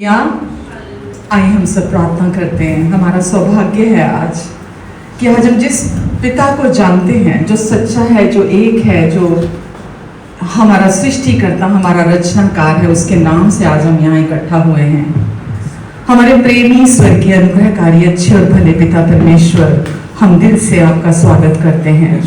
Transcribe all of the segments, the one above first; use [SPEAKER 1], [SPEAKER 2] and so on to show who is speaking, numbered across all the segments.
[SPEAKER 1] या आइए हम सब प्रार्थना करते हैं। हमारा सौभाग्य है आज कि आज हम जिस पिता को जानते हैं, जो सच्चा है, जो एक है, जो हमारा सृष्टिकर्ता, हमारा रचनाकार है, उसके नाम से आज हम यहाँ इकट्ठा हुए हैं। हमारे प्रेमी स्वर्गीय अनुग्रहकारी अच्छे और भले पिता परमेश्वर, हम दिल से आपका स्वागत करते हैं।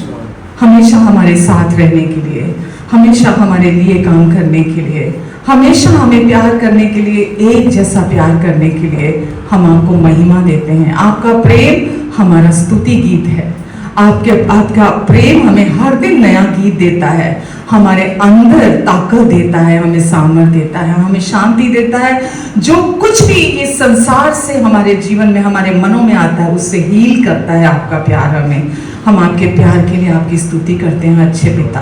[SPEAKER 1] हमेशा हमारे साथ रहने के लिए, हमेशा हमारे लिए काम करने के लिए, हमेशा हमें प्यार करने के लिए, एक जैसा प्यार करने के लिए हम आपको महिमा देते हैं। आपका प्रेम हमारा स्तुति गीत है। आपका प्रेम हमें हर दिन नया गीत देता है, हमारे अंदर ताकत देता है, हमें सामर्थ्य देता है, हमें शांति देता है। जो कुछ भी इस संसार से हमारे जीवन में, हमारे मनों में आता है, उससे हील करता है आपका प्यार। हम आपके प्यार के लिए आपकी स्तुति करते हैं अच्छे पिता।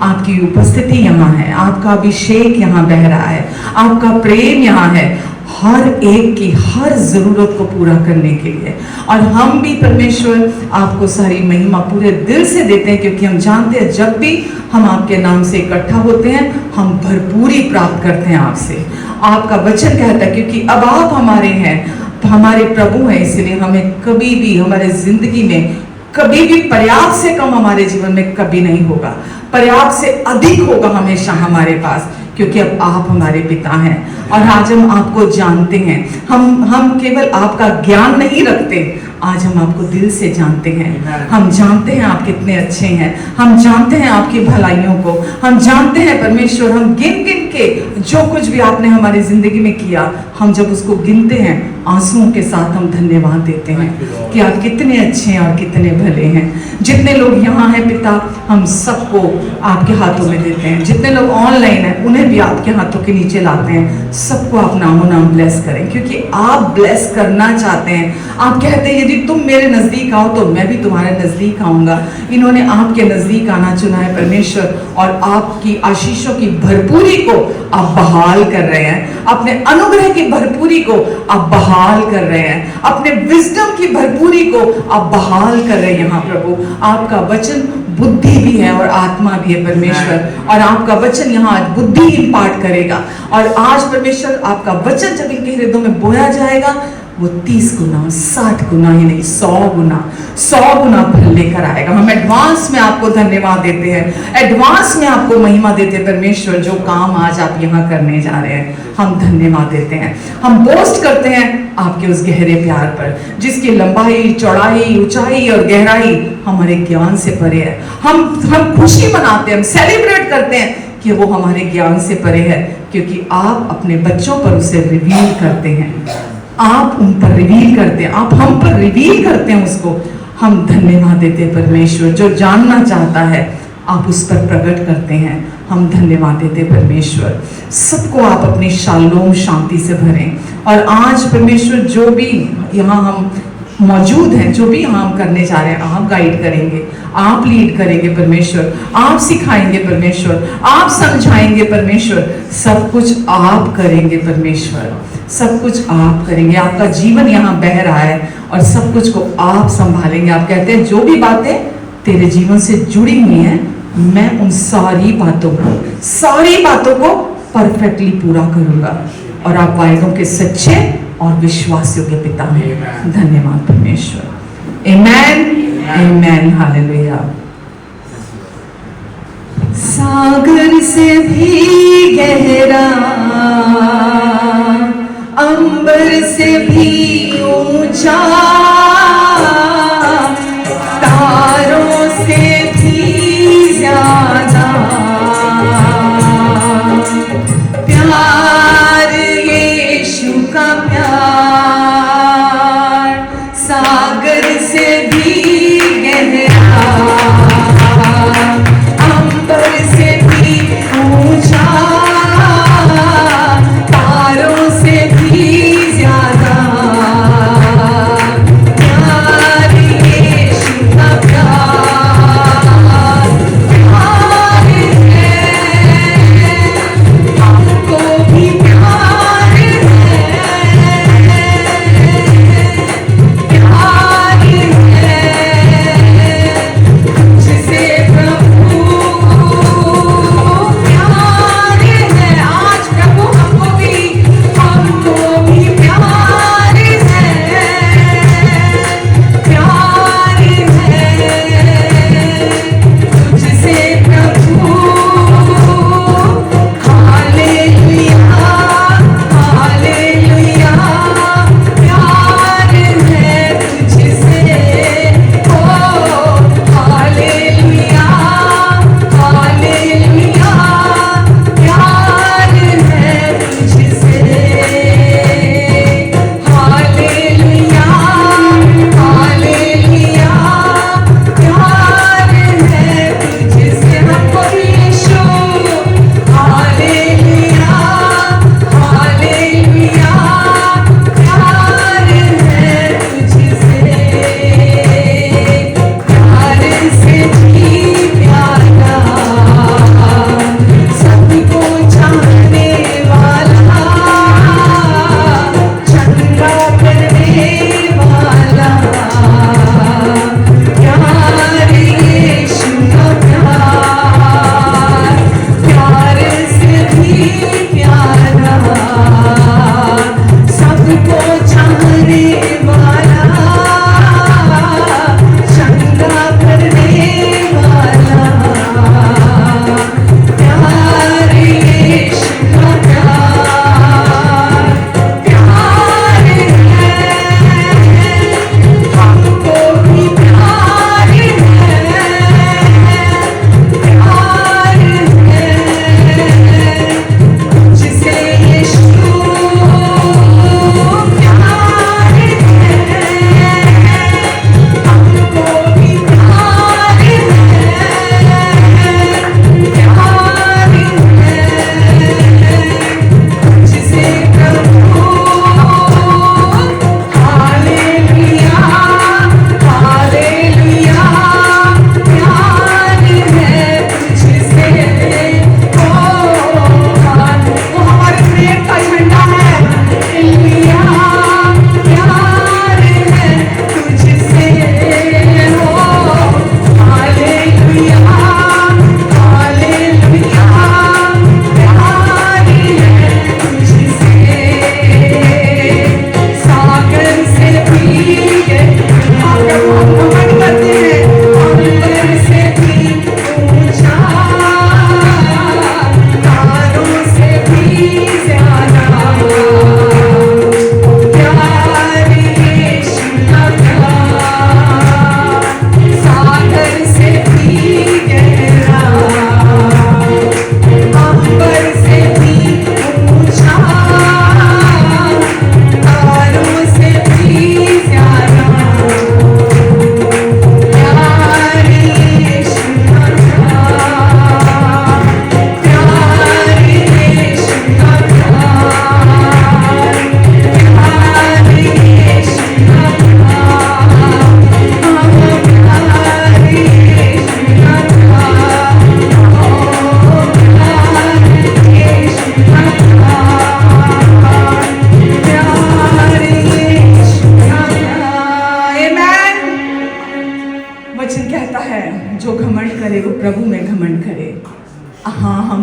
[SPEAKER 1] आपकी उपस्थिति यहाँ है, आपका अभिषेक यहाँ बह रहा है, आपका प्रेम यहाँ है हर एक की हर जरूरत को पूरा करने के लिए। और हम भी परमेश्वर आपको सारी महिमा पूरे दिल से देते हैं, क्योंकि हम जानते हैं जब भी हम आपके नाम से इकट्ठा होते हैं, हम भरपूरी प्राप्त करते हैं आपसे। आपका वचन कहता है क्योंकि अब आप हमारे हैं, हमारे प्रभु हैं, इसलिए हमें कभी भी हमारे जिंदगी में कभी भी पर्याप्त से कम हमारे जीवन में कभी नहीं होगा, पर्याप्त से अधिक होगा हमेशा हमारे पास, क्योंकि अब आप हमारे पिता हैं। और आज हम आपको जानते हैं। हम केवल आपका ज्ञान नहीं रखते, आज हम आपको दिल से जानते हैं। हम जानते हैं आप कितने अच्छे हैं, हम जानते हैं आपकी भलाइयों को, हम जानते हैं परमेश्वर, हम गिन गिन के जो कुछ भी आपने हमारी जिंदगी में किया, हम जब उसको गिनते हैं आंसुओं के साथ हम धन्यवाद देते हैं कि आप कितने अच्छे हैं और कितने भले हैं। जितने लोग यहाँ हैं पिता, हम सबको आपके हाथों में देते हैं। जितने लोग ऑनलाइन हैं उन्हें भी आपके हाथों के नीचे लाते हैं। सबको आप नामों नाम ब्लेस करें, क्योंकि आप ब्लेस करना चाहते हैं। आप कहते हैं यदि तुम मेरे नजदीक आओ तो मैं भी तुम्हारे नजदीक आऊंगा। इन्होंने आपके नजदीक आना चुना है परमेश्वर, और आपकी आशीषों की भरपूरी को आप बहाल कर रहे हैं, अपने अनुग्रह की भरपूरी को आप बहाल कर रहे हैं, अपने विजडम की भरपूरी को आप बहाल कर रहे हैं। यहाँ प्रभु आपका वचन बुद्धि भी है और आत्मा भी है परमेश्वर, और आपका वचन यहाँ आज बुद्धि इंपार्ट करेगा। और आज परमेश्वर आपका वचन जब इनके हृदयों में बोया जाएगा, वो 30 गुना 60 गुना ही नहीं 100 गुना फल लेकर आएगा। हम एडवांस में आपको धन्यवाद देते हैं, एडवांस में आपको महिमा देते हैं परमेश्वर। जो काम आज आप यहाँ करने जा रहे हैं, हम धन्यवाद देते हैं। हम बोस्ट करते हैं आपके उस गहरे प्यार पर, जिसकी लंबाई, चौड़ाई, ऊंचाई और गहराई हमारे ज्ञान से परे है। हम खुशी मनाते हैं, हम सेलिब्रेट करते हैं कि वो हमारे ज्ञान से परे है, क्योंकि आप अपने बच्चों पर उसे रिवील करते हैं, आप उन पर रिवील करते हैं, आप हम पर रिवील करते हैं उसको। हम धन्यवाद देते हैं परमेश्वर। जो जानना चाहता है आप उस पर प्रकट करते हैं, हम धन्यवाद देते हैं परमेश्वर। सबको आप अपनी शालोम शांति से भरें। और आज परमेश्वर जो भी यहाँ हम मौजूद हैं, जो भी हम करने जा रहे हैं, आप गाइड करेंगे, आप लीड करेंगे परमेश्वर, आप सिखाएंगे परमेश्वर, आप समझाएंगे परमेश्वर। सब कुछ आप करेंगे परमेश्वर, सब कुछ आप करेंगे। आपका जीवन यहाँ बह रहा है और सब कुछ को आप संभालेंगे। आप कहते हैं जो भी बातें तेरे जीवन से जुड़ी हुई हैं, मैं उन सारी बातों को परफेक्टली पूरा करूंगा। और आप वायदों के सच्चे और विश्वासियों के पिता हैं। धन्यवाद परमेश्वर। आमेन, आमेन, हालेलुया। सागर से भी गहरा, अंबर से भी ऊंचा, तारों से भी ज्यादा प्यार, यीशु का प्यार। सागर से भी गहरा, अंबर से भी ऊंचा, तारों से भी ज्यादा प्यार,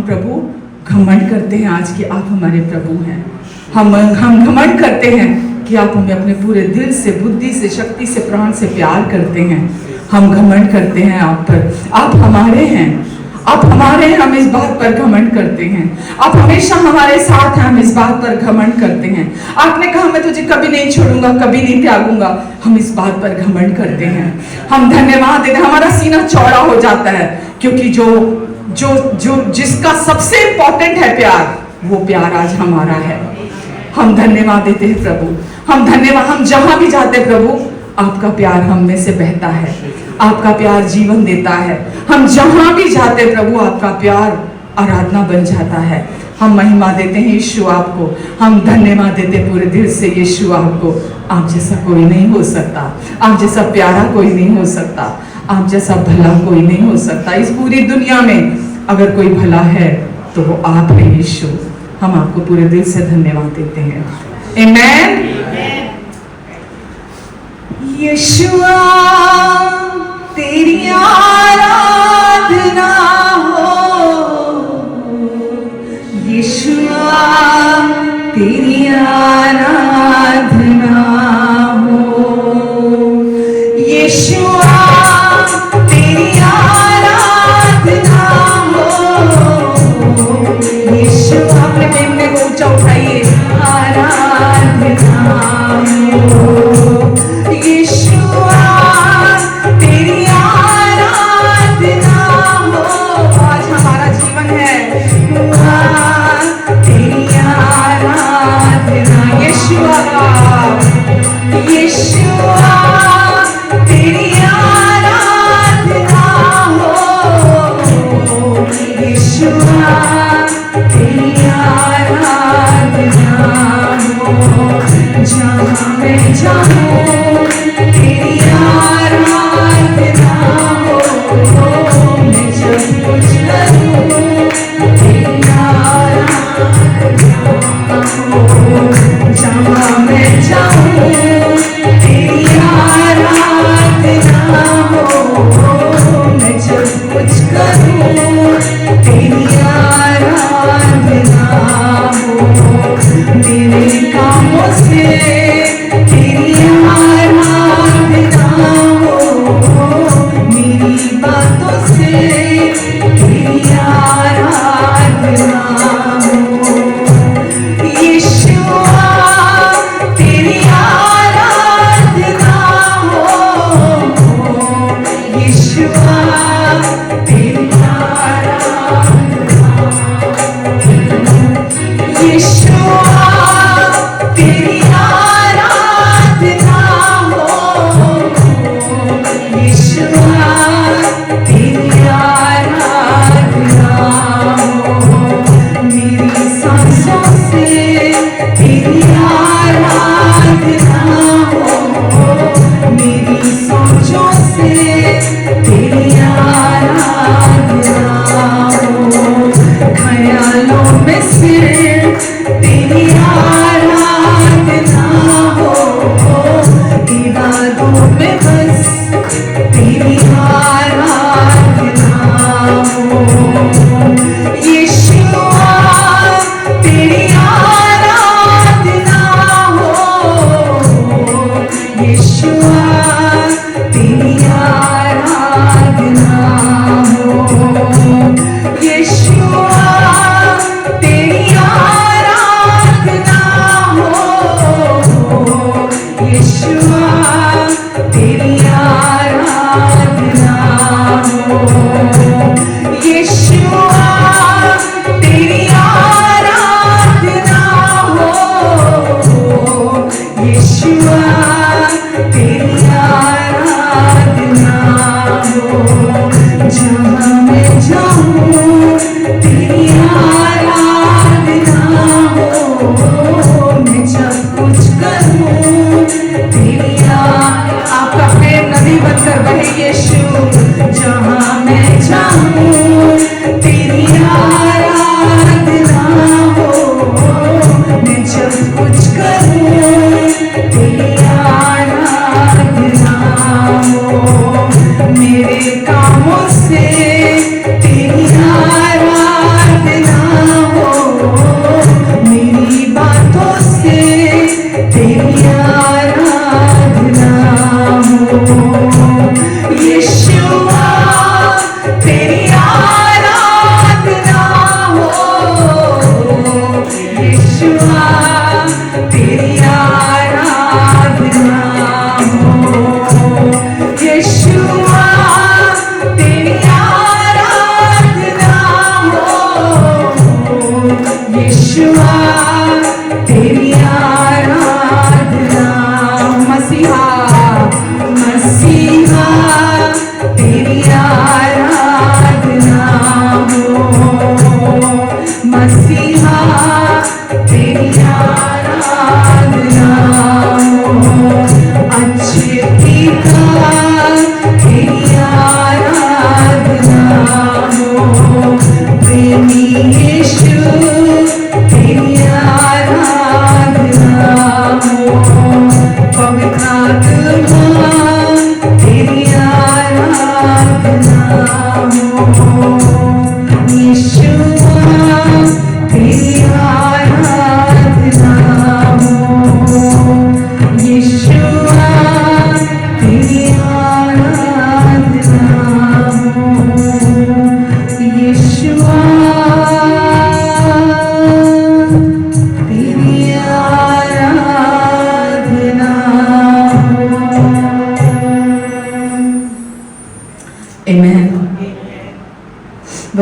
[SPEAKER 1] प्रभु घमंड करते हैं आज कि आप हमारे प्रभु हैं। हम घमंड करते हैं कि आप हमें अपने पूरे दिल से, बुद्धि से, शक्ति से, प्राण से प्यार करते हैं। हम घमंड करते हैं आप पर, आप हमारे हैं, आप हमारे हैं, हम इस बात पर घमंड करते हैं। आप हमेशा हमारे साथ हैं, हम इस बात पर घमंड करते हैं। आपने कहा मैं तुझे कभी नहीं छोड़ूंगा, कभी नहीं त्यागूंगा, हम इस बात पर घमंड करते हैं। हम धन्यवाद देते हैं, हमारा सीना चौड़ा हो जाता है, क्योंकि जो जो जो जिसका सबसे इंपॉर्टेंट है प्यार, वो प्यार आज हमारा है। हम धन्यवाद देते हैं प्रभु, हम धन्यवाद, हम जहां भी जाते हैं प्रभु, आपका प्यार हम में से बहता है, आपका प्यार जीवन देता है। हम जहां भी जाते हैं प्रभु, आपका प्यार आराधना बन जाता है। हम महिमा देते हैं यीशु आपको, हम धन्यवाद देते हैं पूरे दिल से यीशु आपको। आप जैसा कोई नहीं हो सकता, आप जैसा प्यारा कोई नहीं हो सकता, आप जैसा भला कोई नहीं हो सकता। इस पूरी दुनिया में अगर कोई भला है तो वो आप हैं यीशु। हम आपको पूरे दिल से धन्यवाद देते हैं। आमेन। यीशुआ तेरी आराधना हो, यीशुआ तेरी आराधना हो, यीशुआ तेरी आराधना हो, यीशुआ अपने मेमने को ऊंचा उठाइए, आराधना हो, यीशुआ तेरी आराधना हो। आज हमारा जीवन है तेरी आराधना, यीशुआ यीशुआ तेरी आराधना हो, यीशुआ तेरी आराधना हो। जहाँ मैं जाऊँ तेरी आराधना हो, मैं जब कुछ करूँ तेरी आराधना हो। जहाँ मैं जाऊँ तेरी आराधना हो, मैं जब कुछ करूँ तेरी आराधना हो। मेरे कामों से तेरी आराधना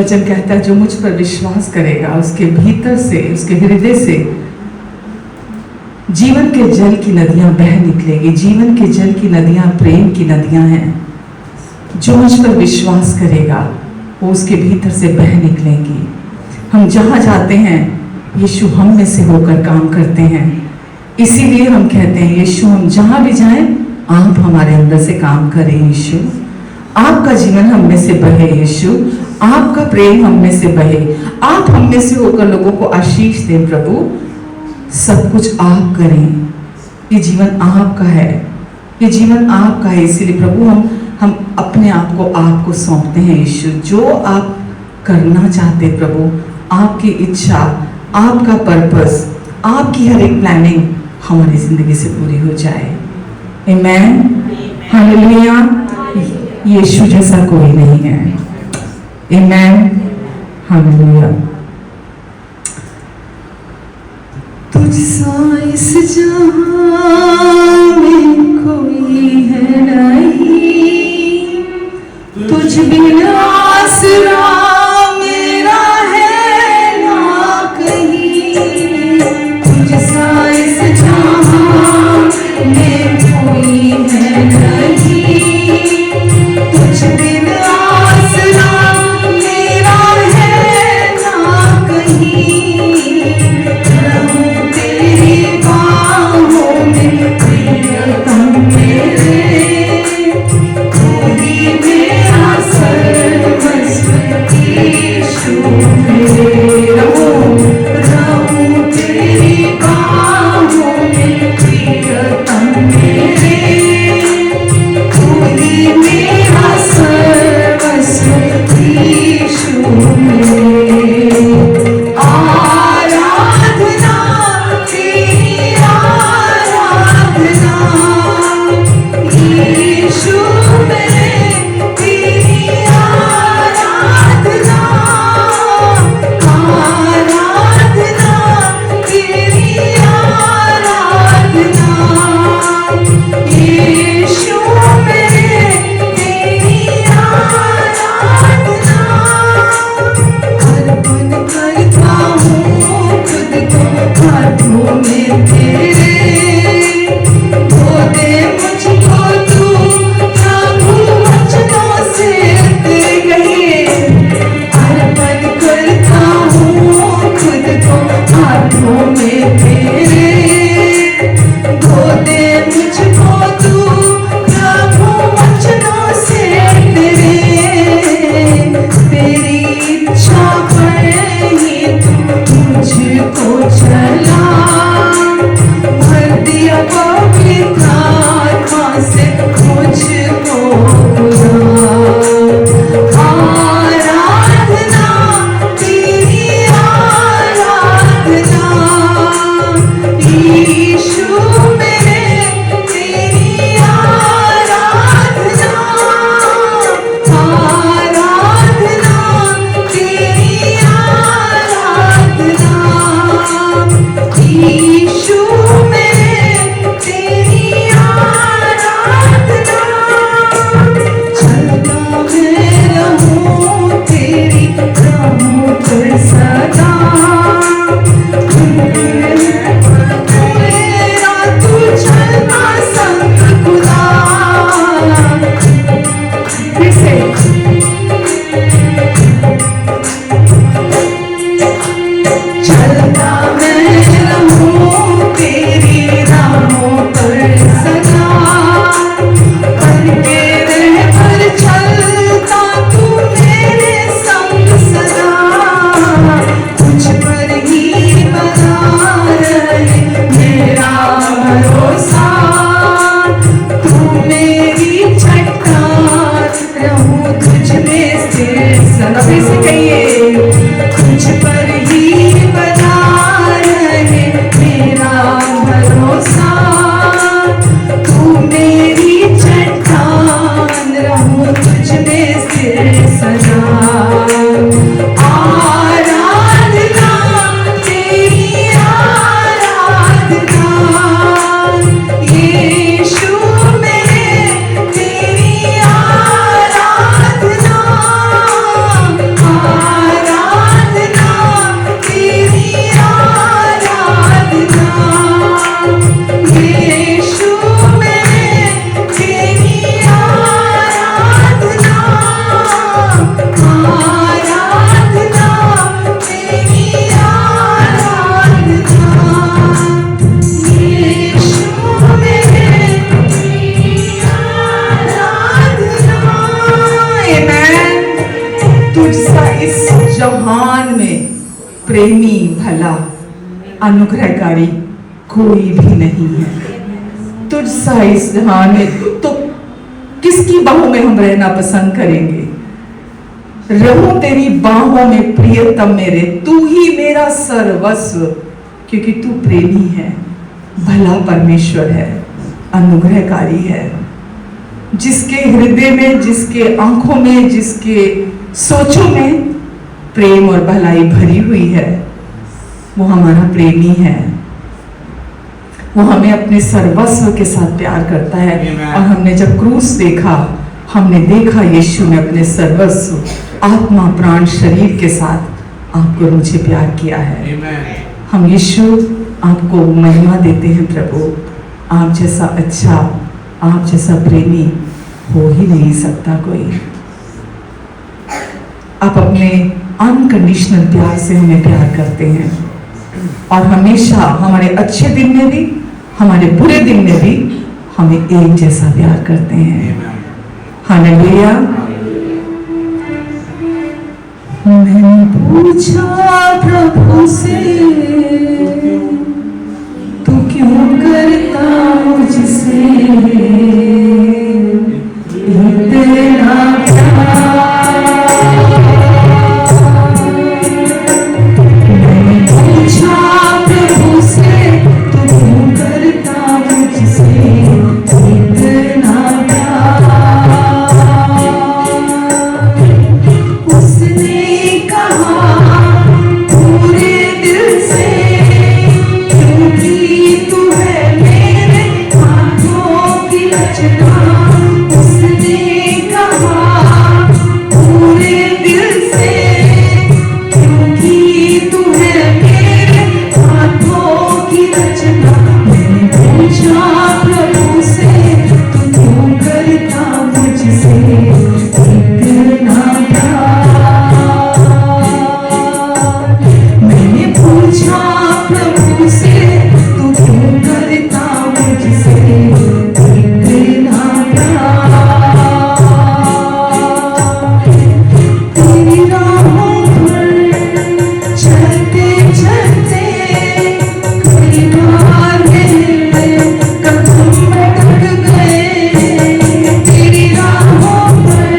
[SPEAKER 1] वचन कहता है जो मुझ पर विश्वास करेगा उसके भीतर से, उसके हृदय से जीवन के जल की नदियां बह निकलेगी। जीवन के जल की नदियां प्रेम की नदियां हैं। जो मुझ पर विश्वास करेगा वो उसके भीतर से बह निकलेंगी। हम जहां जाते हैं यीशु हम में से होकर काम करते हैं। इसीलिए हम कहते हैं यीशु हम जहां भी जाएं आप हमारे अंदर से काम करें। यीशु आपका जीवन हम में से बहे। यीशु आपका प्रेम हम में से बहे। आप हम में से होकर लोगों को आशीष दें। प्रभु सब कुछ आप करें। ये जीवन आपका है, ये जीवन आपका है। इसीलिए प्रभु हम अपने आप को आपको सौंपते हैं। यीशु जो आप करना चाहते प्रभु, आपकी इच्छा, आपका पर्पस, आपकी हर एक प्लानिंग हमारी जिंदगी से पूरी हो जाए। आमेन, हालेलुया। यीशु जैसा कोई नहीं है। आमेन, हालेलुया। तुझसा इस जहां में कोई है नहीं, तुझ बिन आसरा मेरा है ना कहीं। तुझसा इस जहां में कोई है नहीं, तुझ बिन आसरा मेरा है ना कहीं। प्रेमी, भला, अनुग्रहकारी कोई भी नहीं है। तुझ सा इस जहान में तो किसकी बाहों में हम रहना पसंद करेंगे? रहो तेरी बाहों में प्रियतम मेरे, तू ही मेरा सर्वस्व, क्योंकि तू प्रेमी है, भला परमेश्वर है, अनुग्रहकारी है। जिसके हृदय में, जिसके आंखों में, जिसके सोचों में प्रेम और भलाई भरी हुई है, वो हमारा प्रेमी है। वो हमें अपने सर्वस्व के साथ प्यार करता है। और हमने जब क्रूस देखा, हमने देखा यीशु ने अपने सर्वस्व, आत्मा, प्राण, शरीर के साथ आपको मुझे प्यार किया है। हम यीशु आपको महिमा देते हैं प्रभु। आप जैसा अच्छा, आप जैसा प्रेमी हो ही नहीं सकता कोई। आप अपने अनकंडीशनल प्यार से हमें प्यार करते हैं और हमेशा हमारे अच्छे दिन में भी, हमारे बुरे दिन में भी हमें एक जैसा प्यार करते हैं। हालेलुया। मैंने पूछा प्रभु से, तू क्यों करता मुझसे इतना प्यार? मैंने पूछा प्रभु से, तू क्यों करता मुझसे इतना प्यार? उसने कहा पूरे दिल से, क्योंकि तू है मेरे हाथों की रचना। उसने कहा पूरे दिल से, क्योंकि तू है मेरे हाथों की रचना। मैंने पूछा प्रभु से, तू क्यों करता मुझसे इतना प्यार? मैंने पूछा प्रभु से, तू क्यों करता मुझसे इतना प्यार? तेरी राहों पर चलते चलते कई बार मेरे कदम अटक गए। तेरी राहों पर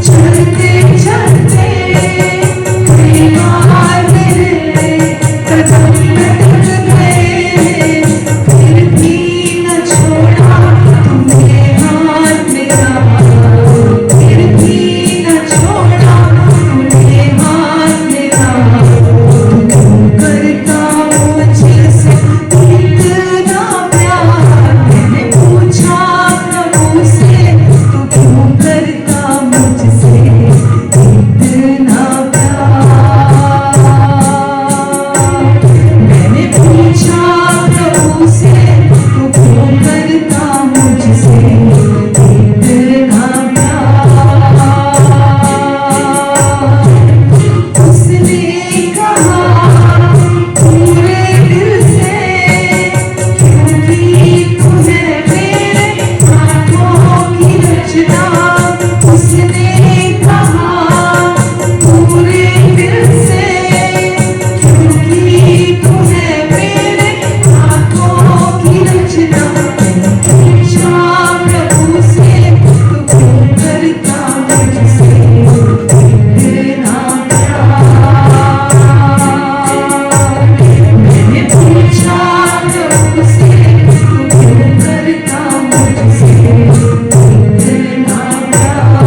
[SPEAKER 1] चलते चलते कई बार मेरे कदम अटक गए। फिर भी न छोड़ा तुमने हाथ मेरा, फिर भी न छोड़ा तुमने हाथ मेरा। तू क्यों करता मुझसे इतना प्यार? मैंने पूछा प्रभु से, तू क्यों करता मुझसे इतना प्यार? मैंने पूछा प्रभु से, तू क्यों करता मुझसे इतना प्यार? उसने कहा पूरे दिल से, क्योंकि तू है मेरे हाथों की रचना। उसने कहा पूरे दिल से, क्योंकि तू है मेरे हाथों की रचना। मैंने पूछा प्रभु से, तू क्यों करता मुझसे इतना प्यार? मैंने पूछा प्रभु से, तू क्यों करता मुझसे इतना प्यार?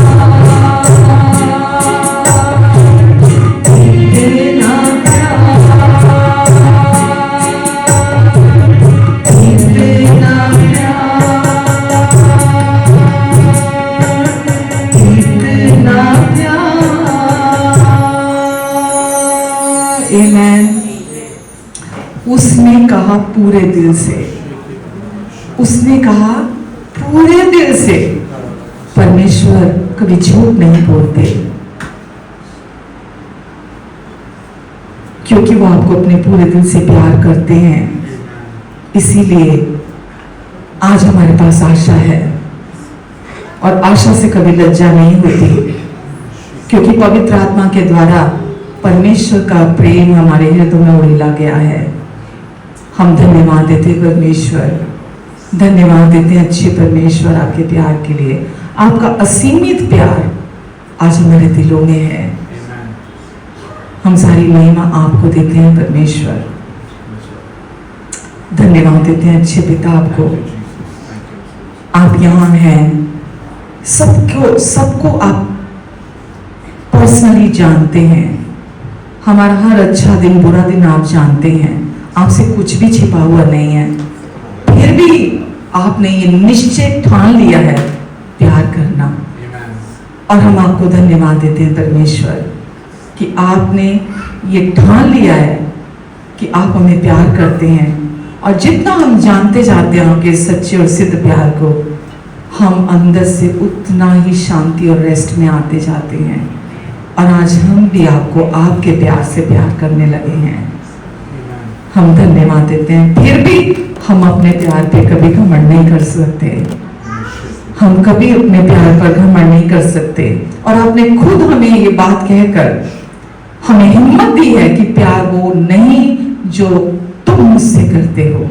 [SPEAKER 1] इतना आमेन। उसने कहा पूरे दिल से, उसने कहा पूरे दिल से। परमेश्वर कभी झूठ नहीं बोलते, क्योंकि वो आपको अपने पूरे दिल से प्यार करते हैं। इसीलिए आज हमारे पास आशा है, और आशा से कभी लज्जा नहीं होती, क्योंकि पवित्र आत्मा के द्वारा परमेश्वर का प्रेम हमारे हृदय में उड़ेला गया है। हम धन्यवाद देते हैं परमेश्वर, धन्यवाद देते हैं अच्छे परमेश्वर आपके प्यार के लिए। आपका असीमित प्यार आज हमारे दिलों में है। हम सारी महिमा आपको देते हैं परमेश्वर, धन्यवाद देते हैं अच्छे पिता आपको। आप यहाँ हैं, सबको आप पर्सनली जानते हैं। हमारा हर अच्छा दिन बुरा दिन आप जानते हैं। आपसे कुछ भी छिपा हुआ नहीं है। फिर भी आपने ये निश्चय ठान लिया है प्यार करना, और हम आपको धन्यवाद देते हैं परमेश्वर कि आपने ये ठान लिया है कि आप हमें प्यार करते हैं। और जितना हम जानते जाते हैं आपके सच्चे और सिद्ध प्यार को, हम अंदर से उतना ही शांति और रेस्ट में आते जाते हैं। और आज हम भी आपको आपके प्यार से प्यार करने लगे हैं। हम धन्यवाद देते हैं। फिर भी हम अपने प्यार पे कभी घमंड नहीं कर सकते। हम कभी अपने प्यार पर घमंड नहीं कर सकते। और आपने खुद हमें ये बात कहकर हमें हिम्मत दी है कि प्यार वो नहीं जो तुम मुझसे करते हो,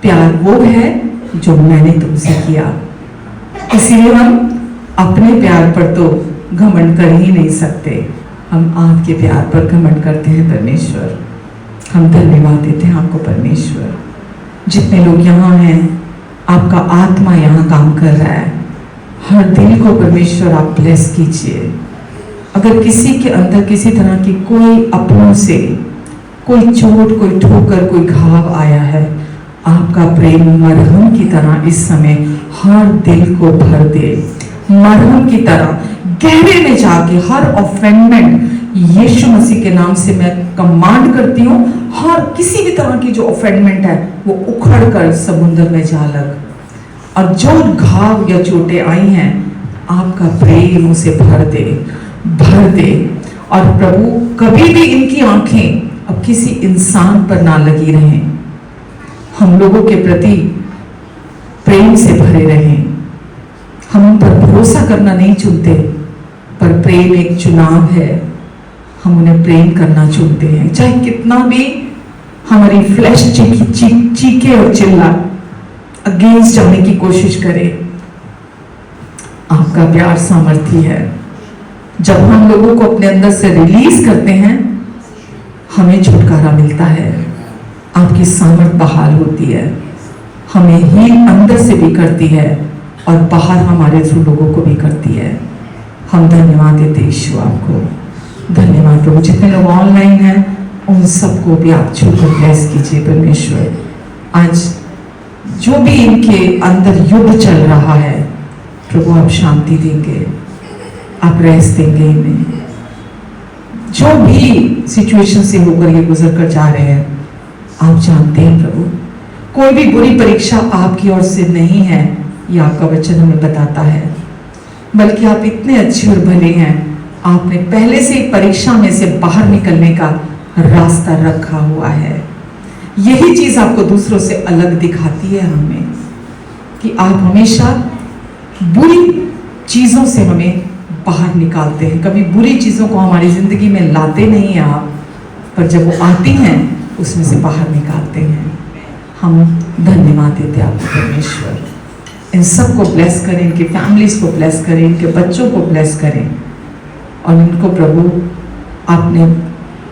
[SPEAKER 1] प्यार वो है जो मैंने तुमसे किया। इसलिए हम अपने प्यार पर तो घमंड कर ही नहीं सकते, हम आपके प्यार पर घमंड करते हैं परमेश्वर। हम धन्यवाद देते हैं आपको परमेश्वर। जितने लोग यहाँ हैं, आपका आत्मा यहाँ काम कर रहा है। हर दिल को परमेश्वर आप ब्लेस कीजिए। अगर किसी के अंदर किसी तरह की कोई अपनों से कोई चोट, कोई ठोकर, कोई घाव आया है, आपका प्रेम मरहम की तरह इस समय हर दिल को भर दे। मरहम की तरह गहरे में जाके हर ऑफेंडमेंट यीशु मसीह के नाम से मैं कमांड करती हूँ। हर किसी भी तरह की जो ऑफेंडमेंट है वो उखड़ कर समुद्र में जा लग। और जो घाव या चोटें आई हैं, आपका प्रेम उसे भर दे, भर दे। और प्रभु कभी भी इनकी आंखें अब किसी इंसान पर ना लगी रहें, हम लोगों के प्रति प्रेम से भरे रहें। हम उन पर भरोसा करना नहीं चुनते, पर प्रेम एक चुनाव है। हम उन्हें प्रेम करना चुनते हैं, चाहे कितना भी हमारी फ्लैश चीखे और चिल्ला अगेंस्ट जाने की कोशिश करे। आपका प्यार सामर्थी है। जब हम लोगों को अपने अंदर से रिलीज करते हैं, हमें छुटकारा मिलता है। आपकी सामर्थ बहाल होती है, हमें हील अंदर से भी करती है और बाहर हमारे थ्रू लोगों को भी करती है। हम धन्यवाद देते यीशु आपको। धन्यवाद प्रभु। जितने लोग ऑनलाइन हैं उन सबको भी आप छूकर ब्लेस कीजिए परमेश्वर। आज जो भी इनके अंदर युद्ध चल रहा है, प्रभु आप शांति देंगे, आप रेस्ट देंगे इन्हें। जो भी सिचुएशन से होकर ये गुजर कर जा रहे हैं, आप जानते हैं प्रभु। कोई भी बुरी परीक्षा आपकी ओर से नहीं है, ये आपका वचन हमें बताता है। बल्कि आप इतने अच्छे और भले हैं, आपने पहले से परीक्षा में से बाहर निकलने का रास्ता रखा हुआ है। यही चीज आपको दूसरों से अलग दिखाती है हमें, कि आप हमेशा बुरी चीजों से हमें बाहर निकालते हैं। कभी बुरी चीजों को हमारी जिंदगी में लाते नहीं हैं आप, पर जब वो आती हैं उसमें से बाहर निकालते हैं। हम धन्यवाद देते हैं आपको परमेश्वर। इन सबको ब्लेस करें, इनके फैमिलीज को ब्लेस करें, इनके बच्चों को ब्लेस करें। और इनको प्रभु आपने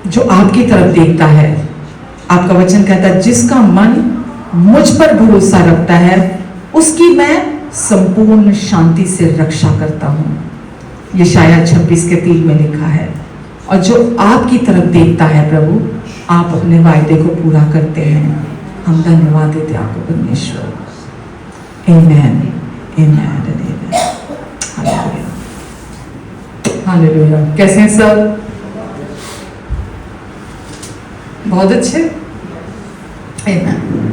[SPEAKER 1] जो आपकी तरफ देखता है, आपका वचन कहता है जिसका मन मुझ पर भरोसा रखता है उसकी मैं संपूर्ण शांति से रक्षा करता हूँ। ये शायद 26:3 में लिखा है। और जो आपकी तरफ देखता है प्रभु, आप अपने वायदे को पूरा करते हैं। हम धन्यवाद देते हैं आपको परमेश्वर। आमेन, आमेन, हालेलुया, हालेलुया। कैसे हैं सब? बहुत अच्छे। आमेन।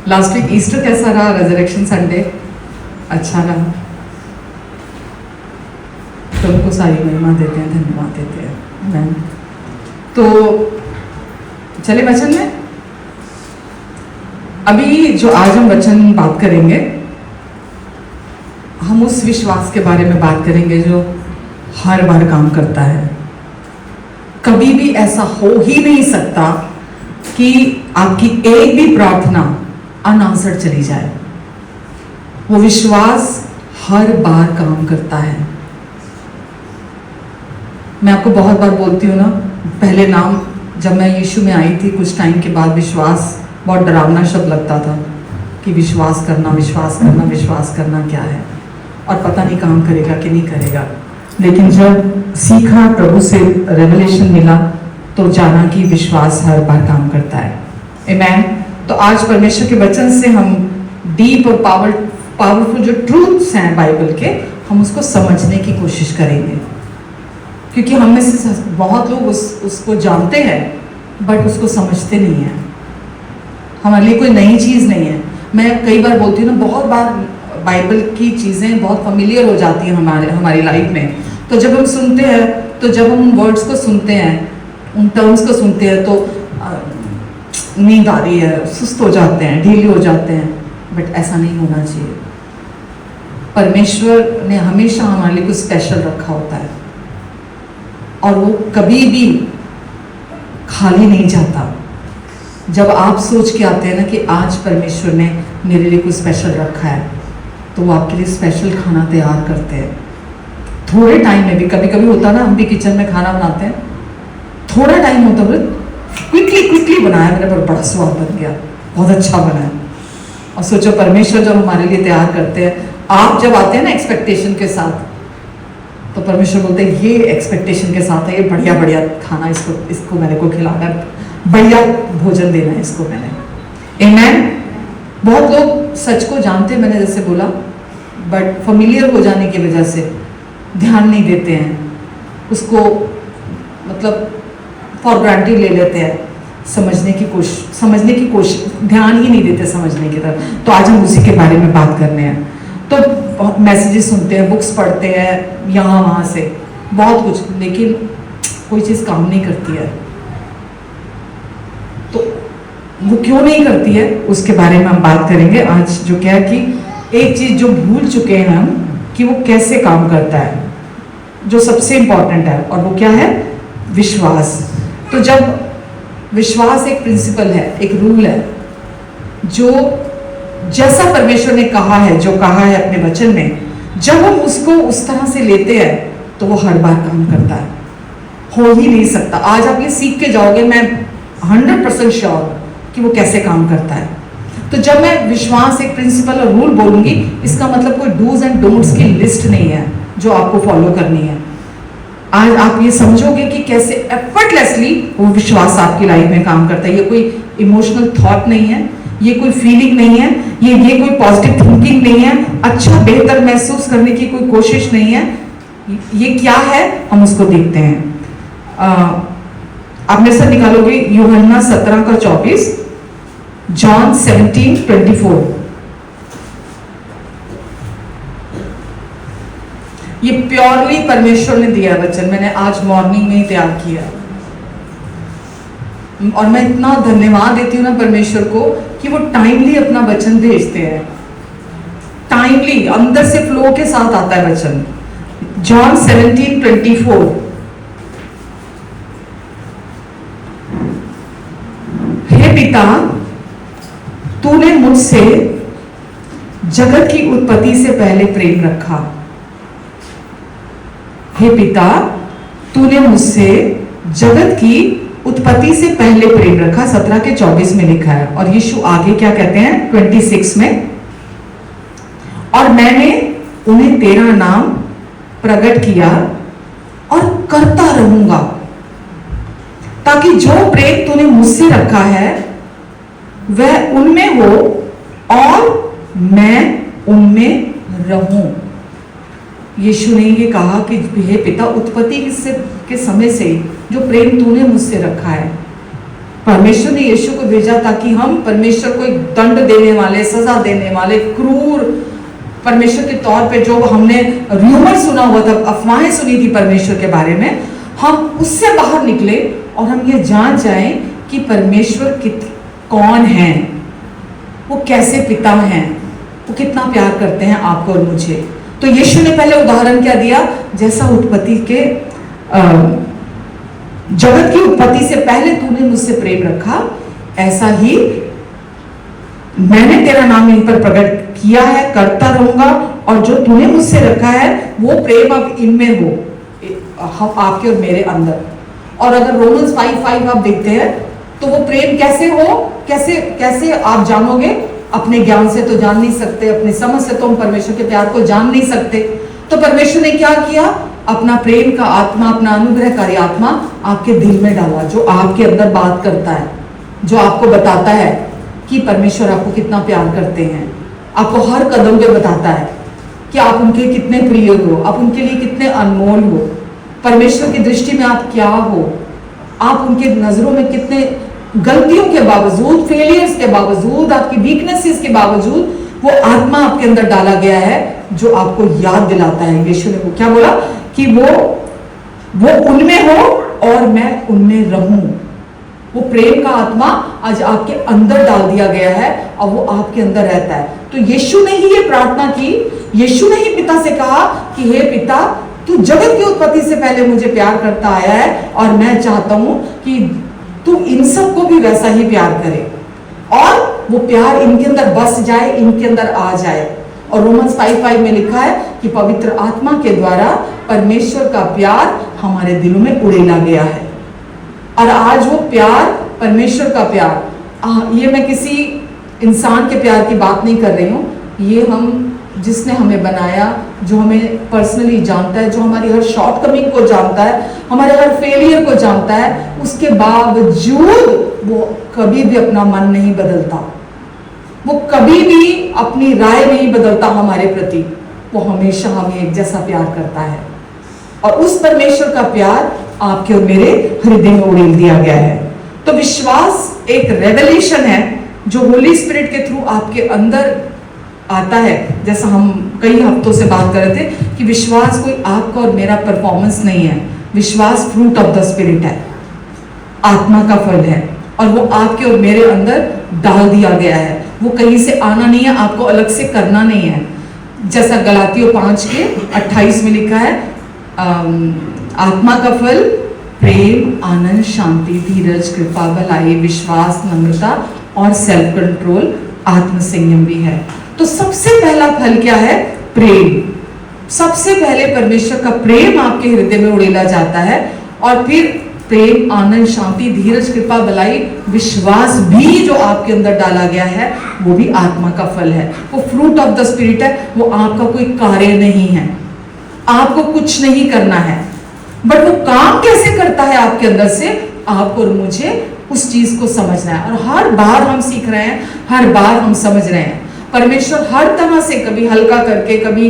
[SPEAKER 1] लास्ट वीक ईस्टर कैसा रहा? रेजरेक्शन संडे अच्छा रहा? तुमको सारी महिमा देते हैं, धन्यवाद देते हैं। आमेन। तो चले वचन में। अभी जो आज हम वचन बात करेंगे, हम उस विश्वास के बारे में बात करेंगे जो हर बार काम करता है। कभी भी ऐसा हो ही नहीं सकता कि आपकी एक भी प्रार्थना अनआंसर्ड चली जाए। वो विश्वास हर बार काम करता है। मैं आपको बहुत बार बोलती हूँ ना, पहले नाम जब मैं यीशु में आई थी कुछ टाइम के बाद विश्वास बहुत डरावना शब्द लगता था कि विश्वास करना विश्वास करना विश्वास करना क्या है, और पता नहीं काम करेगा कि नहीं करेगा। लेकिन जब सीखा, प्रभु से रेवलेशन मिला, तो जाना कि विश्वास हर बार काम करता है। आमेन। तो आज परमेश्वर के वचन से हम डीप और पावरफुल जो ट्रूथ्स हैं बाइबल के, हम उसको समझने की कोशिश करेंगे, क्योंकि हम में से बहुत लोग उसको जानते हैं बट उसको समझते नहीं हैं। हमारे लिए कोई नई चीज़ नहीं है। मैं कई बार बोलती हूँ ना, बहुत बार बाइबल की चीज़ें बहुत फैमिलियर हो जाती हैं हमारी लाइफ में। तो जब हम सुनते हैं, तो जब हम उन वर्ड्स को सुनते हैं, उन टर्म्स को सुनते हैं, तो नींद आ रही है, सुस्त हो जाते हैं, ढीले हो जाते हैं। बट ऐसा नहीं होना चाहिए। परमेश्वर ने हमेशा हमारे लिए कुछ स्पेशल रखा होता है, और वो कभी भी खाली नहीं जाता। जब आप सोच के आते हैं ना कि आज परमेश्वर ने मेरे लिए कुछ स्पेशल रखा है, तो वो आपके लिए स्पेशल खाना तैयार करते हैं। थोड़े टाइम में भी, कभी कभी होता ना, हम भी किचन में खाना बनाते हैं, थोड़ा टाइम होता है, क्विकली बनाया मैंने, पर बड़ा स्वाद बन गया, बहुत अच्छा बना है। और सोचो परमेश्वर जब हमारे लिए तैयार करते हैं, आप जब आते हैं ना एक्सपेक्टेशन के साथ, तो परमेश्वर बोलते हैं ये एक्सपेक्टेशन के साथ है, ये बढ़िया बढ़िया खाना इसको मैंने को खिलाना है, बढ़िया भोजन देना है इसको मैंने। आमेन। बहुत लोग सच को जानते हैं, मैंने जैसे बोला, बट फेमिलियर हो जाने की वजह से ध्यान नहीं देते हैं उसको, मतलब फॉर ग्रांटेड ले लेते हैं, समझने की कोशिश ध्यान ही नहीं देते समझने की तरफ। तो आज हम उसी के बारे में बात करने हैं। तो मैसेजेस सुनते हैं, बुक्स पढ़ते हैं, यहाँ वहाँ से बहुत कुछ, लेकिन कोई चीज़ काम नहीं करती है। तो वो क्यों नहीं करती है, उसके बारे में हम बात करेंगे आज। जो क्या है कि एक चीज़ जो भूल चुके हैं हम, कि वो कैसे काम करता है, जो सबसे इंपॉर्टेंट है, और वो क्या है? विश्वास। तो जब विश्वास एक प्रिंसिपल है, एक रूल है, जो जैसा परमेश्वर ने कहा है, जो कहा है अपने वचन में, जब हम उसको उस तरह से लेते हैं तो वो हर बार काम करता है। हो ही नहीं सकता। आज आप ये सीख के जाओगे, मैं 100% श्योर कि वो कैसे काम करता है। तो जब मैं विश्वास एक प्रिंसिपल और रूल बोलूंगी, इसका मतलब कोई डूज एंड डोंट्स की लिस्ट नहीं है जो आपको फॉलो करनी है। आज आप ये समझोगे कि कैसे एफर्टलेसली वो विश्वास आपकी लाइफ में काम करता है। ये कोई इमोशनल थॉट नहीं है, ये कोई फीलिंग नहीं है, ये कोई पॉजिटिव थिंकिंग नहीं है, अच्छा बेहतर महसूस करने की कोई कोशिश नहीं है। ये क्या है, हम उसको देखते हैं। आप मेरे साथ निकालोगे यूहन्ना 17 का 24, जॉन 17:24। ये प्योरली परमेश्वर ने दिया वचन, मैंने आज मॉर्निंग में ही तैयार किया, और मैं इतना धन्यवाद देती हूँ ना परमेश्वर को कि वो टाइमली अपना वचन भेजते हैं। टाइमली अंदर से फ्लो के साथ आता है वचन। जॉन 17:24। हे पिता, तूने मुझसे जगत की उत्पत्ति से पहले प्रेम रखा। हे पिता, तूने मुझसे जगत की उत्पत्ति से पहले प्रेम रखा। 17 के 24 में लिखा है। और यीशु आगे क्या कहते हैं 26 में, और मैंने उन्हें तेरा नाम प्रकट किया और करता रहूंगा, ताकि जो प्रेम तूने मुझसे रखा है वह उनमें हो और मैं उनमें रहूं। यीशु ने ये कहा कि हे पिता, उत्पत्ति के समय से जो प्रेम तूने मुझसे रखा है, परमेश्वर ने यीशु को भेजा ताकि हम परमेश्वर को एक दंड देने वाले, सजा देने वाले, क्रूर परमेश्वर के तौर पे जो हमने र्यूमर सुना हुआ था, अफवाहें सुनी थी परमेश्वर के बारे में, हम उससे बाहर निकले और हम ये जान जाएं कि परमेश्वर कौन है, वो कैसे पिता हैं, वो कितना प्यार करते हैं आपको और मुझे। तो यीशु ने पहले उदाहरण क्या दिया, जैसा उत्पत्ति के जगत की उत्पत्ति से पहले तूने मुझसे प्रेम रखा, ऐसा ही मैंने तेरा नाम इन पर प्रकट किया है, करता रहूंगा, और जो तूने मुझसे रखा है वो प्रेम अब इनमें हो, हम आपके और मेरे अंदर। और अगर रोमन्स 5:5 आप देखते हैं तो वो प्रेम कैसे हो, कैसे कैसे आप जानोगे? अपने ज्ञान से तो जान नहीं सकते, अपनी समझ से तो हम परमेश्वर के प्यार को जान नहीं सकते। तो परमेश्वर ने क्या किया? अपना प्रेम का आत्मा, अपना अनुग्रहकारी आत्मा आपके दिल में डाला, जो आपके अंदर बात करता है, जो आपको बताता है कि परमेश्वर आपको कितना प्यार करते हैं, आपको हर कदम पे बताता है कि आप उनके कितने प्रिय हो, आप उनके लिए कितने अनमोल हो, परमेश्वर की दृष्टि में आप क्या हो, आप उनके नजरों में कितने, गलतियों के बावजूद, फेलियर्स के बावजूद, आपकी वीकनेसेस के बावजूद वो आत्मा आपके अंदर डाला गया है जो आपको याद दिलाता है। यीशु ने वो क्या बोला कि वो उनमें हो और मैं उनमें रहूं। वो प्रेम का आत्मा आज आपके अंदर डाल दिया गया है और वो आपके अंदर रहता है। तो यीशु ने ही ये प्रार्थना की, यीशु ने ही पिता से कहा कि हे पिता, तू जगत की उत्पत्ति से पहले मुझे प्यार करता आया है और मैं चाहता हूं कि तू इन सबको भी वैसा ही प्यार करे और वो प्यार इनके अंदर बस जाए, इनके अंदर आ जाए। और रोमन्स 5:5 में लिखा है कि पवित्र आत्मा के द्वारा परमेश्वर का प्यार हमारे दिलों में उड़ेला गया है। और आज वो प्यार, परमेश्वर का प्यार, ये मैं किसी इंसान के प्यार की बात नहीं कर रही हूँ, ये हम जिसने हमें बनाया, जो हमें पर्सनली जानता है, जो हमारी हर शॉर्टकमिंग को जानता है, हमारे हर फेलियर को जानता है, उसके बावजूद वो कभी भी अपना मन नहीं बदलता, वो कभी भी अपनी राय नहीं बदलता हमारे प्रति, वो हमेशा हमें एक जैसा प्यार करता है। और उस परमेश्वर का प्यार आपके और मेरे हृदय में उड़ेल दिया गया है। तो विश्वास एक रेवलेशन है जो होली स्पिरिट के थ्रू आपके अंदर आता है। जैसा हम कई हफ्तों से बात कर रहे थे कि विश्वास कोई आपका और मेरा परफॉर्मेंस नहीं है, विश्वास फ्रूट ऑफ द स्पिरिट है, आत्मा का फल है, और वो आपके और मेरे अंदर डाल दिया गया है। वो कहीं से आना नहीं है, आपको अलग से करना नहीं है। जैसा गलातियों 5:28 में लिखा है, आत्मा का फल प्रेम, आनंद, शांति, धीरज, कृपा, भलाई, विश्वास, नम्रता और सेल्फ कंट्रोल, आत्म संयम भी है। तो सबसे पहला फल क्या है? प्रेम। सबसे पहले परमेश्वर का प्रेम आपके हृदय में उड़ेला जाता है, और फिर प्रेम, आनंद, शांति, धीरज, कृपा, भलाई, विश्वास भी जो आपके अंदर डाला गया है वो भी आत्मा का फल है। वो फ्रूट ऑफ द स्पिरिट है। वो आपका कोई कार्य नहीं है, आपको कुछ नहीं करना है, बट वो काम कैसे करता है आपके अंदर से, आपको और मुझे उस चीज को समझना है। और हर बार हम सीख रहे हैं, हर बार हम समझ रहे हैं। परमेश्वर हर तरह से, कभी हल्का करके, कभी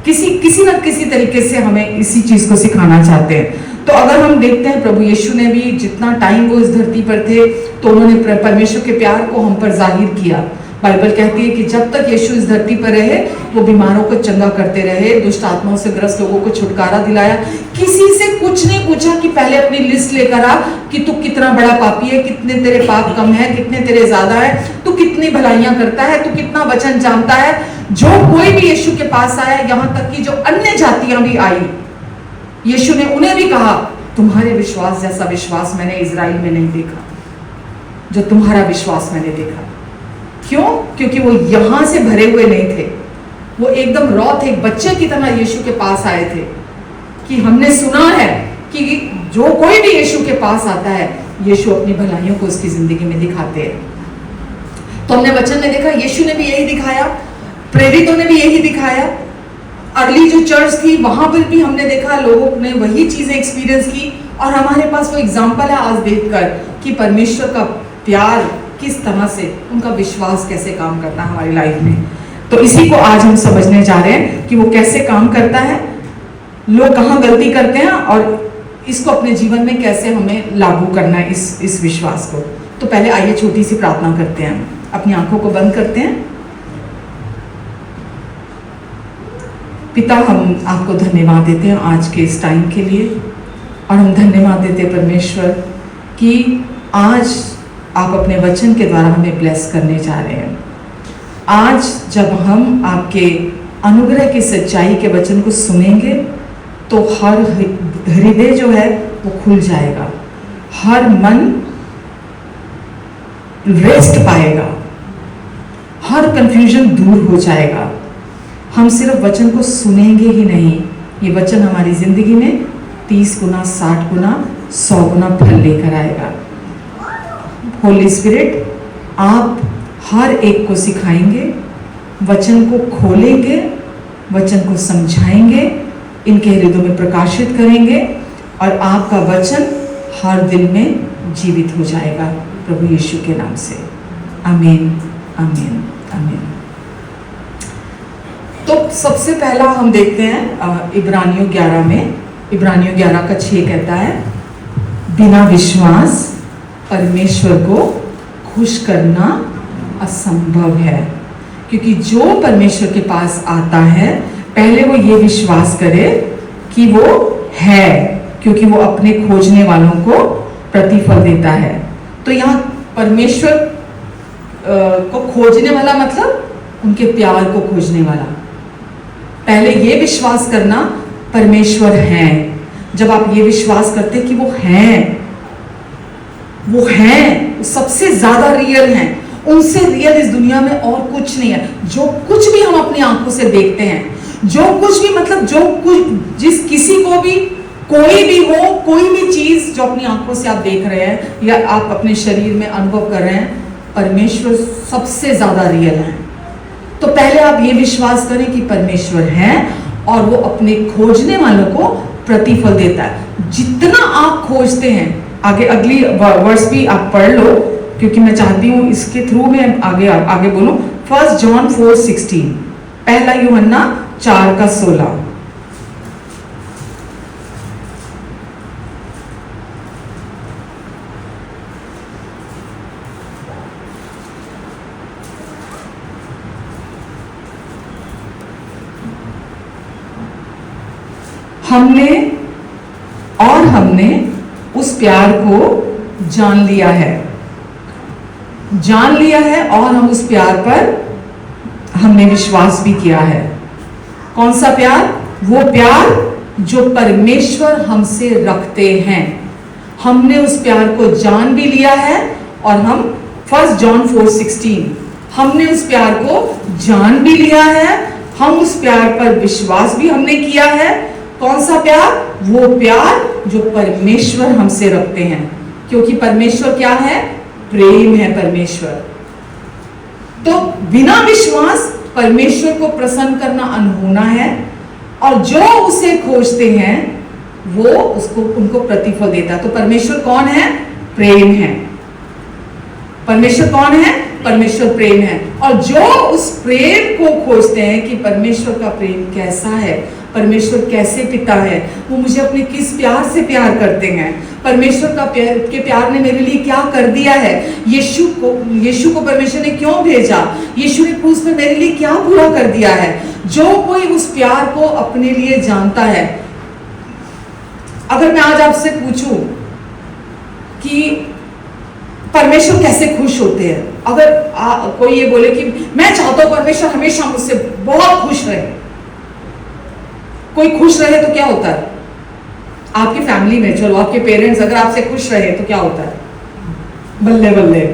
[SPEAKER 1] किसी न किसी तरीके से हमें इसी चीज को सिखाना चाहते हैं। तो अगर हम देखते हैं, प्रभु यीशु ने भी जितना टाइम वो इस धरती पर थे तो उन्होंने परमेश्वर के प्यार को हम पर जाहिर किया। बाइबल कहती है कि जब तक यीशु इस धरती पर रहे वो बीमारों को चंगा करते रहे, दुष्ट आत्माओं से ग्रस्त लोगों को छुटकारा दिलाया। किसी से कुछ नहीं पूछा कि पहले अपनी लिस्ट लेकर आ कि तू कितना बड़ा पापी है, कितने तेरे पाप कम है, कितने तेरे ज्यादा है, तू कितनी भलाइयां करता है, तू कितना वचन जानता है। जो कोई भी यीशु के पास आया, यहाँ तक कि जो अन्य जातियां भी आई, यीशु ने उन्हें भी कहा, तुम्हारे विश्वास जैसा विश्वास मैंने इजराइल में नहीं देखा, जो तुम्हारा विश्वास मैंने देखा। क्यों? क्योंकि वो यहां से भरे हुए नहीं थे, वो एकदम रॉ थे, एक बच्चे की तरह यीशु के पास आए थे कि हमने सुना है कि जो कोई भी यीशु के पास आता है, यीशु अपनी भलाइयों को उसकी जिंदगी में दिखाते हैं। तो हमने वचन में देखा, यीशु ने भी यही दिखाया, प्रेरितों ने भी यही दिखाया, अर्ली जो चर्च थी वहां पर भी हमने देखा, लोगों ने वही चीजें एक्सपीरियंस की। और हमारे पास वो एग्जाम्पल है आज देखकर कि परमेश्वर का प्यार किस तरह से, उनका विश्वास कैसे काम करता है हमारी लाइफ में। तो इसी को आज हम समझने जा रहे हैं कि वो कैसे काम करता है, लोग कहाँ गलती करते हैं और इसको अपने जीवन में कैसे हमें लागू करना है इस विश्वास को। तो पहले आइए छोटी सी प्रार्थना करते हैं, अपनी आंखों को बंद करते हैं। पिता, हम आपको धन्यवाद देते हैं आज के इस टाइम के लिए, और हम धन्यवाद देते हैं परमेश्वर कि आज आप अपने वचन के द्वारा हमें ब्लेस करने जा रहे हैं। आज जब हम आपके अनुग्रह की सच्चाई के वचन को सुनेंगे तो हर हृदय जो है वो खुल जाएगा, हर मन रेस्ट पाएगा, हर कंफ्यूजन दूर हो जाएगा। हम सिर्फ वचन को सुनेंगे ही नहीं, ये वचन हमारी जिंदगी में 30 गुना, 60 गुना, 100 गुना फल लेकर आएगा। होली स्पिरिट, आप हर एक को सिखाएंगे, वचन को खोलेंगे, वचन को समझाएंगे, इनके हृदयों में प्रकाशित करेंगे और आपका वचन हर दिल में जीवित हो जाएगा प्रभु यीशु के नाम से। आमीन, आमीन, आमीन। तो सबसे पहला हम देखते हैं इब्रानियों 11 में, इब्रानियों 11 का 6 कहता है, बिना विश्वास परमेश्वर को खुश करना असंभव है, क्योंकि जो परमेश्वर के पास आता है पहले वो ये विश्वास करे कि वो है, क्योंकि वो अपने खोजने वालों को प्रतिफल देता है। तो यहाँ परमेश्वर को खोजने वाला मतलब उनके प्यार को खोजने वाला। पहले ये विश्वास करना परमेश्वर है। जब आप ये विश्वास करते कि वो हैं, वो हैं, सबसे ज्यादा रियल हैं, उनसे रियल इस दुनिया में और कुछ नहीं है। जो कुछ भी हम अपनी आंखों से देखते हैं, जो कुछ भी मतलब जो कुछ जिस किसी को भी कोई भी हो, कोई भी चीज जो अपनी आंखों से आप देख रहे हैं या आप अपने शरीर में अनुभव कर रहे हैं, परमेश्वर सबसे ज्यादा रियल है। तो पहले आप ये विश्वास करें कि परमेश्वर है और वो अपने खोजने वालों को प्रतिफल देता है। जितना आप खोजते हैं, आगे अगली वर्स भी आप पढ़ लो, क्योंकि मैं चाहती हूँ इसके थ्रू में आगे बोलूं। 1 जॉन 4:16, पहला यूहन्ना 4:16। हमने उस प्यार को जान लिया है और हम उस प्यार पर हमने विश्वास भी किया है। कौन सा प्यार? वो प्यार जो परमेश्वर हमसे रखते हैं। हमने उस प्यार को जान भी लिया है और हम 1 जॉन 4:16, हमने उस प्यार को जान भी लिया है, हम उस प्यार पर विश्वास भी हमने किया है। कौन सा प्यार? वो प्यार जो परमेश्वर हमसे रखते हैं, क्योंकि परमेश्वर क्या है? प्रेम है परमेश्वर। तो बिना विश्वास परमेश्वर को प्रसन्न करना अनहोना है, और जो उसे खोजते हैं वो उसको उनको प्रतिफल देता है। तो परमेश्वर कौन है? प्रेम है। परमेश्वर कौन है? परमेश्वर प्रेम है। और जो उस प्रेम को खोजते हैं कि परमेश्वर का प्रेम कैसा है, परमेश्वर कैसे पिता है, वो मुझे अपने किस प्यार से प्यार करते हैं, परमेश्वर का प्यार ने मेरे लिए क्या कर दिया है, यीशु को परमेश्वर ने क्यों भेजा, यीशु ने क्रूस में मेरे लिए क्या पूरा कर दिया है। जो कोई उस प्यार को अपने लिए जानता है। अगर मैं आज आपसे पूछूं कि परमेश्वर कैसे खुश होते हैं, अगर कोई ये बोले कि मैं चाहता हूं परमेश्वर हमेशा मुझसे बहुत खुश रहे, कोई खुश रहे तो क्या होता है? आपकी फैमिली में, चलो आपके पेरेंट्स अगर आपसे खुश रहे तो क्या होता है? बल्ले बल्ले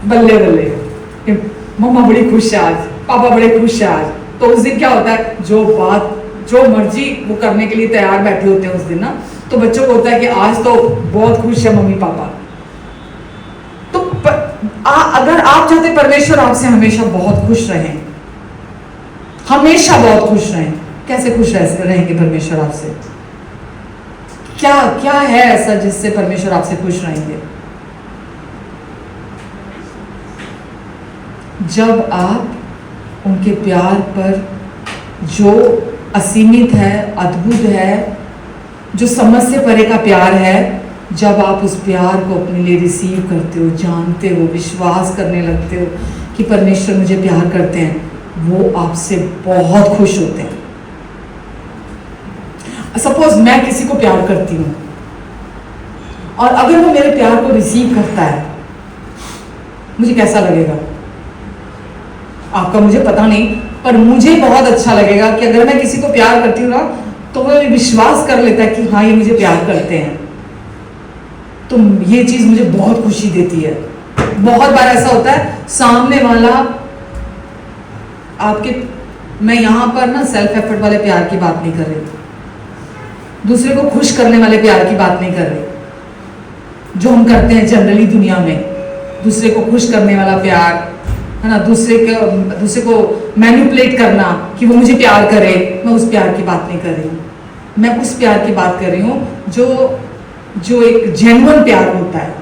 [SPEAKER 1] बल्ले बल्ले, मम्मा बड़ी खुश है आज, पापा बड़े खुश है आज। तो उस दिन क्या होता है? जो मर्जी वो करने के लिए तैयार बैठे होते हैं उस दिन ना। तो बच्चों को होता है कि आज तो बहुत खुश है मम्मी पापा। तो अगर आप चाहते परमेश्वर आपसे हमेशा बहुत खुश रहें, हमेशा बहुत खुश रहें, कैसे खुश रहेंगे परमेश्वर आपसे? क्या है ऐसा जिससे परमेश्वर आपसे खुश रहेंगे? जब आप उनके प्यार पर, जो असीमित है, अद्भुत है, जो समझ से परे का प्यार है, जब आप उस प्यार को अपने लिए रिसीव करते हो, जानते हो, विश्वास करने लगते हो कि परमेश्वर मुझे प्यार करते हैं, वो आपसे बहुत खुश होते हैं। सपोज मैं किसी को प्यार करती हूं और अगर वो मेरे प्यार को रिसीव करता है, मुझे कैसा लगेगा? आपका मुझे पता नहीं, पर मुझे बहुत अच्छा लगेगा कि अगर मैं किसी को प्यार करती हूँ ना, तो तो वो विश्वास कर लेता है कि हाँ ये मुझे प्यार करते हैं। तो ये चीज़ मुझे बहुत खुशी देती है। बहुत बार ऐसा होता है सामने वाला आपके, मैं यहाँ पर ना सेल्फ एफर्ट वाले प्यार की बात नहीं कर रही, दूसरे को खुश करने वाले प्यार की बात नहीं कर रही जो हम करते हैं जनरली दुनिया में, दूसरे को खुश करने वाला प्यार है ना, दूसरे को मैनिपुलेट करना कि वो मुझे प्यार करे। मैं उस प्यार की बात नहीं कर रही हूँ, मैं उस प्यार की बात कर रही हूँ जो एक जेन्युइन प्यार होता है।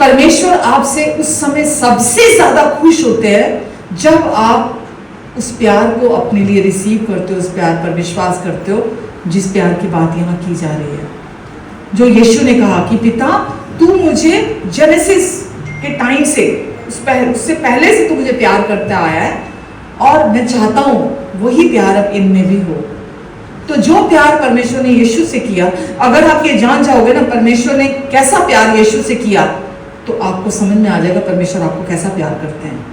[SPEAKER 1] परमेश्वर आपसे उस समय सबसे ज्यादा खुश होते हैं जब आप उस प्यार को अपने लिए रिसीव करते हो, उस प्यार पर विश्वास करते हो जिस प्यार की बात यहाँ की जा रही है। जो यीशु ने कहा कि पिता तू मुझे जेनेसिस के टाइम से उससे पहले से तू मुझे प्यार करता आया है और मैं चाहता हूँ वही प्यार अब इनमें भी हो। तो जो प्यार परमेश्वर ने यीशु से किया, अगर आप ये जान जाओगे ना परमेश्वर ने कैसा प्यार यीशु से किया, तो आपको समझ में आ जाएगा परमेश्वर आपको कैसा प्यार करते हैं।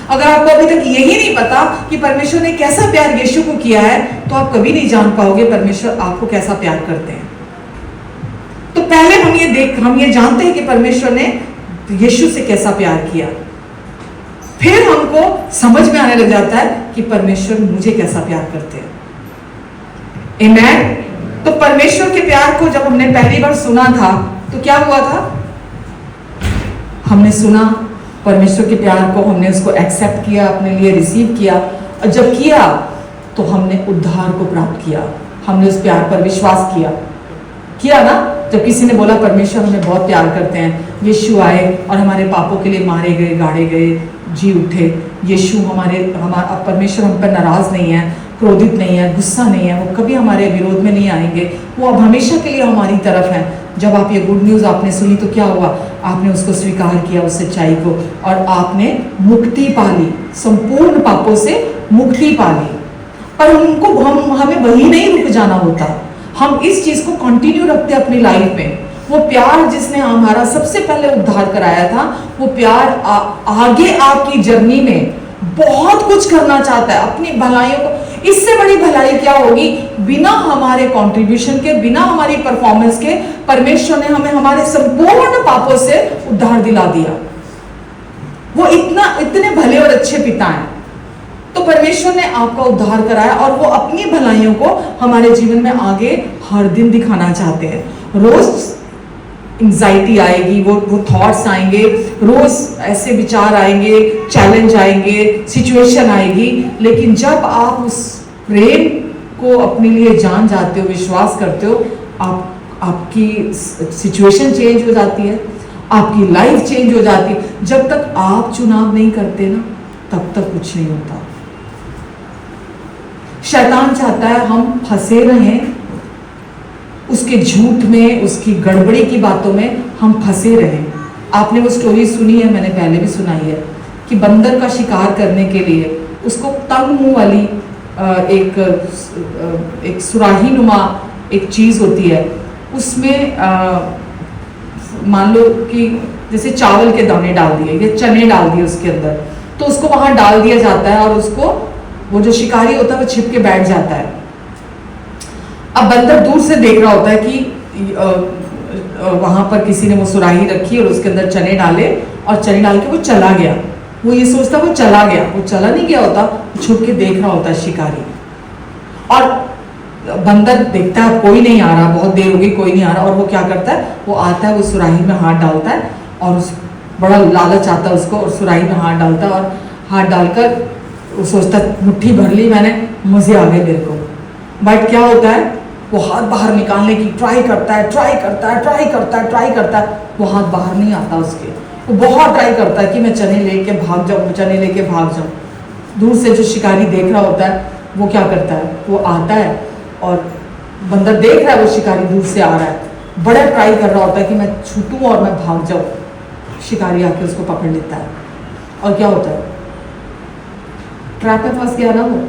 [SPEAKER 1] अगर आपको अभी तक यही नहीं पता कि परमेश्वर ने कैसा प्यार यीशु को किया है, तो आप कभी नहीं जान पाओगे परमेश्वर आपको कैसा प्यार करते हैं। तो पहले हम ये जानते हैं कि परमेश्वर ने यीशु से कैसा प्यार किया, फिर हमको समझ में आने लग जाता है कि परमेश्वर मुझे कैसा प्यार करते हैं। आमेन। तो परमेश्वर के प्यार को जब हमने पहली बार सुना था तो क्या हुआ था? हमने सुना परमेश्वर के प्यार को, हमने उसको एक्सेप्ट किया, अपने लिए रिसीव किया, और जब किया तो हमने उद्धार को प्राप्त किया। हमने उस प्यार पर विश्वास किया ना। जब किसी ने बोला परमेश्वर हमें बहुत प्यार करते हैं, यीशु आए और हमारे पापों के लिए मारे गए, गाड़े गए, जी उठे। यीशु हमारा परमेश्वर हम पर नाराज नहीं है, क्रोधित नहीं है, गुस्सा नहीं है, वो कभी हमारे विरोध में नहीं आएंगे, वो अब हमेशा के लिए हमारी तरफ है। जब आप ये गुड न्यूज़ आपने सुनी तो क्या हुआ? आपने उसको स्वीकार किया, उस सच्चाई को, और आपने मुक्ति पाली, संपूर्ण पापों से मुक्ति पाली। पर हमें वही नहीं रुक जाना होता, हम इस चीज को कंटिन्यू रखते हैं अपनी लाइफ में। वो प्यार जिसने हमारा सबसे पहले उद्धार कराया था, वो प्यार आगे आपकी जर्नी में बहुत कुछ करना चाहता है, अपनी भलाइयों को। इससे बड़ी भलाई क्या होगी? बिना हमारे कंट्रीब्यूशन के, बिना हमारी परफॉर्मेंस के, परमेश्वर ने हमें हमारे संपूर्ण पापों से उद्धार दिला दिया। वो इतने भले और अच्छे पिता हैं। तो परमेश्वर ने आपका उद्धार कराया और वो अपनी भलाइयों को हमारे जीवन में आगे हर दिन दिखाना चाहते हैं। रोज एंजाइटी आएगी, वो थॉट्स आएंगे, रोज ऐसे विचार आएंगे, चैलेंज आएंगे, सिचुएशन आएगी, लेकिन जब आप उस प्रेम को अपने लिए जान जाते हो, विश्वास करते हो, आपकी सिचुएशन चेंज हो जाती है, आपकी लाइफ चेंज हो जाती है। जब तक आप चुनाव नहीं करते ना, तब तक कुछ नहीं होता। शैतान चाहता है हम फंसे रहें उसके झूठ में, उसकी गड़बड़ी की बातों में हम फंसे रहें। आपने वो स्टोरी सुनी है, मैंने पहले भी सुनाई है, कि बंदर का शिकार करने के लिए उसको तंग मुंह वाली एक सुराही नुमा एक चीज होती है, उसमें मान लो कि जैसे चावल के दाने डाल दिए या चने डाल दिए उसके अंदर, तो उसको वहां डाल दिया जाता है और उसको वो जो शिकारी होता है वो छिप के बैठ जाता है। अब बंदर दूर से देख रहा होता है कि वहां पर किसी ने वो सुराही रखी और उसके अंदर चने डाले और चने डाल के वो चला गया। वो ये सोचता वो चला गया, वो चला नहीं गया होता, छुप के देख रहा होता है शिकारी। और बंदर देखता है कोई नहीं आ रहा, बहुत देर हो गई, कोई नहीं आ रहा, और वो क्या करता है, वो आता है, वो सुराही में हाथ डालता है और बड़ा लालच आता है उसको, और सुराही में हाथ डालता है और हाथ डालकर वो सोचता मुट्ठी भर ली मैंने, मजे आ गए मेरे को। बट क्या होता है, वो हाथ बाहर निकालने की ट्राई करता है, वो हाथ बाहर नहीं आता उसके। वो बहुत ट्राई करता है कि मैं चने लेके भाग जाऊं। दूर से जो शिकारी देख रहा होता है वो क्या करता है, वो आता है और बंदर देख रहा है वो शिकारी दूर से आ रहा है, बड़ा ट्राई कर रहा होता है कि मैं छूटूं और मैं भाग जाऊं। शिकारी आके उसको पकड़ लेता है और क्या होता है, ट्रैप में फंस गया ना वो।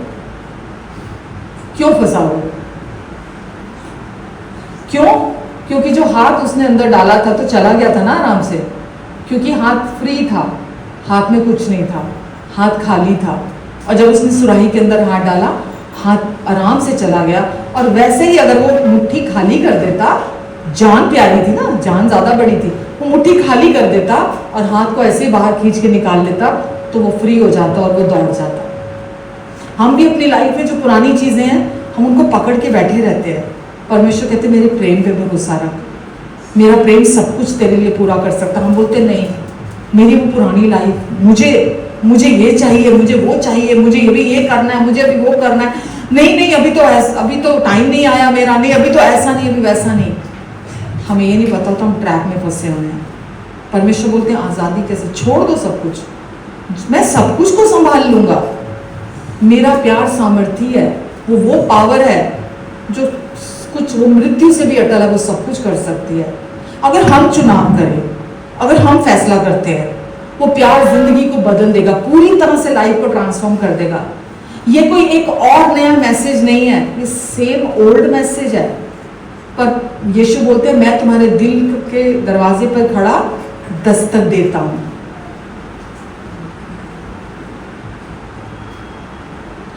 [SPEAKER 1] क्यों फंसा वो? क्यों? क्योंकि जो हाथ उसने अंदर डाला था तो चला गया था ना आराम से, क्योंकि हाथ फ्री था, हाथ में कुछ नहीं था, हाथ खाली था। और जब उसने सुराही के अंदर हाथ डाला हाथ आराम से चला गया। और वैसे ही अगर वो मुट्ठी खाली कर देता, जान प्यारी थी ना, जान ज़्यादा बड़ी थी, वो मुट्ठी खाली कर देता और हाथ को ऐसे बाहर खींच के निकाल लेता तो वो फ्री हो जाता और वो दौड़ जाता। हम भी अपनी लाइफ में जो पुरानी चीज़ें हैं हम उनको पकड़ के बैठे रहते हैं। परमेश्वर कहते मेरे प्रेम पे भरोसा रख, मेरा प्रेम सब कुछ तेरे लिए पूरा कर सकता। हम बोलते नहीं, मेरी वो पुरानी लाइफ, मुझे ये चाहिए, मुझे वो चाहिए, मुझे अभी ये करना है, मुझे अभी वो करना है, नहीं अभी तो टाइम नहीं आया मेरा, नहीं अभी तो ऐसा नहीं, अभी वैसा नहीं। हमें ये नहीं पता होता हम ट्रैप में फंसे हुए हैं। परमेश्वर बोलते हैं आज़ादी कैसे, छोड़ दो सब कुछ, मैं सब कुछ को संभाल लूंगा। मेरा प्यार सामर्थी है, वो पावर है जो कुछ, वो मृत्यु से भी अटल है, वो सब कुछ कर सकती है। अगर हम चुनाव करें, अगर हम फैसला करते हैं, वो प्यार जिंदगी को बदल देगा, पूरी तरह से लाइफ को ट्रांसफॉर्म कर देगा। ये कोई एक और नया मैसेज नहीं है, ये सेम ओल्ड मैसेज है। पर यीशु बोलते हैं मैं तुम्हारे दिल के दरवाजे पर खड़ा दस्तक देता हूं।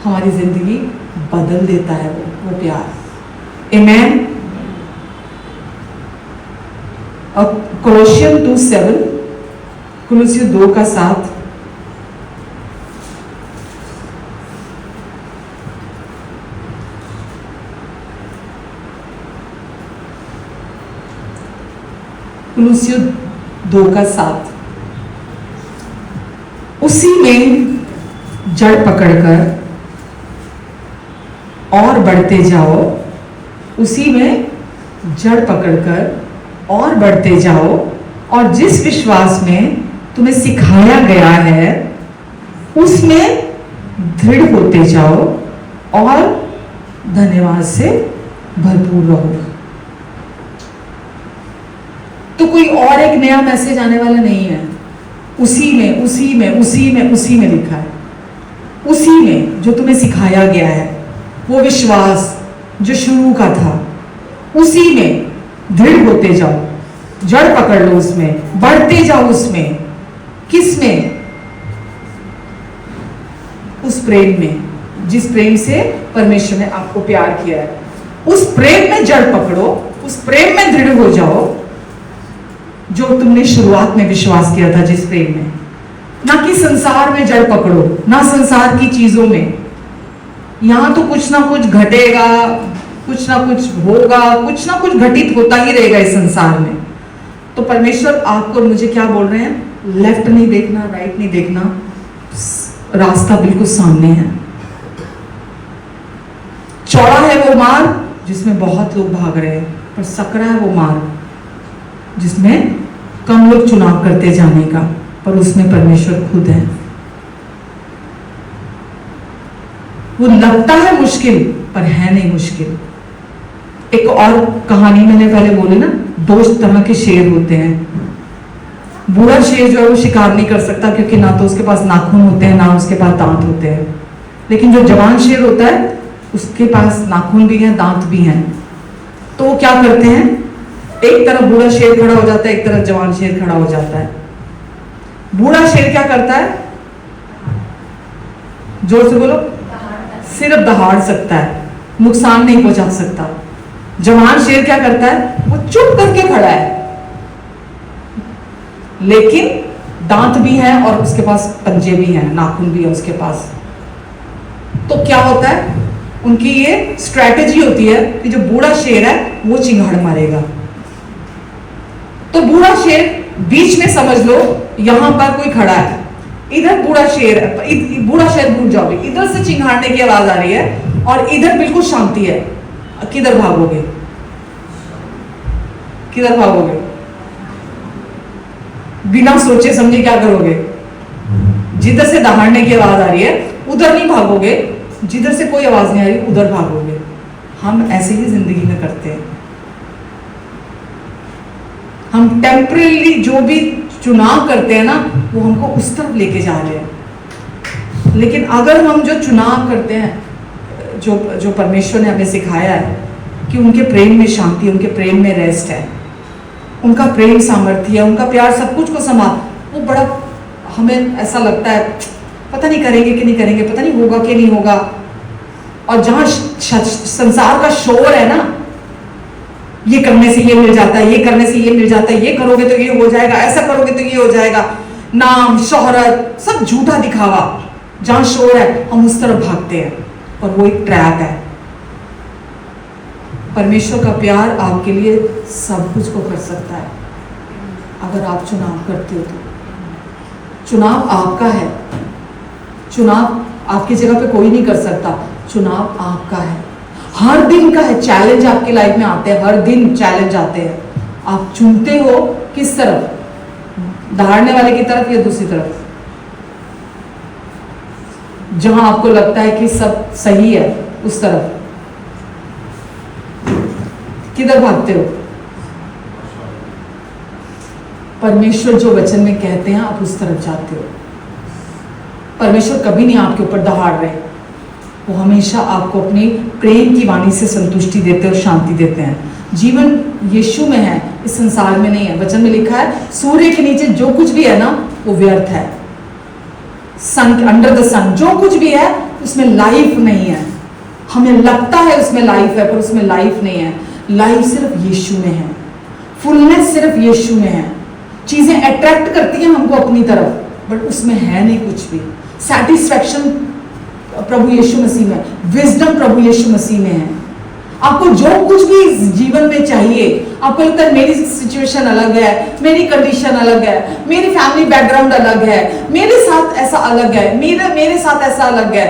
[SPEAKER 1] हमारी जिंदगी बदल देता है वो प्यार। आमेन। और कोलोसियन 2:7, कुलुसियों 2:7, कुलुसियों 2:7, उसी में जड़ पकड़कर और बढ़ते जाओ, उसी में जड़ पकड़कर और बढ़ते जाओ, और जिस विश्वास में तुम्हें सिखाया गया है उसमें दृढ़ होते जाओ और धन्यवाद से भरपूर रहो। तो कोई और एक नया मैसेज आने वाला नहीं है। उसी में लिखा है, उसी में जो तुम्हें सिखाया गया है, वो विश्वास जो शुरू का था, उसी में दृढ़ होते जाओ, जड़ पकड़ लो उसमें, बढ़ते जाओ उसमें। किस में? उस प्रेम में, जिस प्रेम से परमेश्वर ने आपको प्यार किया है, उस प्रेम में जड़ पकड़ो, उस प्रेम में दृढ़ हो जाओ जो तुमने शुरुआत में विश्वास किया था, जिस प्रेम में। ना कि संसार में जड़ पकड़ो, ना संसार की चीजों में। यहां तो कुछ ना कुछ घटेगा, कुछ ना कुछ होगा, कुछ ना कुछ घटित होता ही रहेगा इस संसार में। तो परमेश्वर आपको और मुझे क्या बोल रहे हैं? लेफ्ट नहीं देखना, राइट नहीं देखना, रास्ता बिल्कुल सामने है। चौड़ा है वो मार्ग जिसमें बहुत लोग भाग रहे हैं, पर सकरा है वो मार्ग जिसमें कम लोग चुनाव करते जाने का, पर उसमें परमेश्वर खुद है। वो लगता है मुश्किल, पर है नहीं मुश्किल। एक और कहानी मैंने पहले बोली ना, दो तरह के शेर होते हैं। बूढ़ा शेर जो है वो शिकार नहीं कर सकता, क्योंकि ना तो उसके पास नाखून होते हैं, ना उसके पास दांत होते हैं। लेकिन जो जवान शेर होता है उसके पास नाखून भी हैं, दांत भी हैं। तो वो क्या करते हैं, एक तरफ बूढ़ा शेर खड़ा हो जाता है, एक तरफ जवान शेर खड़ा हो जाता है। बूढ़ा शेर क्या करता है? जोर से बोलो। सिर्फ दहाड़ सकता है, नुकसान नहीं पहुंचा सकता। जवान शेर क्या करता है? वो चुप करके खड़ा है, लेकिन दांत भी हैं और उसके पास पंजे भी हैं, नाखून भी है उसके पास। तो क्या होता है, उनकी ये स्ट्रैटेजी होती है कि जो बूढ़ा शेर है वो चिंगाड़ मारेगा। तो बूढ़ा शेर बीच में, समझ लो यहां पर कोई खड़ा है, इधर बूढ़ा शेर है, बूढ़ा शेर भूल जाओगे, इधर से चिंगाड़ने की आवाज आ रही है और इधर बिल्कुल शांति है। किधर भागोगे? किधर भागोगे? बिना सोचे समझे क्या करोगे? जिधर से दहाड़ने की आवाज आ रही है उधर नहीं भागोगे, जिधर से कोई आवाज नहीं आ रही उधर भागोगे। हम ऐसे ही जिंदगी में करते हैं। हम टेम्परेली जो भी चुनाव करते हैं ना, वो हमको उस तरफ लेके जा रहे हैं। लेकिन अगर हम जो चुनाव करते हैं, जो परमेश्वर ने हमें सिखाया है कि उनके प्रेम में शांति, उनके प्रेम में रेस्ट है, उनका प्रेम सामर्थ्य है, उनका प्यार सब कुछ को संभाल, वो बड़ा हमें ऐसा लगता है पता नहीं करेंगे कि नहीं करेंगे, पता नहीं होगा कि नहीं होगा। और जहां संसार का शोर है ना, ये करने से ये मिल जाता है, ये करने से ये मिल जाता है, ये करोगे तो ये हो जाएगा, ऐसा करोगे तो ये हो जाएगा, नाम शोहरत सब झूठा दिखावा, जहां शोर है हम उस तरफ भागते हैं और वो एक ट्रैप है। परमेश्वर का प्यार आपके लिए सब कुछ को कर सकता है अगर आप चुनाव करते हो तो। चुनाव आपका है, चुनाव आपकी जगह पे कोई नहीं कर सकता, चुनाव आपका है, हर दिन का है। चैलेंज आपकी लाइफ में आते हैं, हर दिन चैलेंज आते हैं, आप चुनते हो किस तरफ, दहाड़ने वाले की तरफ या दूसरी तरफ, जहां आपको लगता है कि सब सही है उस तरफ किधर भागते हो। परमेश्वर जो वचन में कहते हैं आप उस तरफ जाते हो। परमेश्वर कभी नहीं आपके ऊपर दहाड़ रहे, वो हमेशा आपको अपनी प्रेम की वाणी से संतुष्टि देते हैं और शांति देते हैं। जीवन यीशु में है, इस संसार में नहीं है। वचन में लिखा है सूर्य के नीचे जो कुछ भी है ना वो व्यर्थ है। सन, अंडर द सन जो कुछ भी है उसमें लाइफ नहीं है। हमें लगता है उसमें लाइफ है पर उसमें लाइफ नहीं है। लाइफ सिर्फ यीशु में है, फुलनेस सिर्फ यीशु में है। चीजें अट्रैक्ट करती हैं हमको अपनी तरफ बट उसमें है नहीं कुछ भी। सैटिस्फैक्शन प्रभु यीशु मसीह में, विजडम प्रभु यीशु मसीह में है। आपको जो कुछ भी इस जीवन में चाहिए, आपको लगता है मेरी सिचुएशन अलग है, मेरी कंडीशन अलग है, मेरी फैमिली बैकग्राउंड अलग है, मेरे साथ ऐसा अलग है, मेरे साथ ऐसा अलग है,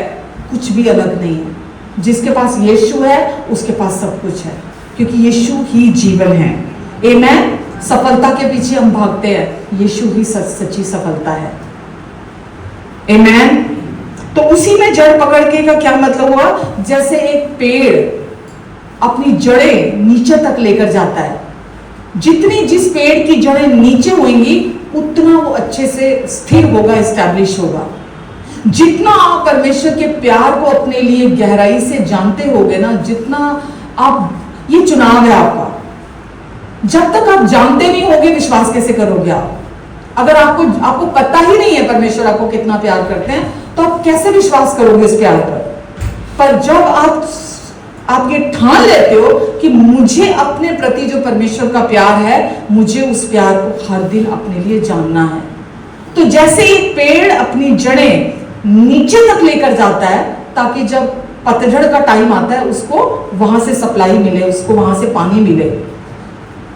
[SPEAKER 1] कुछ भी अलग नहीं है। जिसके पास यीशु है उसके पास सब कुछ है, क्योंकि यीशु ही जीवन है। आमेन। सफलता के पीछे हम भागते हैं, यीशु ही सच्ची सफलता है। आमेन। तो उसी में जड़ पकड़ के का क्या मतलब हुआ, जैसे एक पेड़ अपनी जड़ें नीचे तक लेकर जाता है, जिस पेड़ की जड़ें नीचे होंगी उतना वो अच्छे से स्थिर होगा, एस्टैब्लिश होगा। जितना आप परमेश्वर के प्यार को अपने लिए गहराई से जानते होगे ना, जितना आप, ये चुनाव है आपका। जब तक आप जानते नहीं होगे विश्वास कैसे करोगे आप? अगर आपको पता ही नहीं है परमेश्वर आपको कितना प्यार करते हैं तो आप कैसे विश्वास करोगे उस प्यार पर जब आप ये ठान लेते हो कि मुझे अपने प्रति जो परमेश्वर का प्यार है, मुझे उस प्यार को हर दिन अपने लिए जानना है। तो जैसे एक पेड़ अपनी जड़ें नीचे तक लेकर जाता है ताकि जब पतझड़ का टाइम आता है उसको वहां से सप्लाई मिले, उसको वहां से पानी मिले,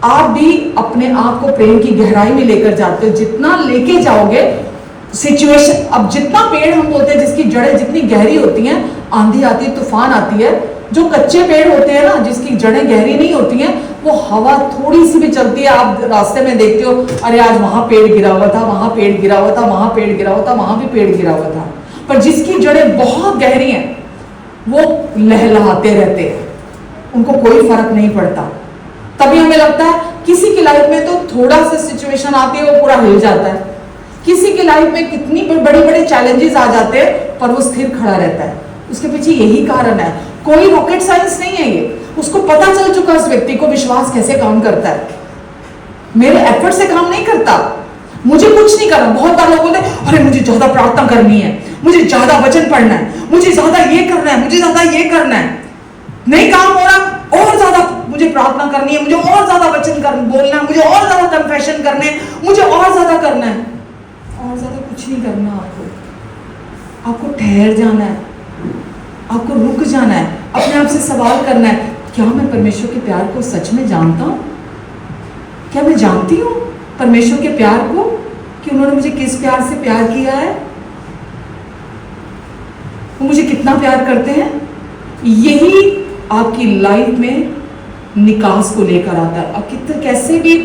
[SPEAKER 1] आप भी अपने आप को प्रेम की गहराई में लेकर जाते हो। जितना लेके जाओगे सिचुएशन, अब जितना पेड़ हम बोलते हैं जिसकी जड़ें जितनी गहरी होती हैं, आंधी आती है, तूफान आती है, जो कच्चे पेड़ होते हैं ना जिसकी जड़ें गहरी नहीं होती हैं, वो हवा थोड़ी सी भी चलती है, आप रास्ते में देखते हो अरे आज वहां पेड़ गिरा हुआ था, वहां पेड़ गिरा हुआ था, वहां पेड़ गिरा हुआ था, वहां भी पेड़ गिरा हुआ था। पर जिसकी जड़ें बहुत गहरी हैं वो लहलहाते रहते हैं, उनको कोई फर्क नहीं पड़ता। तभी हमें लगता है किसी की लाइफ में तो थोड़ा सा सिचुएशन आती है वो पूरा हिल जाता है, किसी की लाइफ में कितनी बड़े बड़े चैलेंजेस आ जाते हैं पर वो स्थिर खड़ा रहता है। उसके पीछे यही कारण है, कोई रॉकेट साइंस नहीं है ये, उसको पता चल चुका उस व्यक्ति को विश्वास कैसे काम करता है। मेरे एफर्ट से काम नहीं करता, मुझे कुछ नहीं करना। बहुत बार लोग बोलते हैं अरे मुझे ज्यादा प्रार्थना करनी है, मुझे ज्यादा वचन पढ़ना है, मुझे ज्यादा ये करना है, मुझे ज्यादा ये करना है, नहीं काम हो रहा और ज्यादा मुझे प्रार्थना करनी है, मुझे और ज्यादा वचन बोलना है, मुझे और ज्यादा कन्फेशन करने हैं, मुझे और ज्यादा करना है। और ज्यादा कुछ नहीं करना आपको ठहर जाना है, आपको रुक जाना है, अपने आप से सवाल करना है, क्या मैं परमेश्वर के प्यार को सच में जानता हूं? क्या मैं जानती हूं परमेश्वर के प्यार को, कि उन्होंने मुझे किस प्यार से प्यार किया है, वो मुझे कितना प्यार करते हैं? यही आपकी लाइफ में निकास को लेकर आता है। अब कितने कैसे भी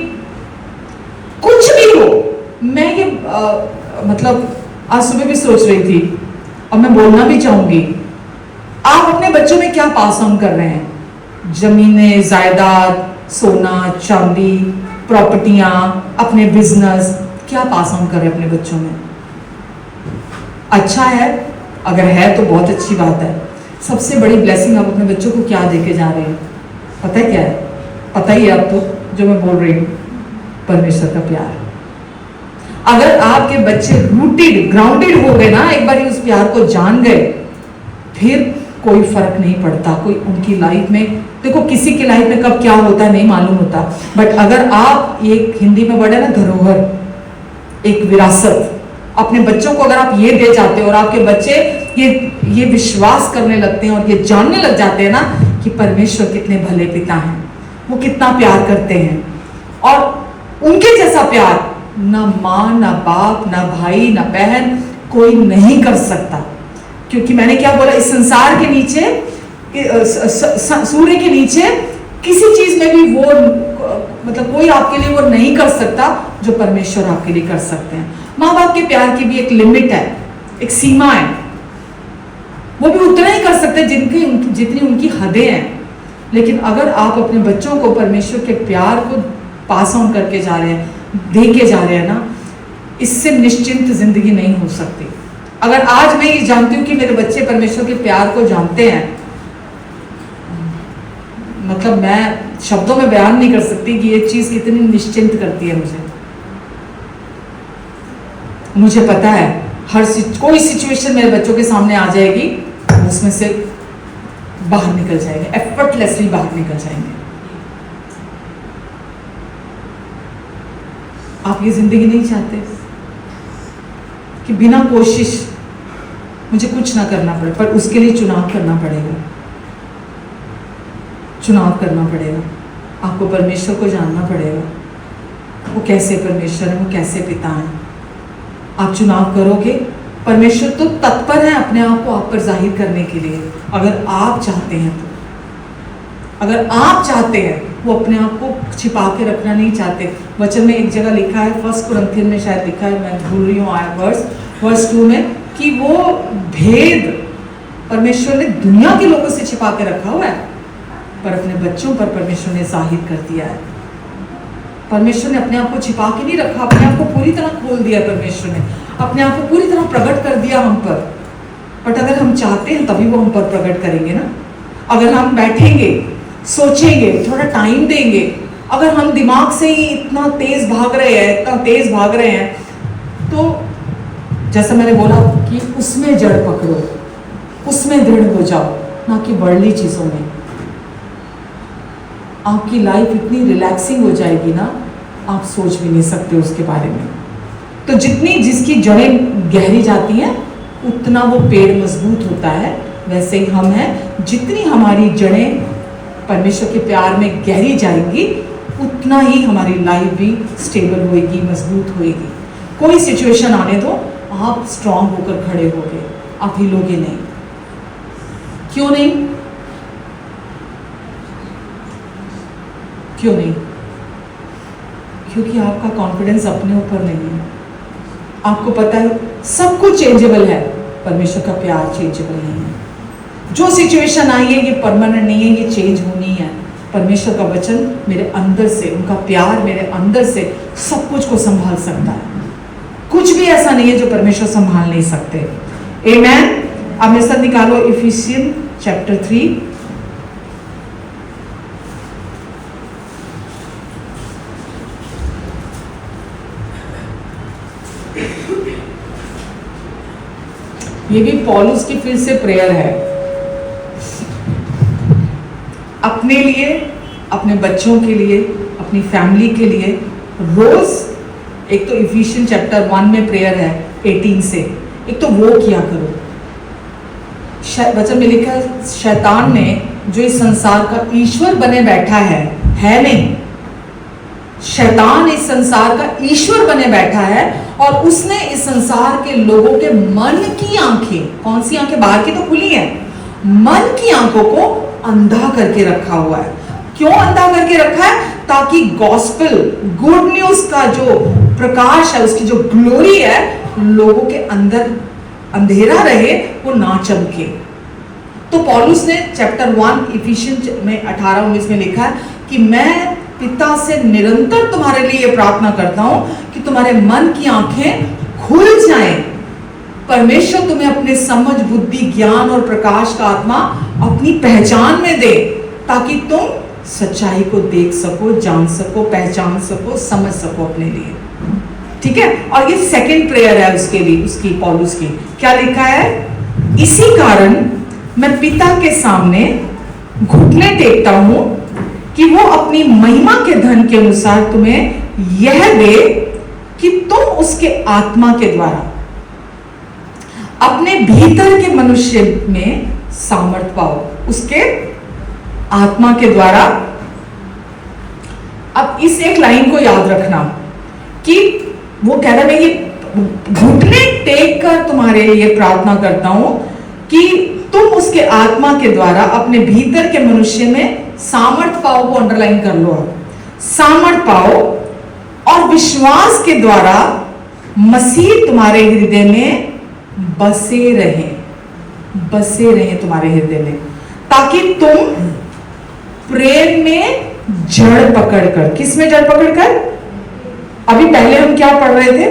[SPEAKER 1] कुछ भी हो, मैं ये मतलब आज सुबह भी सोच रही थी और मैं बोलना भी चाहूंगी, आप अपने बच्चों में क्या पास ऑन कर रहे हैं? जमीनें, जायदाद, सोना चांदी, प्रॉपर्टियां, अपने बिजनेस, क्या पास ऑन कर रहे हैं अपने बच्चों में? अच्छा है, अगर है तो बहुत अच्छी बात है। सबसे बड़ी ब्लेसिंग आप अपने बच्चों को क्या देके जा रहे हैं? पता है क्या है? पता ही है आपको जो मैं बोल रही हूँ, परमेश्वर का प्यार। अगर आपके बच्चे रूटेड ग्राउंडेड हो गए ना, एक बार उस प्यार को जान गए, फिर कोई फर्क नहीं पड़ता। कोई उनकी लाइफ में, देखो किसी की लाइफ में कब क्या होता है नहीं मालूम होता, बट अगर आप एक हिंदी में वर्ड है ना धरोहर, एक विरासत, अपने बच्चों को अगर आप ये दे जाते हो और आपके बच्चे ये विश्वास करने लगते हैं और ये जानने लग जाते हैं ना कि परमेश्वर कितने भले पिता हैं, वो कितना प्यार करते हैं, और उनके जैसा प्यार ना माँ ना बाप ना भाई ना बहन कोई नहीं कर सकता। क्योंकि मैंने क्या बोला, इस संसार के नीचे, सूर्य के नीचे किसी चीज में भी वो मतलब कोई आपके लिए वो नहीं कर सकता जो परमेश्वर आपके लिए कर सकते हैं। माँ बाप के प्यार की भी एक लिमिट है, एक सीमा है, वो भी उतना ही कर सकते हैं जितनी उनकी हदें हैं। लेकिन अगर आप अपने बच्चों को परमेश्वर के प्यार को पास ऑन करके जा रहे हैं, दे के जा रहे हैं ना, इससे निश्चिंत जिंदगी नहीं हो सकती। अगर आज मैं ये जानती हूँ कि मेरे बच्चे परमेश्वर के प्यार को जानते हैं, मतलब मैं शब्दों में बयान नहीं कर सकती कि ये चीज कितनी निश्चिंत करती है मुझे। मुझे पता है कोई सिचुएशन मेरे बच्चों के सामने आ जाएगी, उसमें से बाहर निकल जाएंगे, एफर्टलेसली बाहर निकल जाएंगे। आप ये जिंदगी नहीं चाहते कि बिना कोशिश मुझे कुछ ना करना पड़े, पर उसके लिए चुनाव करना पड़ेगा, चुनाव करना पड़ेगा। आपको परमेश्वर को जानना पड़ेगा, वो कैसे परमेश्वर है, वो कैसे पिता है। आप चुनाव करोगे, परमेश्वर तो तत्पर है अपने आप को आप पर जाहिर करने के लिए, अगर आप चाहते हैं तो। अगर आप चाहते हैं, वो अपने आप को छिपा के रखना नहीं चाहते। वचन में एक जगह लिखा है, 1 कुरिन्थियन में शायद लिखा है, मैं भूल रही हूँ वर्स 2 में, कि वो भेद परमेश्वर ने दुनिया के लोगों से छिपा के रखा हुआ है, पर अपने बच्चों पर परमेश्वर ने जाहिर कर दिया है। परमेश्वर ने अपने आप को छिपा के नहीं रखा, अपने आप को पूरी तरह खोल दिया। परमेश्वर ने अपने आप को पूरी तरह प्रकट कर दिया हम पर। बट अगर हम चाहते हैं तभी वो हम पर प्रकट करेंगे ना। अगर हम बैठेंगे, सोचेंगे, थोड़ा टाइम देंगे, अगर हम दिमाग से ही इतना तेज भाग रहे हैं, तो जैसा मैंने बोला कि उसमें जड़ पकड़ो, उसमें दृढ़ हो जाओ, ना कि वर्ldly चीजों में। आपकी लाइफ इतनी रिलैक्सिंग हो जाएगी ना, आप सोच भी नहीं सकते उसके बारे में। तो जिसकी जड़ें गहरी जाती हैं, उतना वो पेड़ मजबूत होता है। वैसे ही हम हैं, जितनी हमारी जड़ें परमेश्वर के प्यार में गहरी जाएंगी, उतना ही हमारी लाइफ भी स्टेबल होएगी, मजबूत होएगी। कोई सिचुएशन आने दो, आप स्ट्रांग होकर खड़े होगे, आप हिलोगे नहीं। क्यों नहीं? क्यों नहीं? क्योंकि आपका कॉन्फिडेंस अपने ऊपर नहीं है। आपको पता है सब कुछ चेंजेबल है, परमेश्वर का प्यार चेंजेबल नहीं है। जो सिचुएशन आई है ये परमानेंट नहीं है, ये चेंज होनी है। परमेश्वर का वचन मेरे अंदर से, उनका प्यार मेरे अंदर से सब कुछ को संभाल सकता है। कुछ भी ऐसा नहीं है जो परमेश्वर संभाल नहीं सकते। आमेन। अब मेरे साथ निकालो इफिसियन चैप्टर 3। ये भी पौलुस की फिर से प्रेयर है अपने लिए, अपने बच्चों के लिए, अपनी फैमिली के लिए। रोज एक तो इफिशियन चैप्टर 1 में प्रेयर है 18 से, एक तो वो किया करो। वचन में लिखा है, शैतान ने जो इस संसार का ईश्वर बने बैठा है नहीं, शैतान इस संसार का ईश्वर बने बैठा है और उसने इस संसार के लोगों के मन की आंखें, कौन सी आंखें? बाहर की तो खुली हैं, मन की आंखों को अंधा करके रखा हुआ है। क्यों अंधा करके रखा है? ताकि गॉस्पेल, गुड न्यूज का जो प्रकाश है, उसकी जो ग्लोरी है, लोगों के अंदर अंधेरा रहे, वो ना चमके। तो पौलुस ने चैप्टर 1 इफिशियन में 18-19 में लिखा है कि मैं पिता से निरंतर तुम्हारे लिए प्रार्थना करता हूं कि तुम्हारे मन की आंखें खुल जाएं, परमेश्वर तुम्हें अपने समझ, बुद्धि, ज्ञान और प्रकाश का आत्मा अपनी पहचान में दे, ताकि तुम सच्चाई को देख सको, जान सको, पहचान सको, समझ सको अपने लिए। ठीक है। और ये सेकंड प्रेयर है उसके लिए, उसकी पौलुस की। क्या लिखा है? इसी कारण मैं पिता के सामने घुटने टेकता हूं कि वो अपनी महिमा के धन के अनुसार तुम्हें यह दे कि तुम उसके आत्मा के द्वारा अपने भीतर के मनुष्य में सामर्थ पाओ। उसके आत्मा के द्वारा। अब इस एक लाइन को याद रखना कि वो कह रहा है, मैं ये घुटने टेक कर तुम्हारे लिए प्रार्थना करता हूं कि तुम उसके आत्मा के द्वारा अपने भीतर के मनुष्य में सामर्थ पाओ। को अंडरलाइन कर लो, सामर्थ पाओ और विश्वास के द्वारा मसीह तुम्हारे हृदय में बसे रहे तुम्हारे हृदय में, ताकि तुम प्रेम में जड़ पकड़कर। किस में जड़ पकड़कर? अभी पहले हम क्या पढ़ रहे थे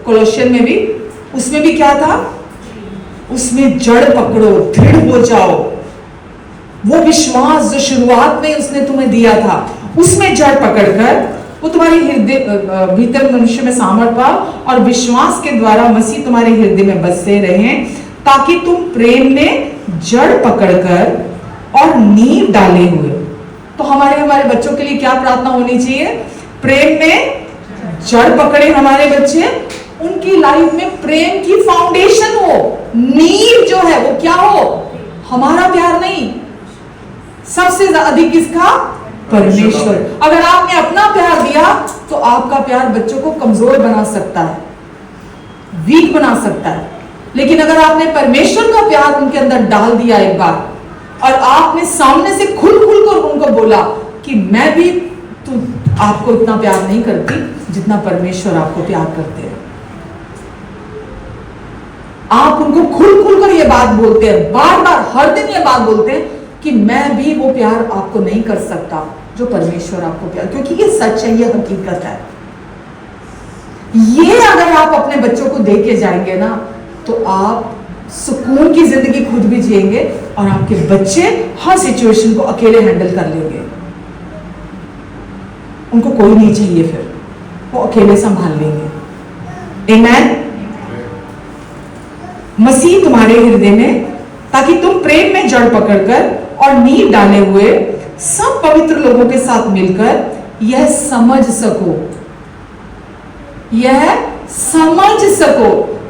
[SPEAKER 1] कोलोसियन में भी, उसमें भी क्या था? उसमें जड़ पकड़ो, दृढ़ हो जाओ। वो विश्वास जो शुरुआत में उसने तुम्हें दिया था, उसमें जड़ पकड़कर वो तुम्हारे हृदय भीतर मनुष्य में सामर्थ पाओ और विश्वास के द्वारा मसीह तुम्हारे हृदय में बसे रहे, ताकि तुम प्रेम में जड़ पकड़कर और नींव डाले हुए। तो हमारे बच्चों के लिए क्या प्रार्थना होनी चाहिए? प्रेम में जड़ पकड़े हमारे बच्चे, उनकी लाइफ में प्रेम की फाउंडेशन हो, नींव जो है वो क्या हो? हमारा प्यार नहीं, सबसे अधिक किसका? परमेश्वर। अगर आपने अपना प्यार दिया तो आपका प्यार बच्चों को कमजोर बना सकता है, वीक बना सकता है। लेकिन अगर आपने परमेश्वर का प्यार उनके अंदर डाल दिया एक बार, और आपने सामने से खुल कर उनको बोला कि मैं भी आपको इतना प्यार नहीं करती जितना परमेश्वर आपको प्यार करते हैं, आप उनको खुल कर ये बात बोलते हैं, बार बार हर दिन ये बात बोलते हैं कि मैं भी वो प्यार आपको नहीं कर सकता जो परमेश्वर आपको प्यार, क्योंकि ये सच है, ये हकीकत है। ये अगर आप अपने बच्चों को दे के जाएंगे ना, तो आप सुकून की जिंदगी खुद भी जिएंगे और आपके बच्चे हर सिचुएशन को अकेले हैंडल कर लेंगे। उनको कोई नहीं चाहिए, फिर वो अकेले संभाल लेंगे। आमीन। मसीह तुम्हारे हृदय में, ताकि तुम प्रेम में जड़ पकड़कर और नींव डाले हुए सब पवित्र लोगों के साथ मिलकर यह समझ सको।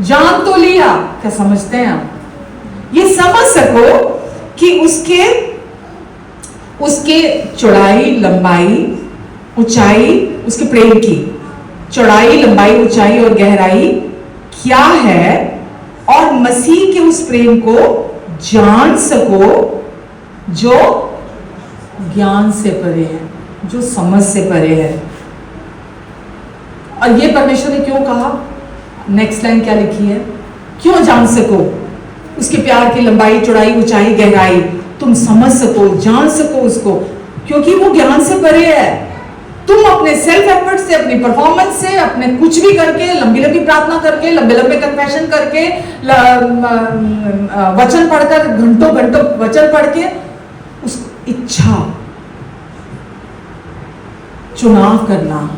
[SPEAKER 1] जान तो लिया, क्या समझते हैं आप? ये समझ सको कि उसके चौड़ाई, लंबाई, ऊंचाई, उसके प्रेम की चौड़ाई, लंबाई, ऊंचाई और गहराई क्या है, और मसीह के उस प्रेम को जान सको जो ज्ञान से परे है, जो समझ से परे है। और ये परमेश्वर ने क्यों कहा? नेक्स्ट लाइन क्या लिखी है? क्यों जान सको उसके प्यार की लंबाई, चौड़ाई, ऊंचाई, गहराई, तुम समझ सको, जान सको उसको, क्योंकि वो ज्ञान से परे है। तुम अपने सेल्फ एफर्ट से, अपनी परफॉर्मेंस से, अपने कुछ भी करके, लंबी लंबी प्रार्थना करके, लंबे लंबे कन्फेशन करके, वचन पढ़कर, घंटों घंटों वचन पढ़ के, उस इच्छा चुनाव करना,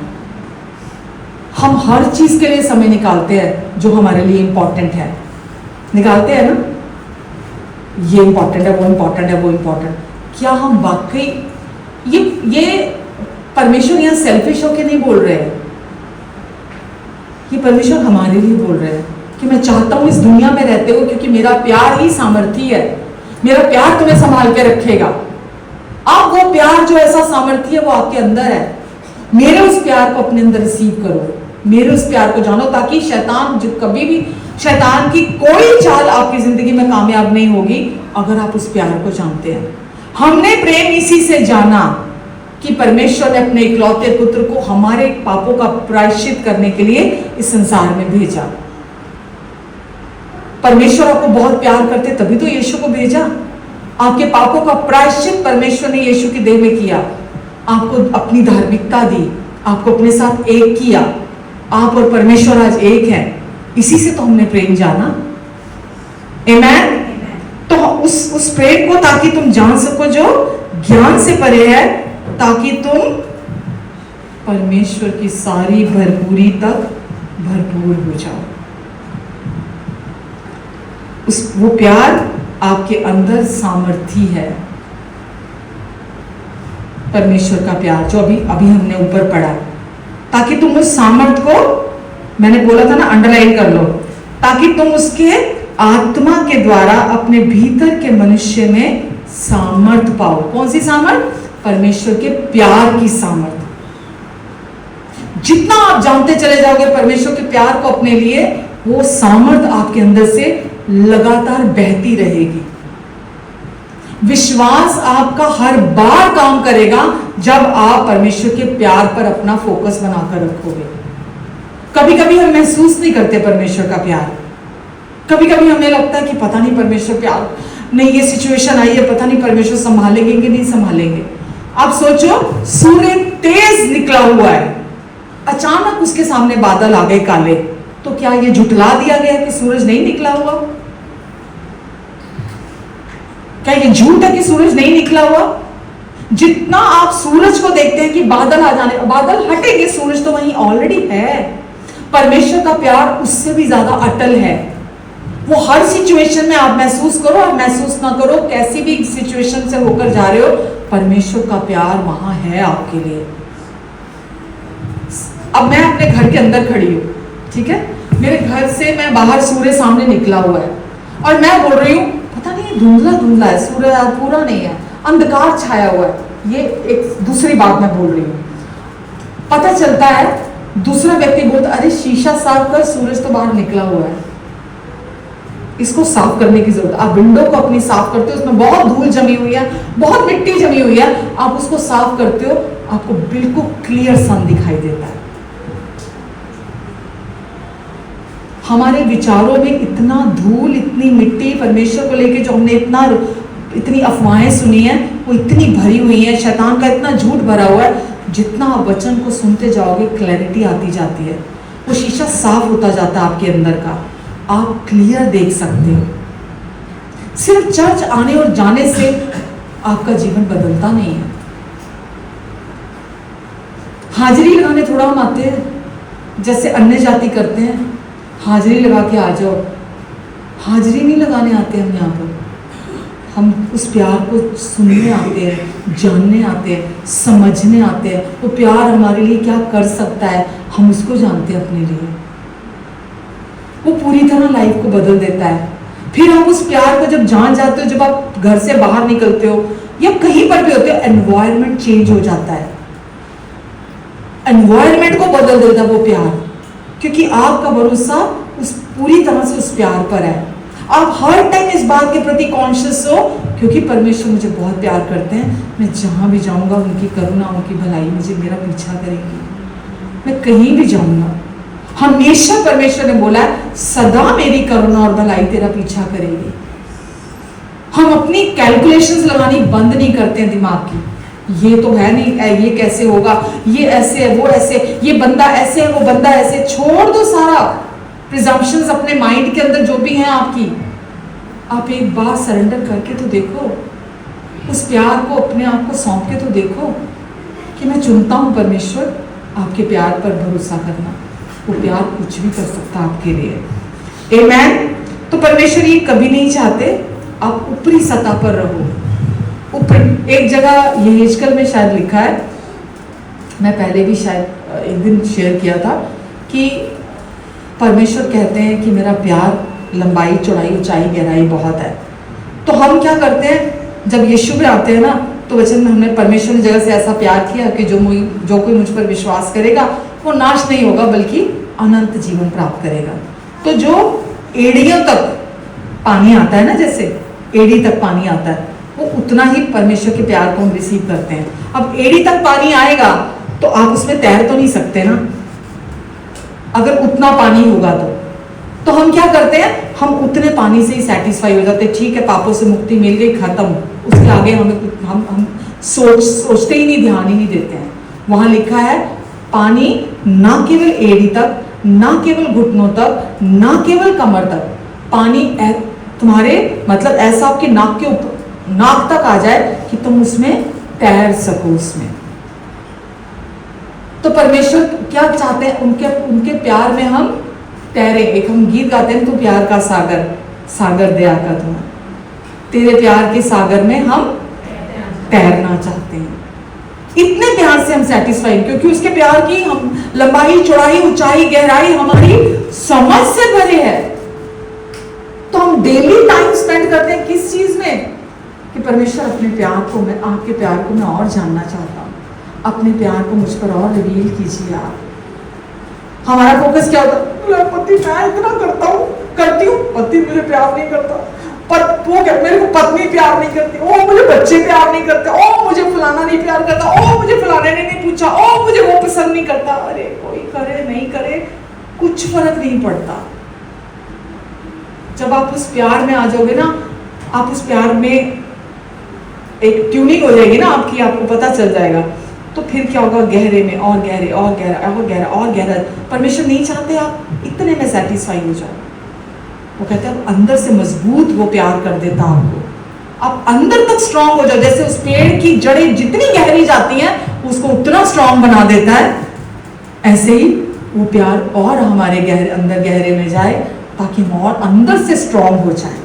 [SPEAKER 1] हम हर चीज के लिए समय निकालते हैं जो हमारे लिए इंपॉर्टेंट है, निकालते हैं ना, ये इंपॉर्टेंट है, वो इंपॉर्टेंट है, वो इंपॉर्टेंट। क्या हम वाकई ये परमेश्वर यहां सेल्फिश होके नहीं बोल रहे हैं, ये परमेश्वर हमारे लिए बोल रहे हैं कि मैं चाहता हूं इस दुनिया में रहते हो, क्योंकि मेरा प्यार ही सामर्थी है, मेरा प्यार तुम्हें संभाल के रखेगा। अब वो प्यार जो ऐसा सामर्थी है वो आपके अंदर है। मेरे उस प्यार को अपने अंदर रिसीव करो, मेरे उस प्यार को जानो, ताकि शैतान कभी भी, शैतान की कोई चाल आपकी जिंदगी में कामयाब नहीं होगी अगर आप उस प्यार को जानते हैं। हमने प्रेम इसी से जाना कि परमेश्वर ने अपने इकलौते पुत्र को हमारे पापों का प्रायश्चित करने के लिए इस संसार में भेजा। परमेश्वर आपको बहुत प्यार करते तभी तो यीशु को भेजा। आपके पापों का प्रायश्चित परमेश्वर ने यीशु की देह में किया, आपको अपनी धार्मिकता दी, आपको अपने साथ एक किया। आप और परमेश्वर आज एक है, इसी से तो हमने प्रेम जाना। आमीन। तो उस प्रेम को ताकि तुम जान सको जो ज्ञान से परे है, ताकि तुम परमेश्वर की सारी भरपूरी तक भरपूर हो जाओ। वो प्यार आपके अंदर सामर्थ्य है। परमेश्वर का प्यार जो अभी अभी हमने ऊपर पढ़ा, ताकि तुम उस सामर्थ को, मैंने बोला था ना, अंडरलाइन कर लो, ताकि तुम उसके आत्मा के द्वारा अपने भीतर के मनुष्य में सामर्थ पाओ। कौन सी सामर्थ? परमेश्वर के प्यार की सामर्थ। जितना आप जानते चले जाओगे परमेश्वर के प्यार को अपने लिए, वो सामर्थ आपके अंदर से लगातार बहती रहेगी। विश्वास आपका हर बार काम करेगा जब आप परमेश्वर के प्यार पर अपना फोकस बनाकर रखोगे। कभी कभी हम महसूस नहीं करते परमेश्वर का प्यार। कभी कभी हमें लगता है कि पता नहीं परमेश्वर प्यार नहीं, ये सिचुएशन आई है, पता नहीं परमेश्वर संभालेंगे कि नहीं संभालेंगे। आप सोचो, सूर्य तेज निकला हुआ है, अचानक उसके सामने बादल आ गए काले, तो क्या ये झुठला दिया गया कि सूरज नहीं निकला हुआ? क्या ये झूठ है कि सूरज नहीं निकला हुआ? जितना आप सूरज को देखते हैं कि बादल आ जाने, बादल हटेंगे, सूरज तो वहीं ऑलरेडी है। परमेश्वर का प्यार उससे भी ज्यादा अटल है। वो हर सिचुएशन में, आप महसूस करो और महसूस ना करो, कैसी भी सिचुएशन से होकर जा रहे हो, परमेश्वर का प्यार वहां है आपके लिए। अब मैं अपने घर के अंदर खड़ी हूं, ठीक है, मेरे घर से मैं बाहर, सूर्य सामने निकला हुआ है और मैं बोल रही हूँ पता नहीं धुंधला धुंधला है, सूर्य आज पूरा नहीं है, अंधकार छाया हुआ है। ये एक दूसरी बात मैं बोल रही हूँ। पता चलता है दूसरा व्यक्ति बोलता, अरे शीशा साफ कर, सूरज तो बाहर निकला हुआ है, इसको साफ करने की जरूरत। आप विंडो को अपनी साफ करते हो, उसमें बहुत धूल जमी हुई है, बहुत मिट्टी जमी हुई है, आप उसको साफ करते हो, आपको बिल्कुल क्लियर सन दिखाई देता है। हमारे विचारों में इतना धूल, इतनी मिट्टी, परमेश्वर को लेके जो हमने इतनी अफवाहें सुनी है, वो इतनी भरी हुई है, शैतान का इतना झूठ भरा हुआ है, जितना आप वचन को सुनते जाओगे क्लैरिटी आती जाती है, वो शीशा साफ होता जाता है आपके अंदर का, आप क्लियर देख सकते हो। सिर्फ चर्च आने और जाने से आपका जीवन बदलता नहीं है। हाजिरी लगाने थोड़ा हम आते हैं जैसे अन्य जाति करते हैं, हाजिरी लगा के आ जाओ, हाजिरी नहीं लगाने आते हम यहाँ पर। हम उस प्यार को सुनने आते हैं, जानने आते हैं, समझने आते हैं, वो प्यार हमारे लिए क्या कर सकता है, हम उसको जानते हैं अपने लिए। वो पूरी तरह लाइफ को बदल देता है। फिर आप उस प्यार को जब जान जाते हो, जब आप घर से बाहर निकलते हो या कहीं पर भी होते हो, एनवायरनमेंट चेंज हो जाता है, एनवायरनमेंट को बदल देता है वो प्यार, क्योंकि आपका भरोसा उस पूरी तरह से उस प्यार पर है। आप हर टाइम इस बात के प्रति कॉन्शियस हो, क्योंकि परमेश्वर मुझे बहुत प्यार करते हैं, मैं जहां भी जाऊंगा उनकी करुणा, उनकी भलाई मुझे मेरा पीछा करेगी, मैं कहीं भी जाऊंगा, हमेशा परमेश्वर ने बोला है सदा मेरी करुणा और भलाई तेरा पीछा करेगी। हम अपनी कैलकुलेशंस लगानी बंद नहीं करते हैं दिमाग की, ये तो है नहीं, ये कैसे होगा, ये ऐसे है, वो ऐसे, ये बंदा ऐसे है, वो बंदा ऐसे, छोड़ दो सारा प्रिजम्पशंस अपने माइंड के अंदर जो भी हैं आपकी। आप एक बार सरेंडर करके तो देखो, उस प्यार को अपने आप को सौंप के तो देखो कि मैं चुनता हूं परमेश्वर आपके प्यार पर भरोसा करना। वो प्यार कुछ भी कर सकता आपके लिए। आमेन। तो परमेश्वर ये कभी नहीं चाहते आप ऊपरी सतह पर रहो। ऊपर एक जगह ये हिजकल में शायद लिखा है, मैं पहले भी शायद एक दिन शेयर किया था, कि परमेश्वर कहते हैं कि मेरा प्यार लंबाई, चौड़ाई, ऊंचाई, गहराई बहुत है। तो हम क्या करते हैं, जब यीशु में आते हैं ना, तो वचन में हमने परमेश्वर ने जगह से ऐसा प्यार किया कि जो कोई मुझ पर विश्वास करेगा वो नाश नहीं होगा बल्कि अनंत जीवन प्राप्त करेगा। तो जो एड़ियों तक पानी आता है ना, जैसे एड़ी तक पानी आता है, वो उतना ही परमेश्वर के प्यार को हम रिसीव करते हैं। अब एड़ी तक पानी आएगा तो आप उसमें तैर तो नहीं सकते ना, अगर उतना पानी होगा तो हम क्या करते हैं, हम उतने पानी से ही सेटिस्फाई हो जाते हैं। ठीक है, पापों से मुक्ति मिल गई, खत्म, उसके आगे हम सोचते ही नहीं, ध्यान ही नहीं देते हैं। वहां लिखा है पानी ना केवल एड़ी तक, ना केवल घुटनों तक, ना केवल कमर तक, पानी तुम्हारे मतलब ऐसा आपके नाक के ऊपर, नाक तक आ जाए कि तुम उसमें तैर सको उसमें। तो परमेश्वर क्या चाहते हैं, उनके प्यार में हम तैरे। एक हम गीत गाते हैं, तो प्यार का सागर, सागर दया का तुम्हारा, तेरे प्यार के सागर में हम तैरना चाहते हैं। इतने प्यार से हम सेटिस्फाइड, क्योंकि उसके प्यार की हम लंबाई, चौड़ाई, ऊंचाई, गहराई हमारी समझ से भरे है। तो हम डेली टाइम स्पेंड करते हैं किस चीज में कि परमेश्वर अपने प्यार को, मैं आपके प्यार को मैं और जानना चाहता हूं, अपने प्यार को मुझ पर और रिवील कीजिए आप। हमारा फोकस क्या होता है, पति मैं इतना करती हूँ, पति मुझे प्यार नहीं करता, वो मेरे को पत्नी प्यार नहीं करती, ओ मुझे बच्चे प्यार नहीं करते, ओ मुझे फलाना नहीं प्यार करता, ओ मुझे फलाने ने नहीं पूछा, ओ मुझे वो पसंद नहीं करता। अरे कोई करे नहीं करे कुछ फर्क नहीं पड़ता। जब आप उस प्यार में आ जाओगे ना, आप उस प्यार में एक ट्यूनिंग हो जाएगी ना आपकी, आपको पता चल जाएगा। तो फिर क्या होगा, गहरे में और गहरे और गहरा और गहरा और गहरा। परमेश्वर नहीं चाहते आप इतने में सेटिस्फाई हो जाओ। वो कहते हैं अंदर से मजबूत वो प्यार कर देता आपको, आप अंदर तक स्ट्रांग हो जाओ। जैसे उस पेड़ की जड़ें जितनी गहरी जाती हैं उसको उतना स्ट्रांग बना देता है, ऐसे ही वो प्यार और हमारे अंदर गहरे में जाए ताकि हम और अंदर से स्ट्रांग हो जाए।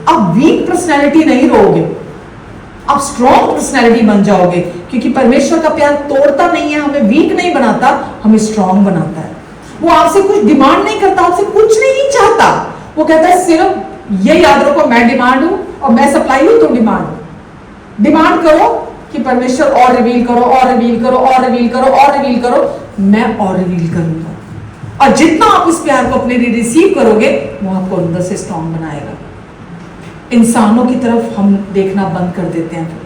[SPEAKER 1] आप वीक पर्सनैलिटी नहीं रहोगे, आप स्ट्रॉन्ग पर्सनैलिटी बन जाओगे, क्योंकि परमेश्वर का प्यार तोड़ता नहीं है, हमें वीक नहीं बनाता, हमें स्ट्रॉन्ग बनाता है। वो आपसे कुछ डिमांड नहीं करता, आपसे कुछ नहीं चाहता। वो कहता है सिर्फ ये याद रखो, मैं डिमांड हूं और मैं सप्लाई हूं, तो डिमांड करो कि परमेश्वर और रिवील करो और रिवील करो और रिवील करो और रिवील करो, मैं और रिवील करूंगा। और जितना आप उस प्यार को अपने लिए रिसीव करोगे वो आपको अंदर से स्ट्रॉन्ग बनाएगा। इंसानों की तरफ हम देखना बंद कर देते हैं।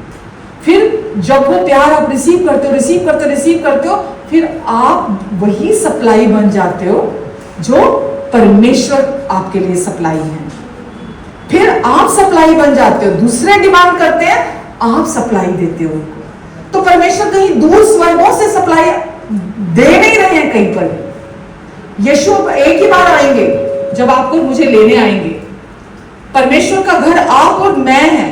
[SPEAKER 1] फिर जब वो प्यार आप रिसीव करते हो, फिर आप वही सप्लाई बन जाते हो जो परमेश्वर आपके लिए सप्लाई है। फिर आप सप्लाई बन जाते हो, दूसरे डिमांड करते हैं, आप सप्लाई देते हो। तो परमेश्वर कहीं दूर स्वर्गों से सप्लाई दे नहीं रहे हैं कहीं पर। यीशु एक ही बार आएंगे जब आपको मुझे लेने आएंगे। परमेश्वर का घर आप और मैं है,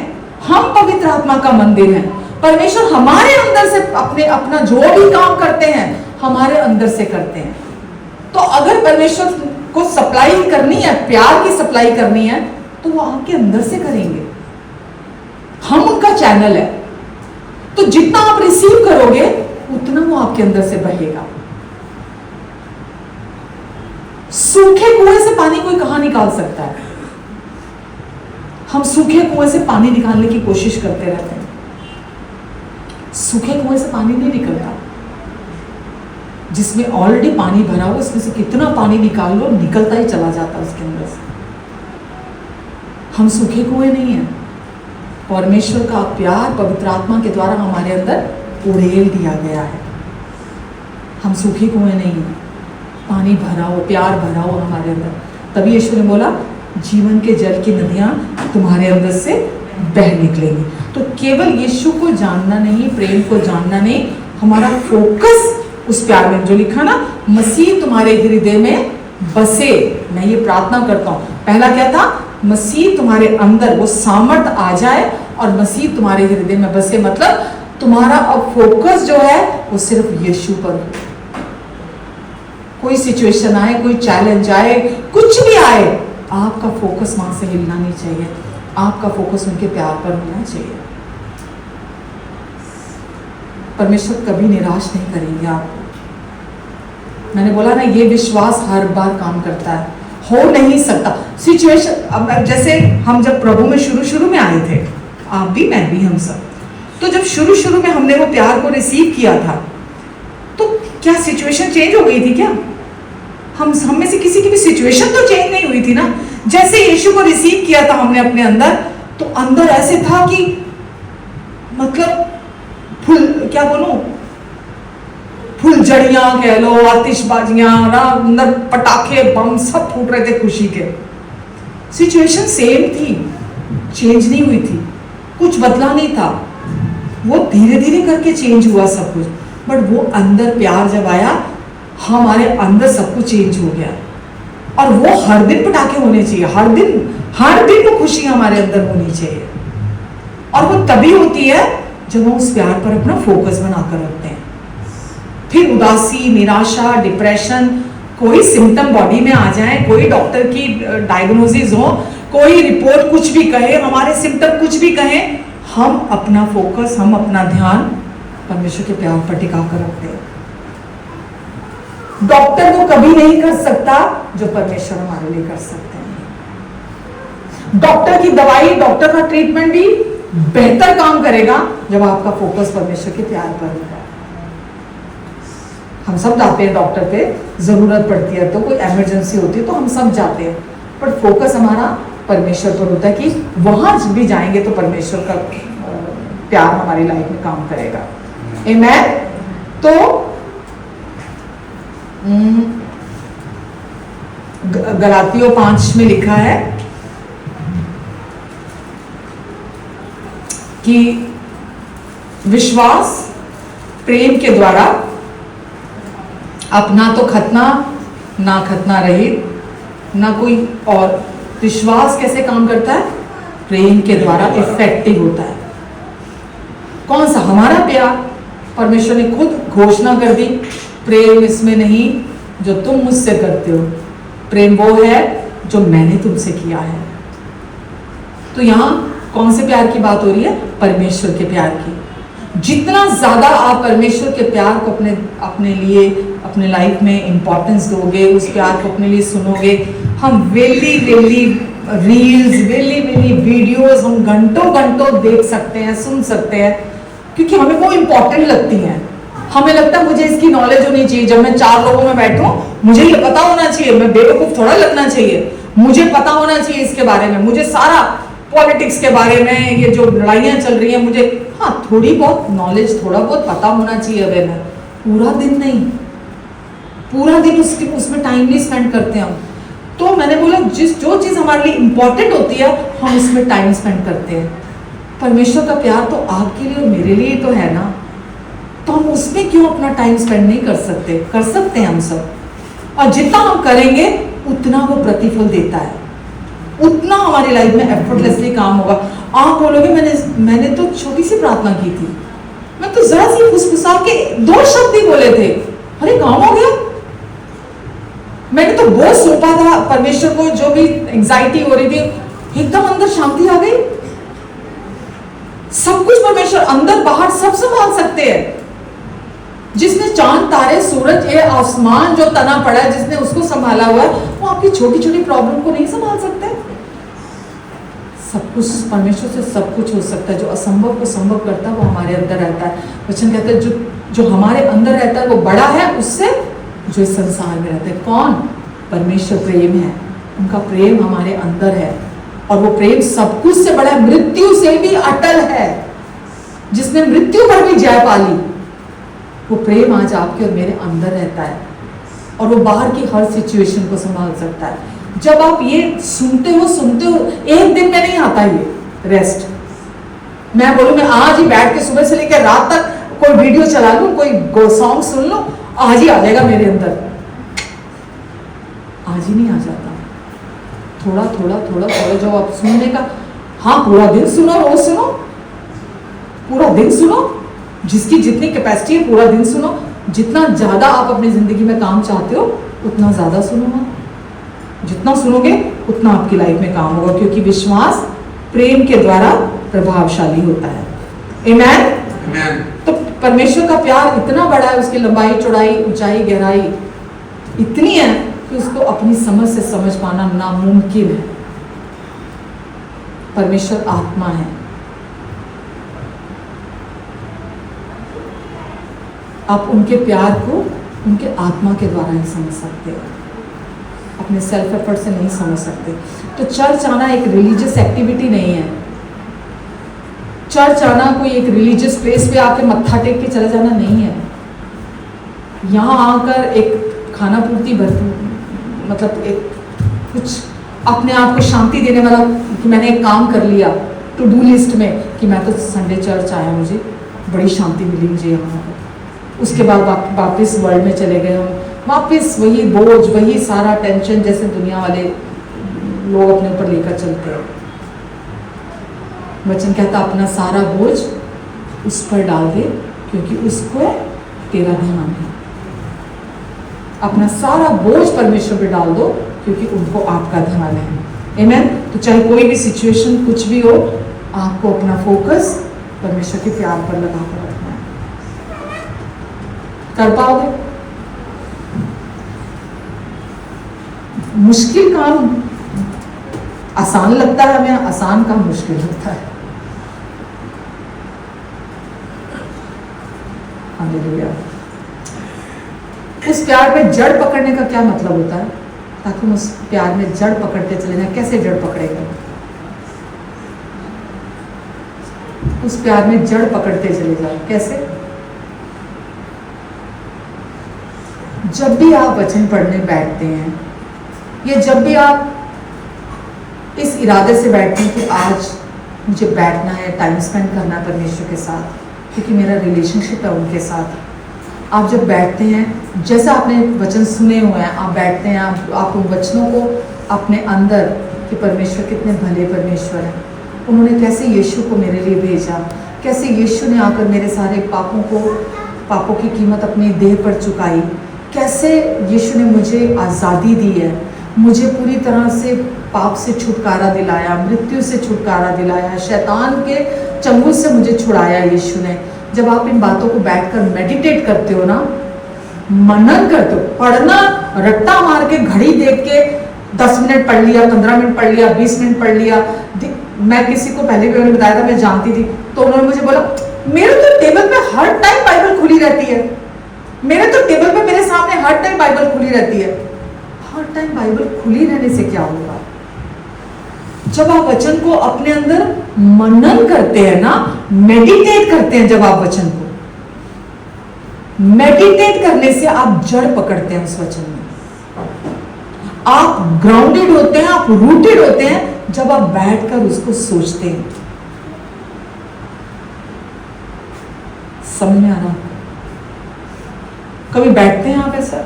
[SPEAKER 1] हम पवित्र आत्मा का मंदिर है। परमेश्वर हमारे अंदर से अपना जो भी काम करते हैं हमारे अंदर से करते हैं। तो अगर परमेश्वर को सप्लाई करनी है, प्यार की सप्लाई करनी है, तो वो आपके अंदर से करेंगे। हम उनका चैनल है। तो जितना आप रिसीव करोगे उतना वो आपके अंदर से बहेगा। सूखे कुएं से पानी कोई कहां निकाल सकता है? हम सूखे कुएं से पानी निकालने की कोशिश करते रहते हैं। सूखे कुएं से पानी नहीं निकलता। जिसमें ऑलरेडी पानी भरा हो उसमें से कितना पानी निकाल लो, निकलता ही चला जाता उसके अंदर से। हम सूखे कुएं नहीं हैं। परमेश्वर का प्यार पवित्र आत्मा के द्वारा हमारे अंदर उड़ेल दिया गया है। हम सूखे कुएं नहीं हैं। पानी भरा हो, प्यार भरा हो हमारे अंदर। तभी यीशु ने बोला जीवन के जल की नदियां तुम्हारे अंदर से बह निकलेंगी। तो केवल यीशु को जानना नहीं, प्रेम को जानना नहीं, हमारा फोकस उस प्यार में, जो लिखा ना, मसीह तुम्हारे हृदय में बसे। मैं ये प्रार्थना करता हूँ। पहला क्या था? मसीह तुम्हारे अंदर वो सामर्थ आ जाए और मसीह तुम्हारे हृदय में बसे। मतलब तुम्हारा अब फोकस जो है वो सिर्फ यीशु पर हो। कोई सिचुएशन आए, कोई चैलेंज आए, कुछ भी आए, आपका फोकस वहां से हिलना नहीं चाहिए। आपका फोकस उनके प्यार पर होना चाहिए। परमेश्वर कभी निराश नहीं करेंगे आपको। मैंने बोला ना, ये विश्वास हर बार काम करता है। हो नहीं सकता सिचुएशन। अब जैसे हम जब प्रभु में शुरू में आए थे, आप भी, मैं भी, हम सब, तो जब शुरू में हमने वो प्यार को रिसीव किया था, तो क्या सिचुएशन चेंज हो गई थी क्या? हम में से किसी की भी सिचुएशन तो चेंज नहीं हुई थी ना। जैसे यीशु को रिसीव किया था हमने अपने अंदर, तो अंदर ऐसे था कि मतलब क्या बोलूं, फुलझड़ियां कह लो, आतिशबाजियां, अंदर पटाखे बम सब फूट रहे थे खुशी के। सिचुएशन सेम थी, चेंज नहीं हुई थी, कुछ बदला नहीं था। वो धीरे धीरे करके चेंज हुआ सब कुछ, बट वो अंदर प्यार जब आया, हमारे अंदर सब कुछ चेंज हो गया। और वो हर दिन पटाखे होने चाहिए, हर दिन वो खुशी हमारे अंदर होनी चाहिए। और वो तभी होती है जब हम उस प्यार पर अपना फोकस बनाकर रखते हैं। फिर उदासी, निराशा, डिप्रेशन, कोई सिम्टम बॉडी में आ जाए, कोई डॉक्टर की डायग्नोसिस हो, कोई रिपोर्ट कुछ भी कहे, हमारे सिम्टम कुछ भी कहे, हम अपना फोकस, हम अपना ध्यान परमेश्वर के प्यार पर टिका कर रखते हैं। डॉक्टर वो कभी नहीं कर सकता जो परमेश्वर हमारे लिए कर सकते हैं। डॉक्टर की दवाई, डॉक्टर का ट्रीटमेंट भी बेहतर काम करेगा जब आपका फोकस परमेश्वर के प्यार पर होगा। हम सब जाते हैं डॉक्टर पे, जरूरत पड़ती है तो, कोई इमरजेंसी होती है तो हम सब जाते हैं, पर फोकस हमारा परमेश्वर पर होता है कि वहां भी जाएंगे तो परमेश्वर का प्यार हमारी लाइफ में काम करेगा। आमीन। तो गलातियों 5 में लिखा है कि विश्वास प्रेम के द्वारा अपना तो खतना ना खतना रहित ना कोई और। विश्वास कैसे काम करता है? प्रेम के द्वारा इफेक्टिव होता है। कौन सा? हमारा प्यार। परमेश्वर ने खुद घोषणा कर दी, प्रेम इसमें नहीं जो तुम मुझसे करते हो, प्रेम वो है जो मैंने तुमसे किया है। तो यहां कौन से प्यार की बात हो रही है? परमेश्वर के प्यार की। जितना ज्यादा आप परमेश्वर के प्यार को अपने लिए, अपने लाइफ में इंपॉर्टेंस दोगे, उस प्यार को अपने लिए सुनोगे। हम वेली रील्स, वेली वीडियोस हम घंटों देख सकते हैं, सुन सकते हैं, क्योंकि हमें वो इंपॉर्टेंट लगती हैं। हमें लगता है मुझे इसकी नॉलेज होनी चाहिए। जब मैं 4 लोगों में बैठूं, मुझे ये पता होना चाहिए, मैं बेवकूफ थोड़ा लगना चाहिए, मुझे पता होना चाहिए इसके बारे में, मुझे सारा पॉलिटिक्स के बारे में, ये जो लड़ाइयाँ चल रही हैं, मुझे थोड़ी बहुत नॉलेज, थोड़ा बहुत पता होना चाहिए। अगर मैं पूरा दिन नहीं, पूरा दिन उसमें टाइम नहीं स्पेंड करते हम। तो मैंने बोला जो चीज़ हमारे लिए इंपॉर्टेंट होती है हम उसमें टाइम स्पेंड करते हैं। परमेश्वर का प्यार तो आपके लिए और मेरे लिए तो है ना, तो हम उसमें क्यों अपना टाइम स्पेंड नहीं कर सकते? कर सकते हैं हम सब, और जितना हम करेंगे उतना वो प्रतिफल देता है, उतना हमारी लाइफ में एफर्टलेसली काम होगा। आप बोलोगे मैंने तो छोटी सी प्रार्थना की थी, मैं तो जरा सी फुसफुसा के 2 शब्द ही बोले थे, अरे काम हो गया। मैंने तो बहुत सौंपा था परमेश्वर को, जो भी एंजाइटी हो रही थी, एकदम अंदर शांति आ गई। सब कुछ परमेश्वर अंदर बाहर सब संभाल सकते हैं। जिसने चांद तारे सूरज ये आसमान जो तना पड़ा है, जिसने उसको संभाला हुआ है, वो आपकी छोटी छोटी प्रॉब्लम को नहीं संभाल सकते? सब कुछ परमेश्वर से सब कुछ हो सकता है। जो असंभव को संभव करता है वो हमारे अंदर रहता है। वचन कहते हैं जो हमारे अंदर रहता है वो बड़ा है उससे जो इस संसार में रहता है। कौन? परमेश्वर प्रेम है, उनका प्रेम हमारे अंदर है, और वो प्रेम सब कुछ से बड़ा है, मृत्यु से भी अटल है। जिसने मृत्यु पर भी जय पा ली, वो प्रेम आज आपके और मेरे अंदर रहता है, और वो बाहर की हर सिचुएशन को संभाल सकता है। जब आप ये सुनते हो, एक दिन में नहीं आता ये रेस्ट। मैं बोलूं मैं आज ही बैठ के सुबह से लेकर रात तक कोई वीडियो चला लूं, कोई सॉन्ग सुन लो, आज ही आ जाएगा मेरे अंदर। आज ही नहीं आ जाता। थोड़ा जो आप सुनने का, पूरा दिन सुनो, रोज सुनो, पूरा दिन सुनो, जिसकी जितनी कैपेसिटी है पूरा दिन सुनो। जितना ज्यादा आप अपनी जिंदगी में काम चाहते हो उतना ज्यादा सुनो। जितना सुनोगे उतना आपकी लाइफ में काम होगा, क्योंकि विश्वास प्रेम के द्वारा प्रभावशाली होता है। आमीन। तो परमेश्वर का प्यार इतना बड़ा है, उसकी लंबाई, चौड़ाई, ऊंचाई, गहराई इतनी है कि उसको अपनी समझ से समझ पाना नामुमकिन है। परमेश्वर आत्मा है। आप उनके प्यार को उनके आत्मा के द्वारा ही समझ सकते हैं, अपने सेल्फ एफर्ट से नहीं समझ सकते। तो चर्च आना एक रिलीजियस एक्टिविटी नहीं है। चर्च आना कोई एक रिलीजियस प्लेस पे आके मत्था टेक के चला जाना नहीं है। यहाँ आकर एक खाना पूर्ति मतलब एक कुछ अपने आप को शांति देने वाला कि मैंने एक काम कर लिया टू डू लिस्ट में कि मैं तो संडे चर्च आया, मुझे बड़ी शांति मिली मुझे यहाँ। उसके बाद वापस वर्ल्ड में चले गए हम, वापस वही बोझ, वही सारा टेंशन जैसे दुनिया वाले लोग अपने ऊपर लेकर चलते हैं। वचन कहता अपना सारा बोझ उस पर डाल दे क्योंकि उसको तेरा ध्यान है। अपना सारा बोझ परमेश्वर पे डाल दो क्योंकि उनको आपका ध्यान है। आमीन। तो चाहे कोई भी सिचुएशन कुछ भी हो, आपको अपना फोकस परमेश्वर के प्यार पर लगा कर रखना है। कर पाओगे? मुश्किल काम आसान लगता है हमें, आसान काम मुश्किल लगता है। हालेलुया। उस प्यार में जड़ पकड़ने का क्या मतलब होता है? ताकि हम उस प्यार में जड़ पकड़ते चले जाए। कैसे जड़ पकड़ेगा? उस प्यार में जड़ पकड़ते चले जाए। कैसे? जब भी आप वचन पढ़ने बैठते हैं, या जब भी आप इस इरादे से बैठते हैं कि आज मुझे बैठना है, टाइम स्पेंड करना है परमेश्वर के साथ, क्योंकि मेरा रिलेशनशिप है उनके साथ। आप जब बैठते हैं, जैसा आपने वचन सुने हुए हैं, आप बैठते हैं, आप उन वचनों को अपने अंदर कि परमेश्वर कितने भले परमेश्वर हैं, उन्होंने कैसे यीशु को मेरे लिए भेजा, कैसे यीशु ने आकर मेरे सारे पापों की कीमत अपनी देह पर चुकाई, कैसे यीशु ने मुझे आज़ादी दी है, मुझे पूरी तरह से पाप से छुटकारा दिलाया, मृत्यु से छुटकारा दिलाया, शैतान के चंगुल से मुझे छुड़ाया यीशु ने। जब आप इन बातों को बैठकर मेडिटेट करते हो ना, मनन करते हो, पढ़ना रट्टा मार के घड़ी देख के 10 मिनट पढ़ लिया, 15 मिनट पढ़ लिया, 20 मिनट पढ़ लिया। मैं किसी को पहले भी उन्होंने बताया था, मैं जानती थी, तो उन्होंने मुझे बोला मेरे तो टेबल पे हर टाइम बाइबल खुली रहती है, मेरे तो टेबल पे मेरे सामने हर टाइम बाइबल खुली रहती है। हर टाइम बाइबल खुली रहने से क्या होगा? जब आप वचन को अपने अंदर मनन करते हैं ना, मेडिटेट करते हैं, जब आप वचन को मेडिटेट करने से आप जड़ पकड़ते हैं उस वचन में, आप ग्राउंडेड होते हैं, आप रूटेड होते हैं जब आप बैठकर उसको सोचते हैं। समझ में आ रहा? कभी बैठते हैं आप ऐसा?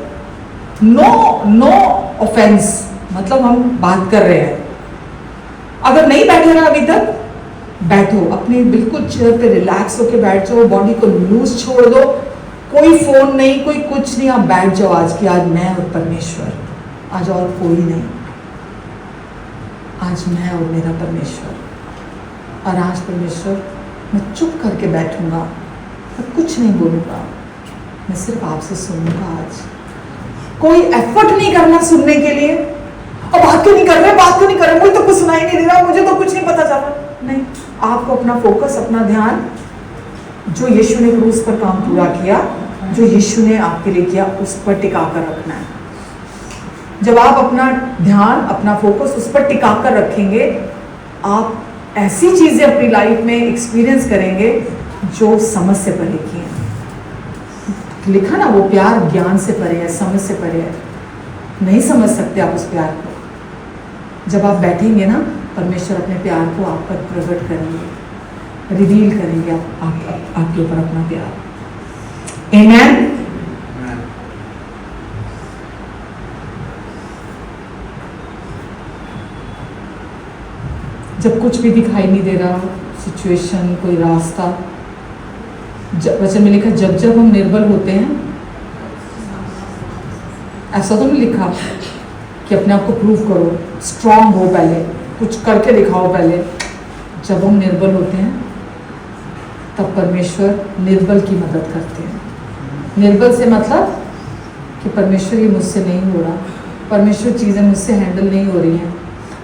[SPEAKER 1] नो ऑफेंस, मतलब हम बात कर रहे हैं। अगर नहीं बैठे ना अभी तक, बैठो, अपनी बिल्कुल चेयर पे रिलैक्स होके बैठ जाओ, बॉडी को लूज छोड़ दो, कोई फोन नहीं, कोई कुछ नहीं, आप बैठ जाओ आज की आज मैं और परमेश्वर, आज और कोई नहीं, आज मैं और मेरा परमेश्वर। और आज परमेश्वर मैं चुप करके बैठूंगा, मैं कुछ नहीं बोलूंगा, मैं सिर्फ आपसे सुनूंगा। आज कोई एफर्ट नहीं करना सुनने के लिए, और बात क्यों नहीं कर रहे, बात क्यों नहीं कर रहे, मुझे तो कुछ सुनाई नहीं दे रहा, मुझे तो कुछ नहीं पता चल रहा। नहीं, आपको अपना फोकस, अपना ध्यान, जो यीशु ने क्रूस पर काम पूरा किया, जो यीशु ने आपके लिए किया, उस पर टिका कर रखना है। जब आप अपना ध्यान, अपना फोकस उस पर टिका कर रखेंगे, आप ऐसी चीजें अपनी लाइफ में एक्सपीरियंस करेंगे जो समझ से परे की है। लिखा ना, वो प्यार ज्ञान से परे है, समझ से परे है। नहीं समझ सकते आप उस प्यार को। जब आप बैठेंगे ना, परमेश्वर अपने प्यार को आप पर प्रकट करेंगे, रिवील करेंगे आपके ऊपर अपना प्यार। आमेन। जब कुछ भी दिखाई नहीं दे रहा, सिचुएशन, कोई रास्ता, वचन में लिखा जब जब हम निर्बल होते हैं, ऐसा तो नहीं लिखा कि अपने आप को प्रूव करो, स्ट्रांग हो, पहले कुछ करके दिखाओ पहले। जब हम निर्बल होते हैं तब परमेश्वर निर्बल की मदद करते हैं। निर्बल से मतलब कि परमेश्वर ये मुझसे नहीं हो रहा, परमेश्वर चीज़ें मुझसे हैंडल नहीं हो रही हैं,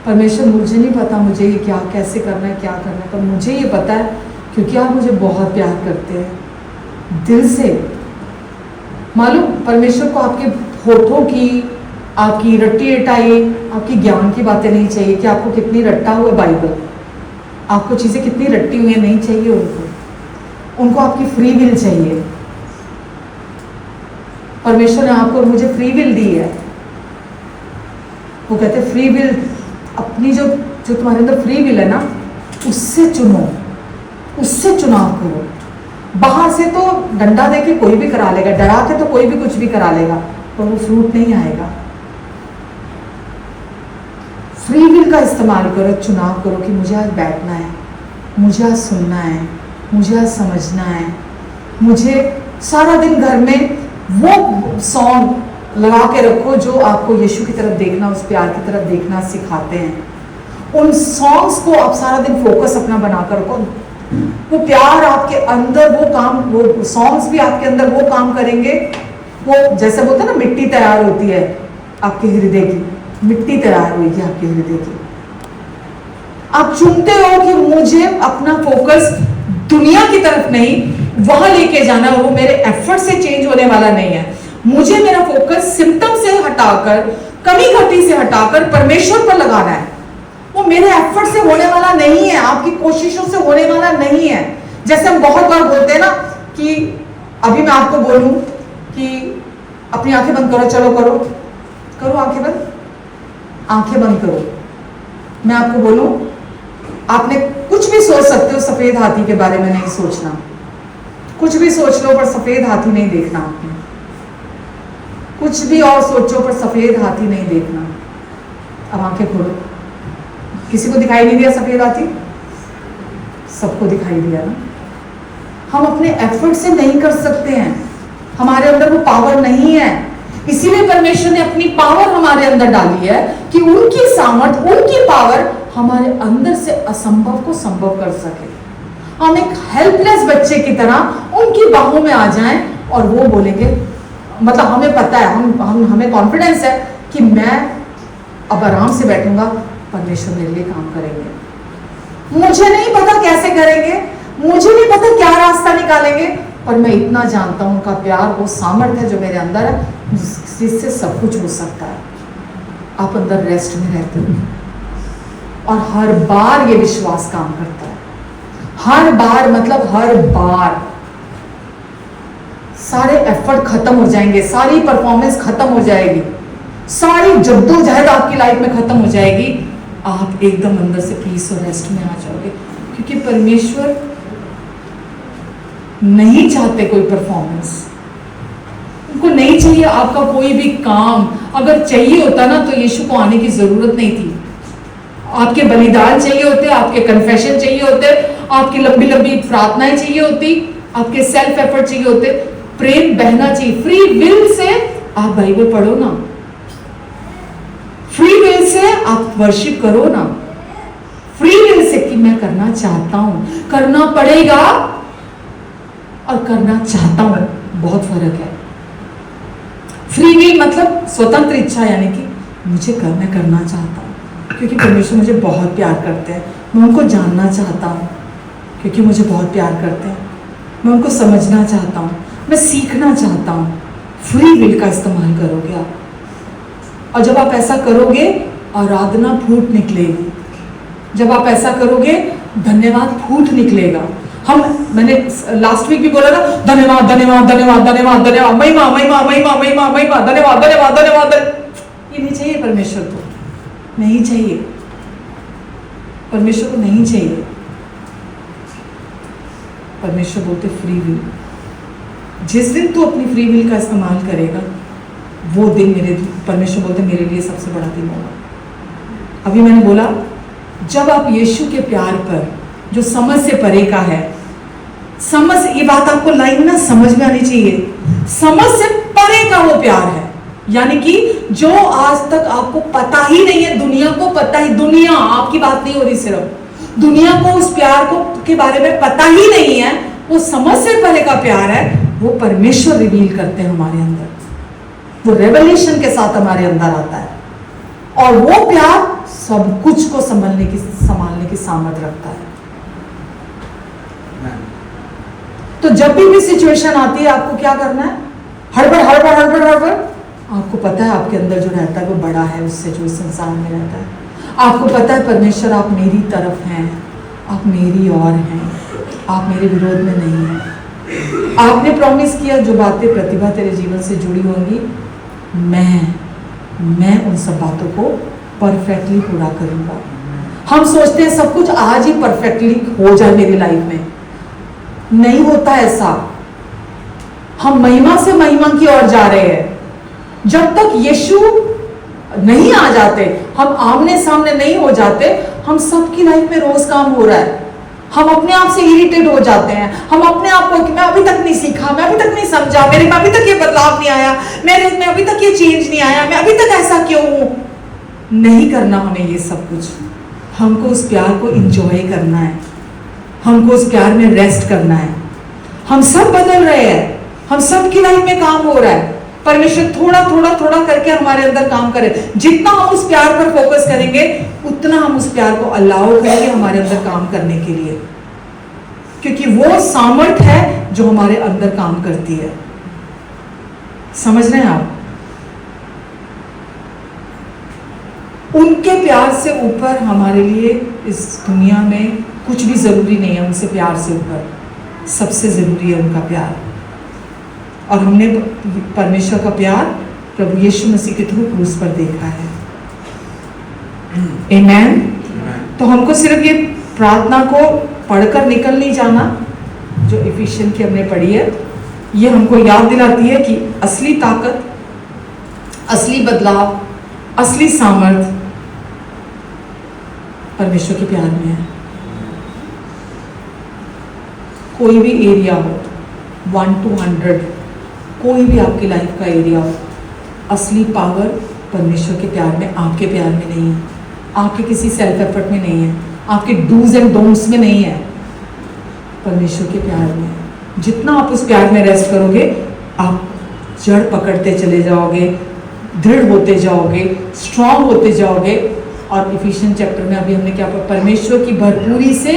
[SPEAKER 1] परमेश्वर मुझे नहीं पता मुझे ये क्या कैसे करना है, क्या करना है, पर मुझे ये पता है क्योंकि आप मुझे बहुत प्यार करते हैं दिल से। मालूम, परमेश्वर को आपके होठों की, आपकी रट्टी रटाई, आपकी ज्ञान की बातें नहीं चाहिए कि आपको कितनी रट्टा हुआ बाइबल, आपको चीज़ें कितनी रट्टी हुई नहीं चाहिए। उनको आपकी फ्री विल चाहिए। परमेश्वर ने आपको और मुझे फ्री विल दी है। वो कहते हैं फ्री विल, अपनी जो तुम्हारे अंदर फ्री विल है ना, उससे चुनो, उससे चुनाव करो। बाहर से तो डंडा देके कोई भी करा लेगा, डरा के तो कोई भी कुछ भी करा लेगा, पर वो फ्रूट नहीं आएगा। फ्री विल का इस्तेमाल करो, चुनाव करो कि मुझे आज बैठना है, मुझे आज सुनना है, मुझे आज समझना है, मुझे सारा दिन घर में वो सॉन्ग लगा के रखो जो आपको यीशु की तरफ देखना, उस प्यार की तरफ देखना सिखाते हैं। उन सॉन्ग्स को आप सारा दिन फोकस अपना बनाकर रखो। वो प्यार आपके अंदर वो काम, वो सॉन्ग्स भी आपके अंदर वो काम करेंगे। वो जैसे बोलते हैं ना, मिट्टी तैयार होती है आपके हृदय की, मिट्टी तैयार होगी आपके हृदय की। आप चुनते हो कि मुझे अपना फोकस दुनिया की तरफ नहीं वहां लेके जाना, वो मेरे एफर्ट से चेंज होने वाला नहीं है। मुझे मेरा फोकस सिम्टम से हटाकर, कमी घटी से हटाकर परमेश्वर पर लगाना है। वो मेरे एफर्ट से होने वाला नहीं है, आपकी कोशिशों से होने वाला नहीं है। जैसे हम बहुत बार बोलते हैं ना कि अभी मैं आपको बोलूं कि अपनी आंखें बंद करो, चलो करो, करो आंखें बंद, आंखें बंद करो। मैं आपको बोलूं, आपने कुछ भी सोच सकते हो, सफेद हाथी के बारे में नहीं सोचना। कुछ भी सोच लो पर सफेद हाथी नहीं देखना आपने। कुछ भी और सोचो पर सफेद हाथी नहीं देखना। अब आंखें खोलो। किसी को दिखाई नहीं दिया सफेद हाथी? सबको दिखाई दिया ना। हम अपने एफर्ट से नहीं कर सकते हैं, हमारे अंदर वो पावर नहीं है। इसीलिए परमेश्वर ने अपनी पावर हमारे अंदर डाली है कि उनकी सामर्थ, उनकी पावर हमारे अंदर से असंभव को संभव कर सके। हम एक हेल्पलेस बच्चे की तरह उनकी बाहों में आ जाएं और वो बोलेंगे, मतलब हमें पता है, हमें कॉन्फिडेंस है कि मैं अब आराम से बैठूंगा, परमेश्वर मेरे लिए काम करेंगे। मुझे नहीं पता कैसे करेंगे, मुझे नहीं पता क्या रास्ता निकालेंगे, पर मैं इतना जानता हूं उनका प्यार, वो सामर्थ्य है जो मेरे अंदर है, जिससे सब कुछ हो सकता है। आप अंदर रेस्ट में रहते हो और हर बार ये विश्वास काम करता है। हर बार मतलब हर बार सारे एफर्ट खत्म हो जाएंगे, सारी परफॉर्मेंस खत्म हो जाएगी, सारी जद्दोजहद आपकी लाइफ में खत्म हो जाएगी। आप एकदम अंदर से पीस और रेस्ट में आ जाओगे, क्योंकि परमेश्वर नहीं चाहते कोई परफॉर्मेंस, उनको नहीं चाहिए आपका कोई भी काम। अगर चाहिए होता ना तो यीशु को आने की जरूरत नहीं थी। आपके बलिदान चाहिए होते, आपके कन्फेशन चाहिए होते, आपकी लंबी लंबी प्रार्थनाएं चाहिए होती, आपके सेल्फ एफर्ट चाहिए होते, प्रेम बहना चाहिए। फ्री विल से आप बाइबल पढ़ो ना, फ्री विल से आप वर्शिप करो ना, फ्री विल से कि मैं करना चाहता हूं, करना पड़ेगा और करना चाहता हूं, बहुत फर्क है। फ्री विल मतलब स्वतंत्र इच्छा, यानी कि मुझे मैं करना चाहता हूं क्योंकि परमेश्वर मुझे बहुत प्यार करते हैं। मैं उनको जानना चाहता हूं क्योंकि मुझे बहुत प्यार करते हैं। मैं उनको समझना चाहता हूं, मैं सीखना चाहता हूं। फ्री विल का इस्तेमाल करोगे आप, और जब आप ऐसा करोगे आराधना फूट निकलेगी। जब आप ऐसा करोगे धन्यवाद फूट निकलेगा। मैंने लास्ट वीक भी बोला ना, धन्यवाद धन्यवाद धन्यवाद धन्यवाद धन्यवाद, महिमा महिमा महिमा महिमा महिमा, धन्यवाद धन्यवाद धन्यवाद। ये नहीं चाहिए परमेश्वर को, नहीं चाहिए परमेश्वर को, नहीं चाहिए। परमेश्वर बोलते फ्री विल। जिस दिन तू अपनी फ्री विल का इस्तेमाल करेगा वो दिन परमेश्वर बोलते मेरे लिए सबसे बड़ा दिन होगा। अभी मैंने बोला, जब आप यीशु के प्यार पर, जो समझ से परे का है, समझ, ये बात आपको लाइन ना समझ में आनी चाहिए, समझ से परे का वो प्यार है, यानी कि जो आज तक आपको पता ही नहीं है, दुनिया को पता ही, दुनिया आपकी बात नहीं हो रही, सिर्फ दुनिया को उस प्यार को के बारे में पता ही नहीं है, वो समझ से परे का प्यार है, वो परमेश्वर रिवील करते हैं हमारे अंदर, वो रेवलेशन के साथ हमारे अंदर आता है, और वो प्यार सब कुछ को संभालने की सामर्थ रखता है। तो जब भी सिचुएशन आती है, आपको क्या करना है? हड़बड़ हड़बड़ हड़बड़ हड़बड़। आपको पता है आपके अंदर जो रहता है वो बड़ा है उससे जो इस संसार में रहता है। आपको पता है परमेश्वर आप मेरी तरफ हैं, आप मेरी और हैं, आप मेरे विरोध में नहीं हैं। आपने प्रॉमिस किया जो बातें प्रतिभा तेरे जीवन से जुड़ी होंगी, मैं उन सब बातों को परफेक्टली पूरा करूंगा। हम सोचते हैं सब कुछ आज ही परफेक्टली हो जाए मेरी लाइफ में, नहीं होता ऐसा। हम महिमा से महिमा की ओर जा रहे हैं। जब तक यीशु नहीं आ जाते, हम आमने सामने नहीं हो जाते, हम सबकी लाइफ में रोज काम हो रहा है। हम अपने आप से इरिटेट हो जाते हैं, हम अपने आप को कि मैं अभी तक नहीं सीखा, मैं अभी तक नहीं समझा, मेरे में अभी तक ये बदलाव नहीं आया, मेरे में अभी तक ये चेंज नहीं आया, मैं अभी तक ऐसा क्यों हूं। नहीं करना हमें ये सब कुछ, हमको उस प्यार को इंजॉय करना है, हमको उस प्यार में रेस्ट करना है। हम सब बदल रहे हैं, हम सब की लाइफ में काम हो रहा है। परमेश्वर थोड़ा थोड़ा थोड़ा करके हमारे अंदर काम करे। जितना हम उस प्यार पर फोकस करेंगे उतना हम उस प्यार को अलाउ करेंगे हमारे अंदर काम करने के लिए, क्योंकि वो सामर्थ है जो हमारे अंदर काम करती है। समझ रहे हैं आप? उनके प्यार से ऊपर हमारे लिए इस दुनिया में कुछ भी जरूरी नहीं है। उनसे प्यार से ऊपर सबसे जरूरी है उनका प्यार। और हमने परमेश्वर का प्यार प्रभु यीशु मसीह के थ्रू क्रूस पर देखा है। आमेन। तो हमको सिर्फ ये प्रार्थना को पढ़कर निकल नहीं जाना जो इफिशियन की हमने पढ़ी है। ये हमको याद दिलाती है कि असली ताकत, असली बदलाव, असली सामर्थ परमेश्वर के प्यार में है। कोई भी एरिया हो, 1 to 100, कोई भी आपकी लाइफ का एरिया हो, असली पावर परमेश्वर के प्यार में, आपके प्यार में नहीं है, आपके किसी सेल्फ एफर्ट में नहीं है, आपके डूज एंड डोंट्स में नहीं है, परमेश्वर के प्यार में। जितना आप उस प्यार में रेस्ट करोगे आप जड़ पकड़ते चले जाओगे, दृढ़ होते जाओगे, स्ट्रांग होते जाओगे। और इफिशियन चैप्टर में अभी हमने क्या पढ़ा, परमेश्वर की भरपूरी से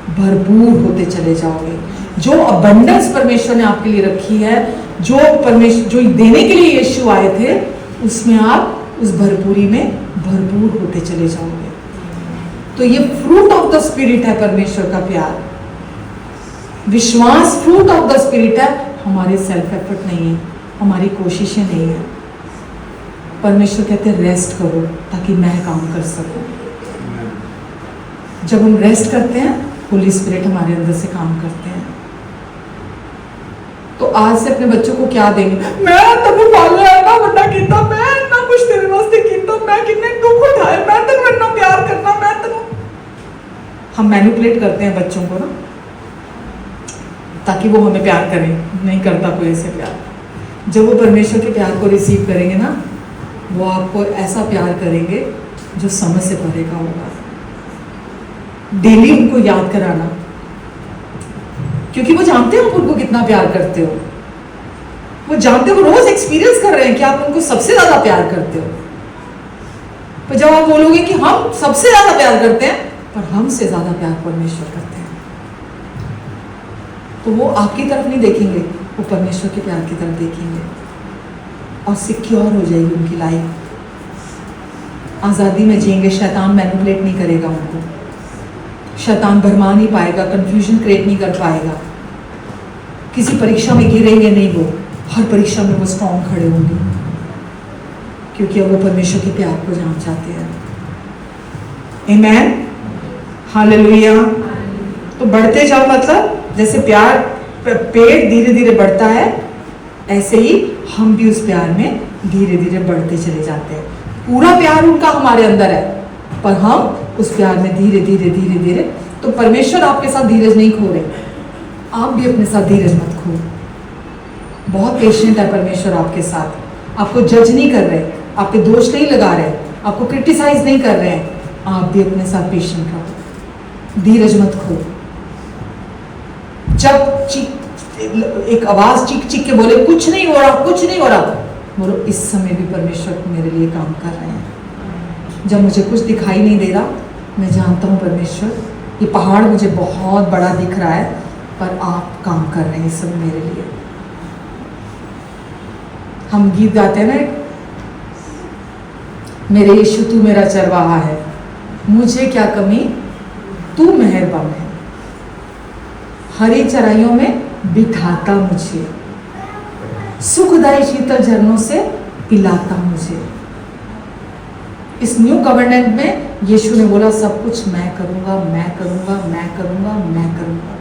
[SPEAKER 1] भरपूर होते चले जाओगे। जो अबंडेंस परमेश्वर ने आपके लिए रखी है, जो परमेश्वर जो देने के लिए यीशु आए थे, उसमें आप उस भरपूरी में भरपूर होते चले जाओगे। तो ये फ्रूट ऑफ द स्पिरिट है परमेश्वर का प्यार। विश्वास फ्रूट ऑफ द स्पिरिट है, हमारे सेल्फ एफर्ट नहीं है, हमारी कोशिशें नहीं है। परमेश्वर कहते हैं रेस्ट करो ताकि मैं काम कर सकूं। जब हम रेस्ट करते हैं होली स्पिरिट हमारे अंदर से काम करते हैं। तो आज से अपने बच्चों को क्या देंगे? मैं तनु पाले ना बड़ा कीता, मैं ना कुछ तेरे वास्ते कीता, मैं कितने दुख उठाए, मैं तेरे इतना प्यार करना, मैं तेरे। हम मैनिपुलेट करते हैं बच्चों को ना, ताकि वो हमें प्यार करें। नहीं करता कोई ऐसे प्यार। जब वो परमेश्वर के प्यार को रिसीव करेंगे ना, वो आपको ऐसा प्यार करेंगे जो समझ से परे का होगा। डेली उनको याद कराना, क्योंकि वो जानते हैं आप उनको कितना प्यार करते हो। वो जानते हो, वो रोज एक्सपीरियंस कर रहे हैं कि आप उनको सबसे ज्यादा प्यार करते हो। पर जब आप बोलोगे कि हम सबसे ज्यादा प्यार करते हैं, पर हमसे ज्यादा प्यार परमेश्वर करते हैं, तो वो आपकी तरफ नहीं देखेंगे, वो परमेश्वर के प्यार की तरफ देखेंगे और सिक्योर हो जाएगी उनकी लाइफ। आज़ादी में जिएंगे, शैतान मैनिपुलेट नहीं करेगा उनको, शैतान भरमा नहीं पाएगा, कंफ्यूजन क्रिएट नहीं कर पाएगा। किसी परीक्षा में गिरेंगे नहीं, वो हर परीक्षा में वो स्ट्रॉन्ग खड़े होंगे, क्योंकि अब वो परमेश्वर के प्यार को जान जाते हैं। आमेन, हालेलुया। तो बढ़ते जाओ, मतलब जैसे प्यार पेड़ धीरे धीरे बढ़ता है, ऐसे ही हम भी उस प्यार में धीरे धीरे बढ़ते चले जाते हैं। पूरा प्यार उनका हमारे अंदर है, पर हम उस प्यार में धीरे धीरे धीरे धीरे। तो परमेश्वर आपके साथ धीरज नहीं खो रहे, आप भी अपने साथ धीरज मत खो। बहुत पेशेंट है परमेश्वर आपके साथ, आपको जज नहीं कर रहे, आपके दोष नहीं लगा रहे, आपको क्रिटिसाइज नहीं कर रहे हैं। आप भी अपने साथ पेशेंट रहो, धीरज मत खो। जब एक आवाज चीख चीख के बोले कुछ नहीं हो रहा, कुछ नहीं हो रहा, बोलो इस समय भी परमेश्वर मेरे लिए काम कर रहे हैं। जब मुझे कुछ दिखाई नहीं दे रहा, मैं जानता हूँ परमेश्वर, ये पहाड़ मुझे बहुत बड़ा दिख रहा है, पर आप काम कर रहे हैं इस समय मेरे लिए। हम गीत गाते हैं ना, मेरे यीशु तू मेरा चरवाहा है, मुझे क्या कमी, तू मेहरबान है, हरी चराइयों में बिठाता मुझे, सुखदायी शीतल झरनों से पिलाता मुझे। इस न्यू कवर्नेंट में यीशु ने बोला सब कुछ मैं करूंगा, मैं करूंगा, मैं करूंगा, मैं करूंगा।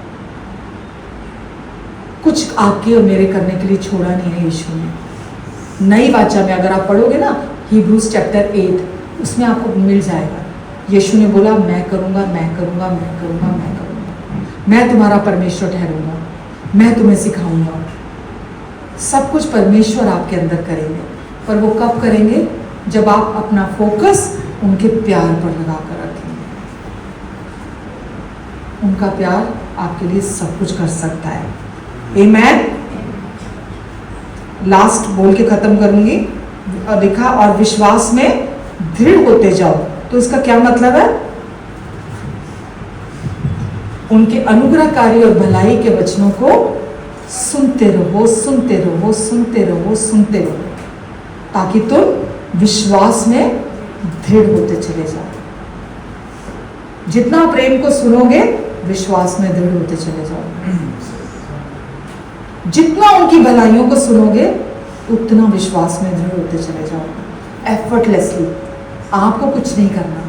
[SPEAKER 1] कुछ आपके और मेरे करने के लिए छोड़ा नहीं है यीशु ने। नई वाचा में अगर आप पढ़ोगे ना, हिब्रूज चैप्टर 8, उसमें आपको मिल जाएगा। यीशु ने बोला मैं करूंगा, मैं करूंगा, मैं करूंगा, मैं करूंगा, मैं तुम्हारा परमेश्वर ठहरूंगा, मैं तुम्हें सिखाऊंगा। सब कुछ परमेश्वर आपके अंदर करेंगे, पर वो कब करेंगे? जब आप अपना फोकस उनके प्यार पर लगा कर रखेंगे। उनका प्यार आपके लिए सब कुछ कर सकता है। आमेन। लास्ट बोल के खत्म करूंगी। और लिखा और विश्वास में दृढ़ होते जाओ। तो इसका क्या मतलब है? उनके अनुग्रहकारी और भलाई के वचनों को सुनते रहो, सुनते रहो, सुनते रहो, सुनते रहो, ताकि तुम विश्वास में दृढ़ होते चले जाओ। जितना प्रेम को सुनोगे विश्वास में दृढ़ होते चले जाओ। जितना उनकी भलाइयों को सुनोगे उतना विश्वास में दृढ़ होते चले जाओ। एफर्टलेसली, आपको कुछ नहीं करना।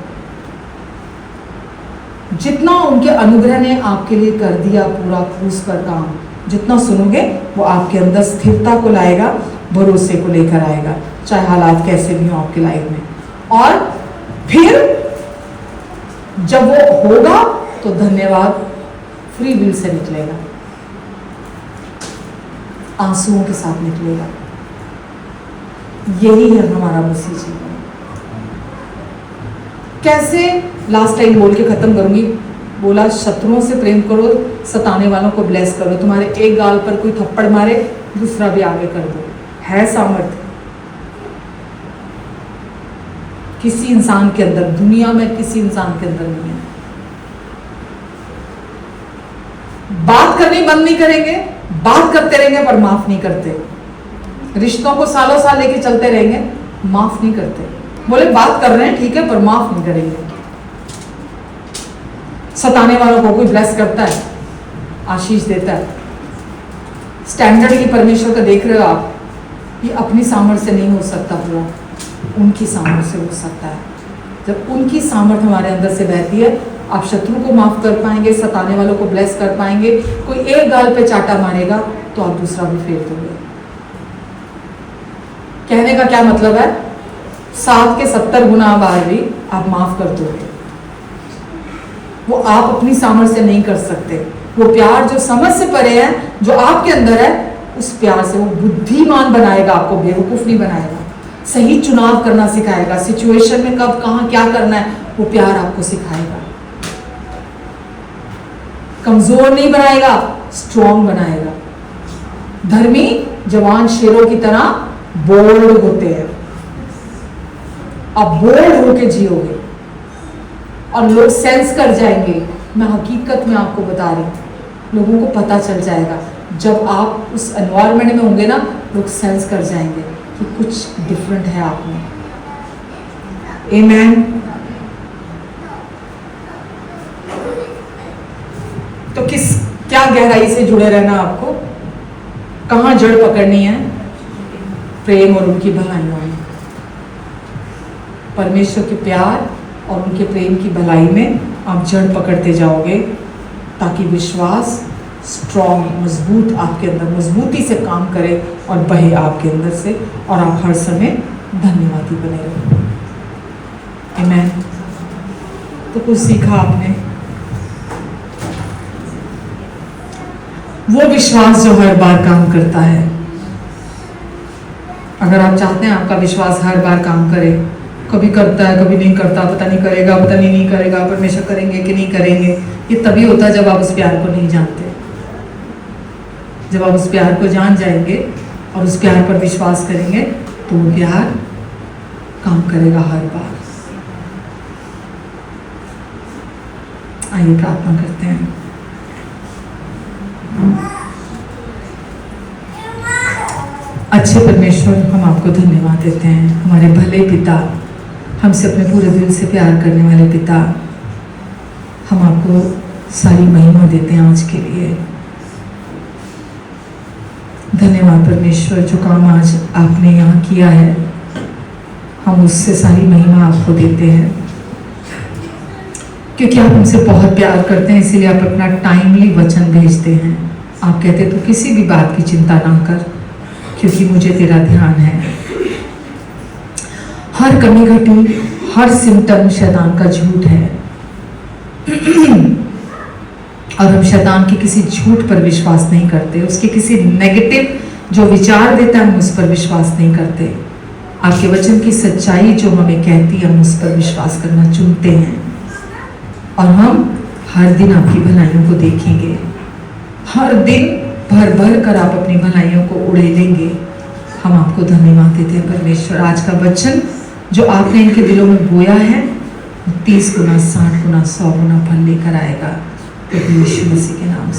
[SPEAKER 1] जितना उनके अनुग्रह ने आपके लिए कर दिया पूरा क्रूस पर काम, जितना सुनोगे वो आपके अंदर स्थिरता को लाएगा, भरोसे को लेकर आएगा, चाहे हालात कैसे भी हो आपकी लाइफ में। और फिर जब वो होगा तो धन्यवाद फ्री विल से निकलेगा, आंसुओं के साथ निकलेगा। यही है हमारा मसीह जीवन। कैसे? लास्ट टाइम बोल के खत्म करूंगी। बोला शत्रुओं से प्रेम करो, सताने वालों को ब्लेस करो। तुम्हारे एक गाल पर कोई थप्पड़ मारे, दूसरा भी आगे कर दो। है सामर्थ्य किसी इंसान के अंदर, दुनिया में किसी इंसान के अंदर नहीं है। बात करनी बंद नहीं करेंगे, बात करते रहेंगे पर माफ नहीं करते। रिश्तों को सालों साल लेके चलते रहेंगे, माफ नहीं करते। बोले बात कर रहे हैं ठीक है, पर माफ नहीं करेंगे। सताने वालों को कोई ब्लेस करता है, आशीष देता है। स्टैंडर्ड की परमेश्वर का देख रहे हो आप, ये अपनी सामर्थ्य से नहीं हो सकता पूरा, उनकी सामर्थ्य से हो सकता है। जब उनकी सामर्थ्य हमारे अंदर से बहती है, आप शत्रु को माफ कर पाएंगे, सताने वालों को ब्लेस कर पाएंगे। कोई एक गाल पे चाटा मारेगा तो आप दूसरा भी फेर दोगे। कहने का क्या मतलब है? 7 के 70 गुना बार भी आप माफ कर दोगे। वो आप अपनी सामर्थ्य से नहीं कर सकते। वो प्यार जो समझ से परे है, जो आपके अंदर है, उस प्यार से वो बुद्धिमान बनाएगा, आपको बेवकूफ नहीं बनाएगा। सही चुनाव करना सिखाएगा, सिचुएशन में कब कहां क्या करना है वो प्यार आपको सिखाएगा। कमजोर नहीं बनाएगा, स्ट्रॉन्ग बनाएगा। धर्मी जवान शेरों की तरह बोल्ड होते हैं। आप बोल्ड होके जियोगे और लोग सेंस कर जाएंगे। मैं हकीकत में आपको बता रही हूँ, लोगों को पता चल जाएगा। जब आप उस एनवायरनमेंट में होंगे ना, लोग सेंस कर जाएंगे कि कुछ डिफरेंट है आप में। आमेन। तो क्या गहराई से जुड़े रहना आपको? कहाँ जड़ पकड़नी है? प्रेम और उनकी भलाइयों में। परमेश्वर के प्यार और उनके प्रेम की भलाई में आप जड़ पकड़ते जाओगे, ताकि विश्वास स्ट्रॉन्ग, मजबूत आपके अंदर मजबूती से काम करे और बहे आपके अंदर से, और आप हर समय धन्यवादी बने रहो। आमेन। तो कुछ सीखा आपने? वो विश्वास जो हर बार काम करता है। अगर आप चाहते हैं आपका विश्वास हर बार काम करे, कभी करता है कभी नहीं करता, पता नहीं करेगा पता नहीं करेगा, परमेश्वर करेंगे कि नहीं करेंगे, ये तभी होता है जब आप उस प्यार को नहीं जानते। जब आप उस प्यार को जान जाएंगे और उस प्यार पर विश्वास करेंगे तो वो प्यार काम करेगा हर बार। आइए प्रार्थना करते हैं। अच्छे परमेश्वर, हम आपको धन्यवाद देते हैं, हमारे भले पिता, हमसे अपने पूरे दिल से प्यार करने वाले पिता। हम आपको सारी महिमा देते हैं आज के लिए। धन्यवाद परमेश्वर, जो काम आज आपने यहाँ किया है, हम उससे सारी महिमा आपको देते हैं, क्योंकि आप हमसे बहुत प्यार करते हैं। इसीलिए आप अपना टाइमली वचन भेजते हैं। आप कहते तो किसी भी बात की चिंता ना कर, क्योंकि मुझे तेरा ध्यान है। हर कमी घटी, हर सिम्टम शैतान का झूठ है, और हम शैतान के किसी झूठ पर विश्वास नहीं करते। उसके किसी नेगेटिव जो विचार देता है, हम उस पर विश्वास नहीं करते। आपके वचन की सच्चाई जो हमें कहती है, हम उस पर विश्वास करना चुनते हैं, और हम हर दिन आपकी भलाइयों को देखेंगे, हर दिन भर भर कर आप अपनी भलाइयों को उड़ेलेंगे। हम आपको धन्यवाद देते हैं परमेश्वर। आज का वचन जो आपने इनके दिलों में बोया है, 30 गुना, 60 गुना, 100 गुना फल लेकर आएगा। प्रभु यीशु मसीह के नाम